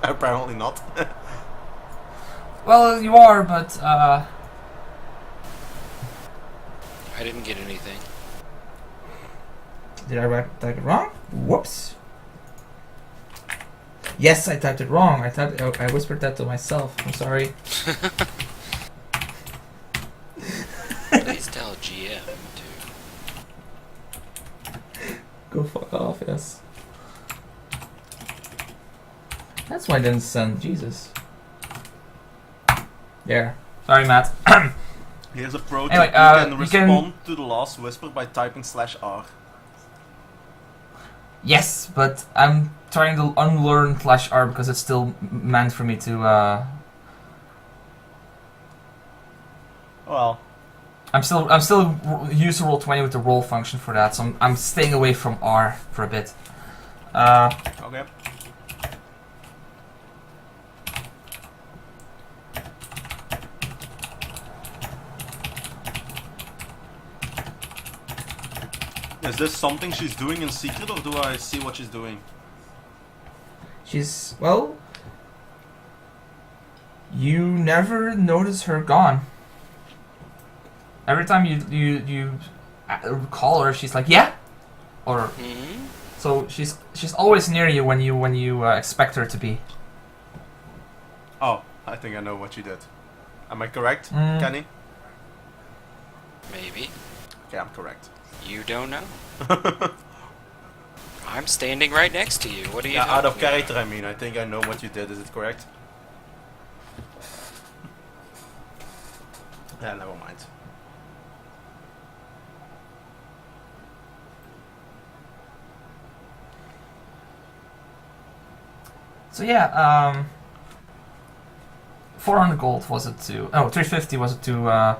Apparently not. Well, you are, but I didn't get anything. did I type it wrong? Whoops. Yes, I typed it wrong. I whispered that to myself. I'm sorry. Please tell GM to. Go fuck off, yes. That's why I didn't send Jesus. There. Sorry, Matt. Here's a pro tip. Anyway, You can you respond to the last whisper by typing /R. Yes, but I'm trying to unlearn /R because it's still meant for me to. Well, I'm still used to Roll20 with the roll function for that, so I'm staying away from R for a bit. okay. Is this something she's doing in secret, or do I see what she's doing? She's well. You never notice her gone. Every time you call her, she's like, yeah, or Hmm? so she's always near you when you expect her to be. Oh, I think I know what she did. Am I correct, Mm. Kenny? Maybe. Okay, I'm correct. You don't know? I'm standing right next to you. What are you Yeah, out of talking about? character, I mean. I think I know what you did. Is it correct? Yeah, never mind. So yeah, 400 gold was it to? Oh, 350 was it to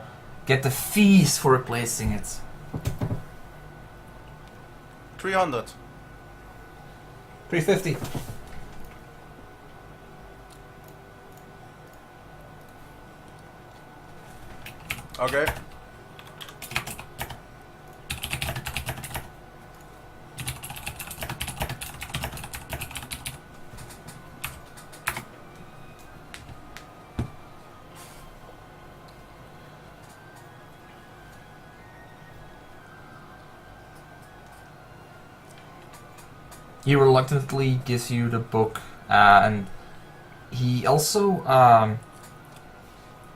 get the fees for replacing it? 300. 350. Okay. He reluctantly gives you the book, and he also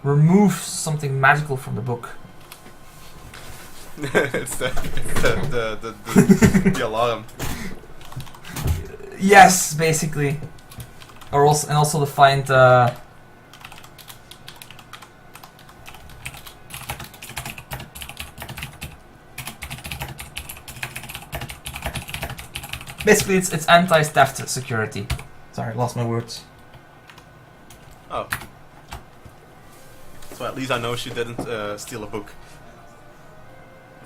removes something magical from the book. It's the alarm. Yes, basically. Or also, and also to find. Basically, it's anti-theft security. Sorry, lost my words. Oh. So at least I know she didn't steal a book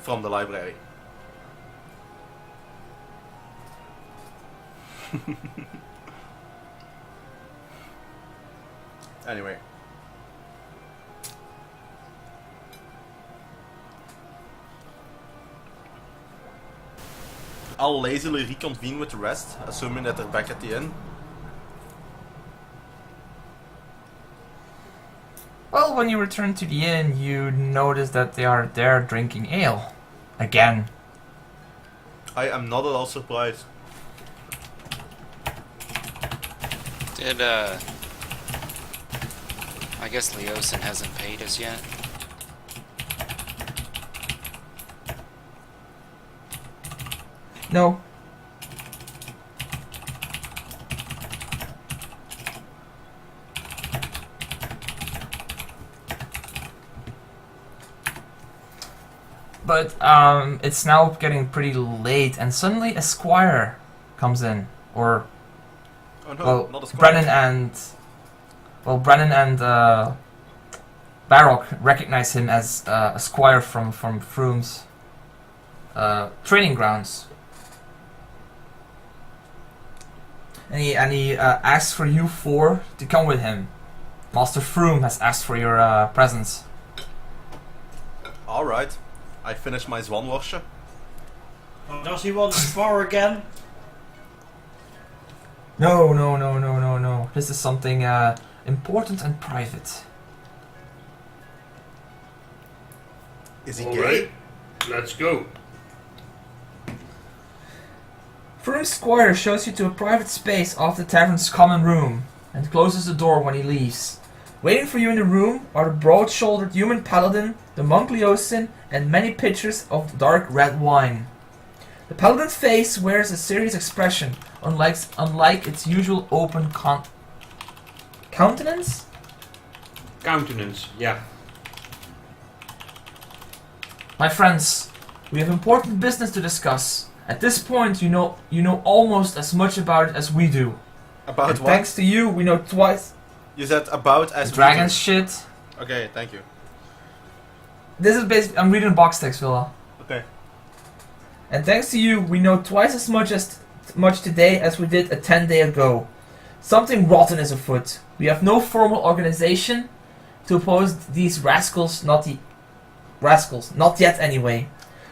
from the library. Anyway. I'll lazily reconvene with the rest, assuming that they're back at the inn. Well, when you return to the inn, you notice that they are there drinking ale. Again. I am not at all surprised. Did, I guess Leosin hasn't paid us yet. No. But it's now getting pretty late, and suddenly a squire comes in, or Oh no, well, not a squad. Brennan and Baroque recognize him as a squire from Froome's training grounds, and he asks for you four to come with him. Master Froome has asked for your presence. Alright. I finished my Zwanworstje. Oh, does he want to spar again? No. This is something important and private. Is he All gay? right, let's go. Froome Squire shows you to a private space off the tavern's common room and closes the door when he leaves. Waiting for you in the room are the broad-shouldered human paladin, the monk Leosin, and many pitchers of dark red wine. The paladin's face wears a serious expression, unlike its usual open countenance? Countenance, yeah. My friends, we have important business to discuss. At this point, you know almost as much about it as we do. About And what? thanks to you, we know twice You said about as the dragon shit. Okay, thank you. This is basically I'm reading a box text, Villa. Okay. And thanks to you, we know twice as much today as we did a 10-day ago. Something rotten is afoot. We have no formal organization to oppose these rascals, not yet anyway.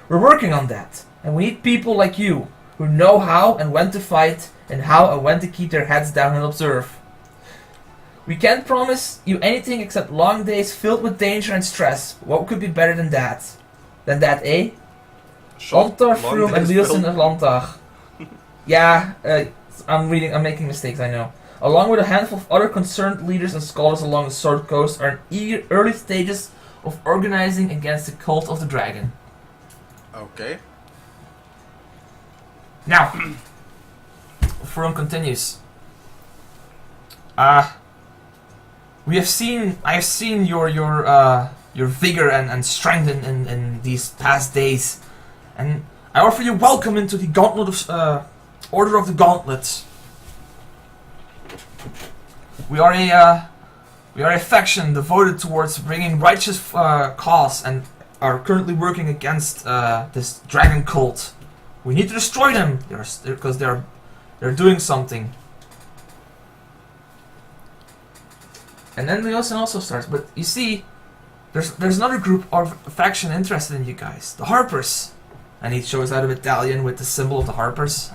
We're working on that, and we need people like you, who know how and when to fight, and how and when to keep their heads down and observe. We can't promise you anything except long days filled with danger and stress. What could be better than that? Eh? Lontar, Froome, and Nielsen and Landtag. Yeah, I'm making mistakes, I know. Along with a handful of other concerned leaders and scholars along the Sword Coast are in early stages of organizing against the cult of the dragon. Okay. Now, Froome continues. I have seen your vigor and strength in these past days, and I offer you welcome into the Gauntlet of Order of the Gauntlet. We are a faction devoted towards bringing righteous cause and are currently working against this dragon cult. We need to destroy them because they're doing something. And then Leosin also starts, but you see, there's another group of faction interested in you guys, the Harpers, and he shows out a medallion with the symbol of the Harpers.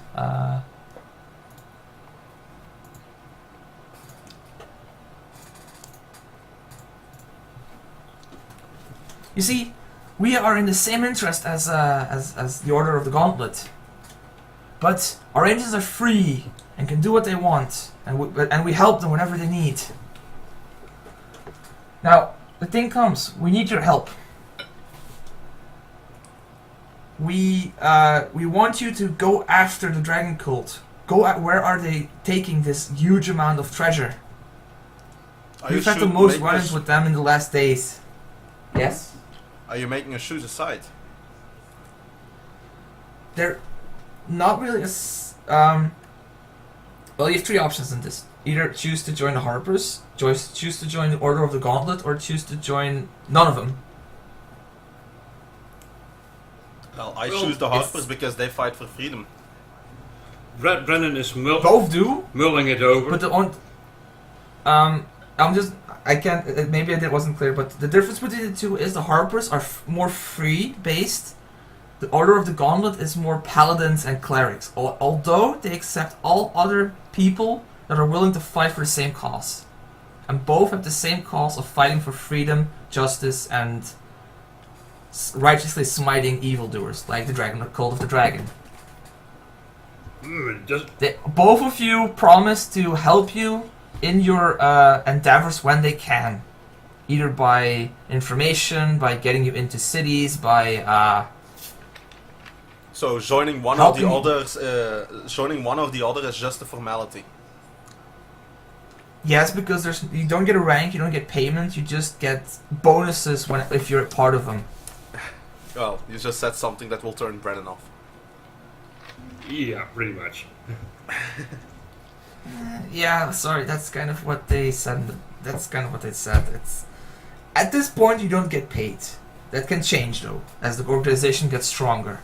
You see, we are in the same interest as the Order of the Gauntlet, but our agents are free and can do what they want, and we help them whenever they need. Now, the thing comes, we need your help. We want you to go after the Dragon Cult. Where are they taking this huge amount of treasure? We've had the most run-ins with them in the last days. Yes? Are you making us choose a side? They're not really well, you have three options in this. Either choose to join the Harpers, choose to join the Order of the Gauntlet, or choose to join none of them. Well, I choose the Harpers because they fight for freedom. Brennan is Both do, mulling it over. but I can't. Maybe it wasn't clear, but the difference between the two is the Harpers are more free based. The Order of the Gauntlet is more paladins and clerics, although they accept all other people that are willing to fight for the same cause. And both have the same cause of fighting for freedom, justice, and righteously smiting evildoers, like the Cult of the Dragon. Both of you promise to help you in your endeavors when they can. Either by information, by getting you into cities, by... So joining one of the others, is just a formality. Yes, because you don't get a rank, you don't get payment, you just get bonuses if you're a part of them. Well, you just said something that will turn Brennan off. Yeah, pretty much. Yeah, sorry, that's kind of what they said. It's at this point you don't get paid. That can change though, as the organization gets stronger.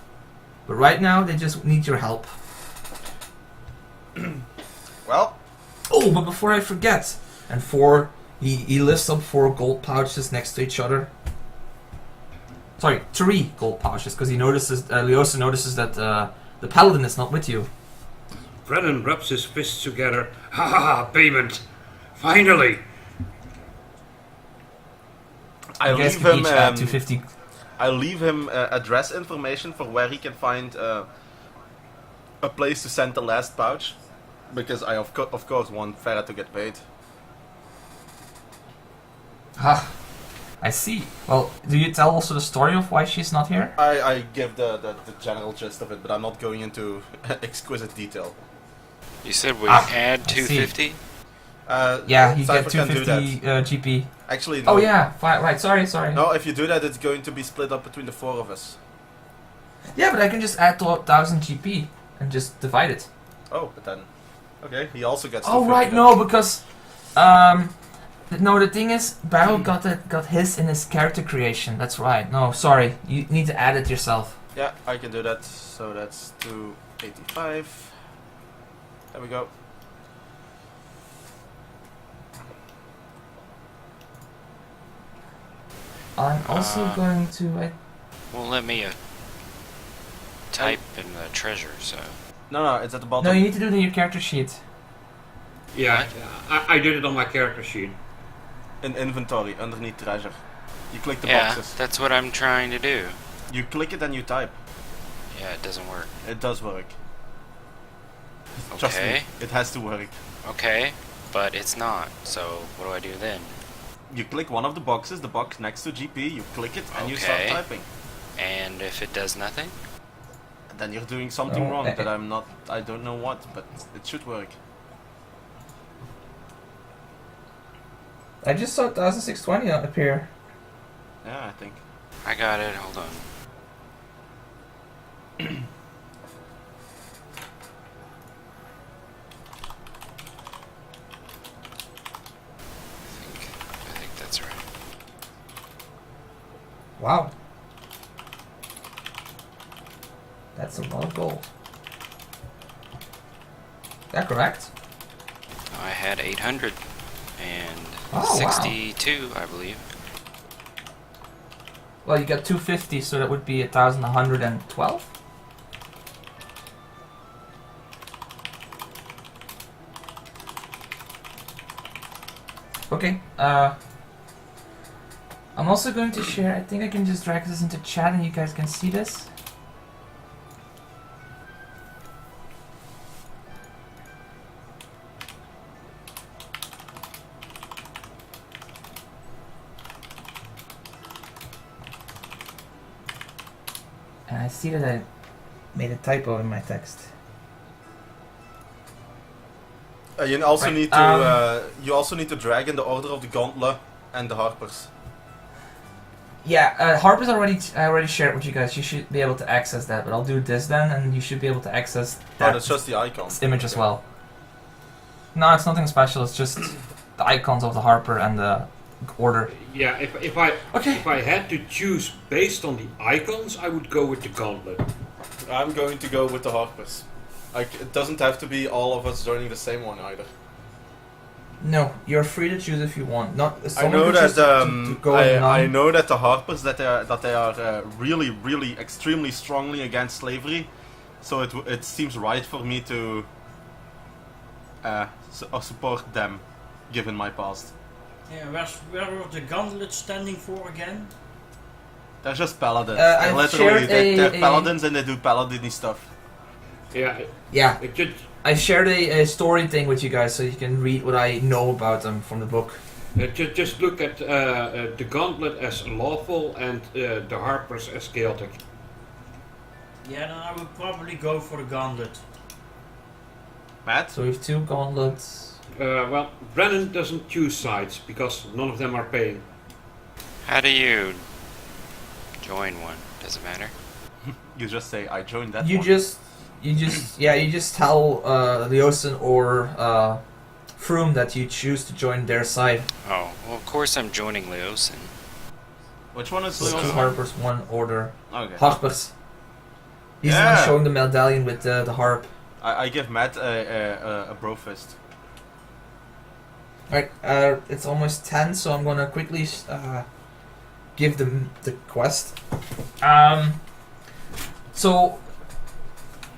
But right now they just need your help. Well. Oh, but before I forget, he lifts up 4 gold pouches next to each other. Sorry, 3 gold pouches, because he notices, Leosa notices that the paladin is not with you. Brennan rubs his fists together. Ha ha ha! Payment! Finally! I You guys leave can him. each add 250. I leave him address information for where he can find a place to send the last pouch, because I of course want Farah to get paid. Ah, I see. Well, do you tell also the story of why she's not here? I give the general gist of it, but I'm not going into exquisite detail. You said we Ah, add I see. 250? Yeah, you Cypher get can do that. 250 GP. Actually, no. Oh yeah, right, sorry. No, if you do that, it's going to be split up between the 4 of us. Yeah, but I can just add 1000 GP and just divide it. Oh, but then... Okay, he also gets Oh 250 right, then. no, because no, the thing is, Barrel got his in his character creation. That's right. No, sorry, you need to add it yourself. Yeah, I can do that. So that's 285. There we go. I'm also going to. Won't let me type in the treasure, so... No, it's at the bottom. No, you need to do it in your character sheet. Yeah, I did it on my character sheet. In inventory, underneath treasure. You click the Yeah, boxes. that's what I'm trying to do. You click it and you type. Yeah, it doesn't work. It does work. Trust me, Okay. it has to work. Okay, but it's not, so what do I do then? You click one of the boxes, the box next to GP, you click it and you start Okay. typing. And if it does nothing? Then you're doing something No, wrong eh, that I don't know what, but it should work. I just saw 1620 appear. Yeah, I think. I got it, hold on. I think that's right. Wow. That's a lot of gold. Is that correct? I had 800 and Oh, wow. 62, I believe. Well, you got 250, so that would be 1112. Okay, I'm also going to share, I think I can just drag this into chat and you guys can see this. And I see that I made a typo in my text. You also Right, need to you also need to drag in the order of the gauntlet and the harpers. Yeah, Harper's I already shared with you guys. You should be able to access that, but I'll do this then, and you should be able to access Oh, that that's just the icon. image as Okay. well. No, it's nothing special. It's just the icons of the Harper and the order. Yeah, if I had to choose based on the icons, I would go with the gauntlet. I'm going to go with the harpers. It doesn't have to be all of us joining the same one either. No, you're free to choose if you want. Not. I know that to go in I none. know that the harpers that they are really extremely strongly against slavery, so it seems right for me to support them, given my past. Yeah, where were the gauntlets standing for again? They're just paladins. I've Literally, shared they're a- paladins and they do paladin-y stuff. Yeah, Yeah, it just I shared a story thing with you guys so you can read what I know about them from the book. just look at the gauntlet as lawful and the harpers as chaotic. Yeah, then I would probably go for the gauntlet. Matt? So we have 2 gauntlets. Well, Brennan doesn't choose sides because none of them are paying. How do you join one? Does it matter? You just say, I joined that You one. you just tell Leosin or Froome that you choose to join their side. Oh, well, of course I'm joining Leosin. Which one is So 2 Leon? harpers, 1 order. Okay. Harpers. He's the Yeah. one showing the medallion with the harp. I give Matt a bro fist. Alright, it's almost 10, so I'm gonna quickly give them the quest. So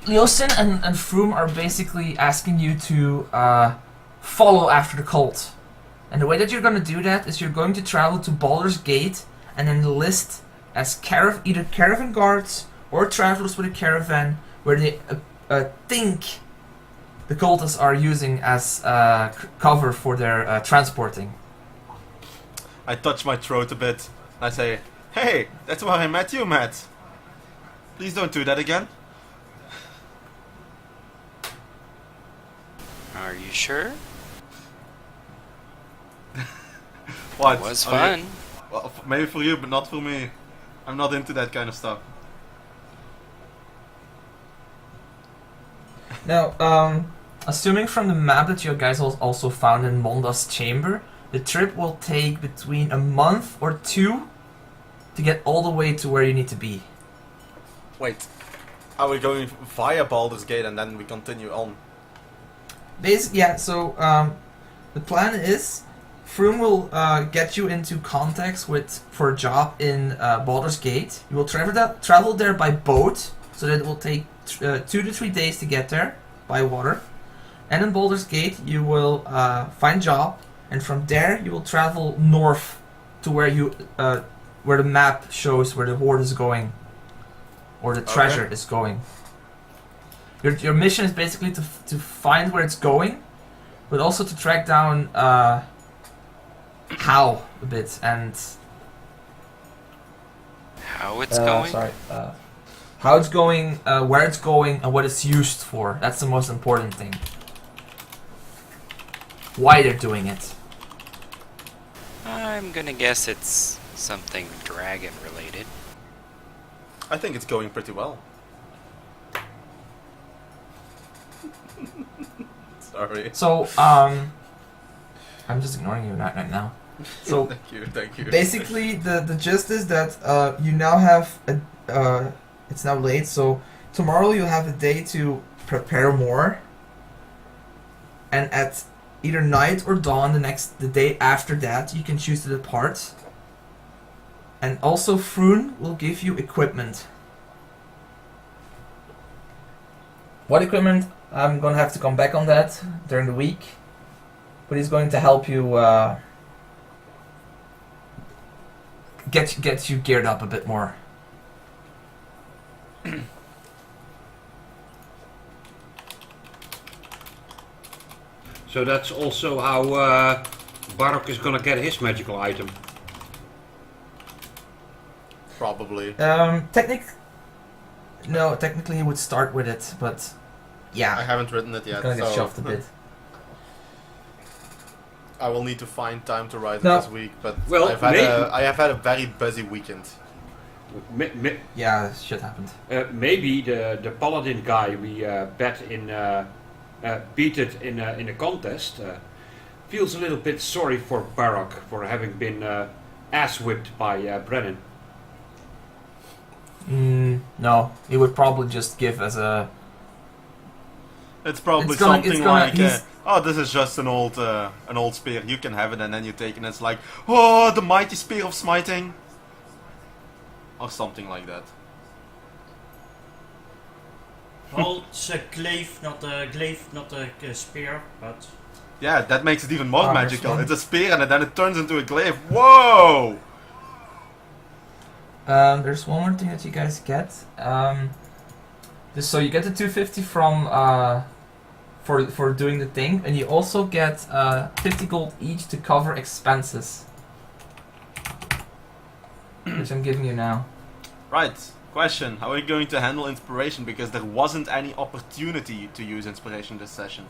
Leosin and Froome are basically asking you to follow after the cult. And the way that you're going to do that is you're going to travel to Baldur's Gate and enlist as either caravan guards or travelers with a caravan where they think the cultists are using as cover for their transporting. I touch my throat a bit. I say, hey, that's where I met you, Matt. Please don't do that again. Are you sure? What? It was Are you- fun. Well, maybe for you, but not for me. I'm not into that kind of stuff. Now, assuming from the map that you guys also found in Monda's chamber, the trip will take between a month or 2 to get all the way to where you need to be. Wait. Are we going via Baldur's Gate and then we continue on? Yeah, so the plan is Froome will get you into contacts for a job in Baldur's Gate. You will travel there by boat, so that it will take 2 to 3 days to get there by water. And in Baldur's Gate, you will find job, and from there you will travel north to where the map shows where the Hoard is going, or the treasure is going. Your mission is basically to find where it's going, but also to track down how a bit and How it's going? how it's going, where it's going, and what it's used for. That's the most important thing. Why they're doing it. I'm gonna guess it's something dragon related. I think it's going pretty well. Sorry. So, I'm just ignoring you right now. So, Thank you. basically, the gist is that you now have it's now late, so tomorrow you'll have a day to prepare more, and at either night or dawn the day after that you can choose to depart. And also Froome will give you equipment. What equipment? I'm gonna have to come back on that during the week, but he's going to help you get you geared up a bit more. So that's also how Barok is gonna get his magical item. Probably. Technically he would start with it, but I yeah, haven't written it it's yet, gonna get so shoved a bit. I will need to find time to write it No. this week. But Well, I have had a very busy weekend. Yeah, shit happened. Maybe the paladin guy we beat it in a contest feels a little bit sorry for Barok for having been ass whipped by Brennan. No, he would probably just give as a. It's probably It's gonna- something it's gonna- like, he's- oh, this is just an old spear. You can have it, and then you take it, and it's like, oh, the mighty spear of smiting, or something like that. Well, it's a glaive, not a spear, but Yeah, that makes it even more Oh, magical. there's It's a spear, and then it turns into a glaive. Whoa! There's one more thing that you guys get. Just so you get the 250 from for doing the thing, and you also get 50 gold each to cover expenses, which I'm giving you now. Right. Question: how are you going to handle inspiration? Because there wasn't any opportunity to use inspiration this session.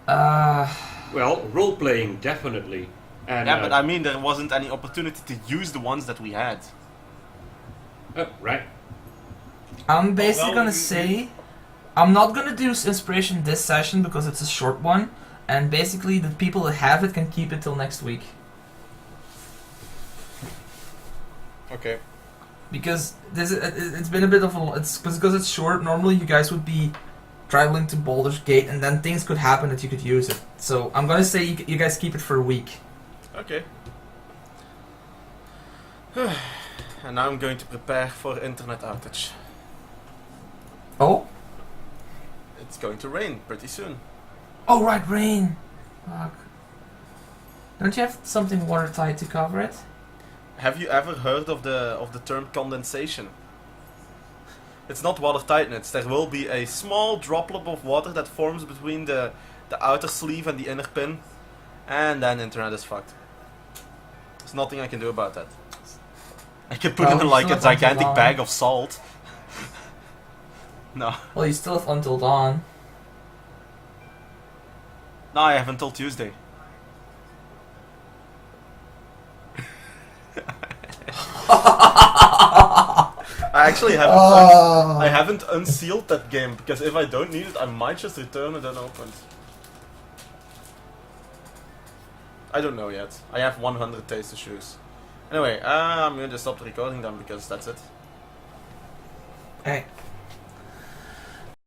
Well, role playing definitely. And, Yeah, but I mean, there wasn't any opportunity to use the ones that we had. right. I'm basically Well, gonna say I'm not gonna do inspiration this session because it's a short one, and basically the people that have it can keep it till next week. Okay. Because it's been a bit of it's because it's short. Normally you guys would be traveling to Baldur's Gate, and then things could happen that you could use it. So I'm gonna say you guys keep it for a week. Okay. And now I'm going to prepare for internet outage. Oh? It's going to rain pretty soon. Oh, right, rain. Fuck. Don't you have something watertight to cover it? Have you ever heard of the term condensation? It's not watertightness. There will be a small droplet of water that forms between the outer sleeve and the inner pin, and then internet is fucked. There's nothing I can do about that. I can put in like a gigantic bag of salt. No. Well, you still have until dawn. No, I have until Tuesday. I actually haven't. I haven't unsealed that game because if I don't need it, I might just return it unopened. I don't know yet. I have 100 days to choose. Anyway, I'm going to stop the recording then because that's it. Hey.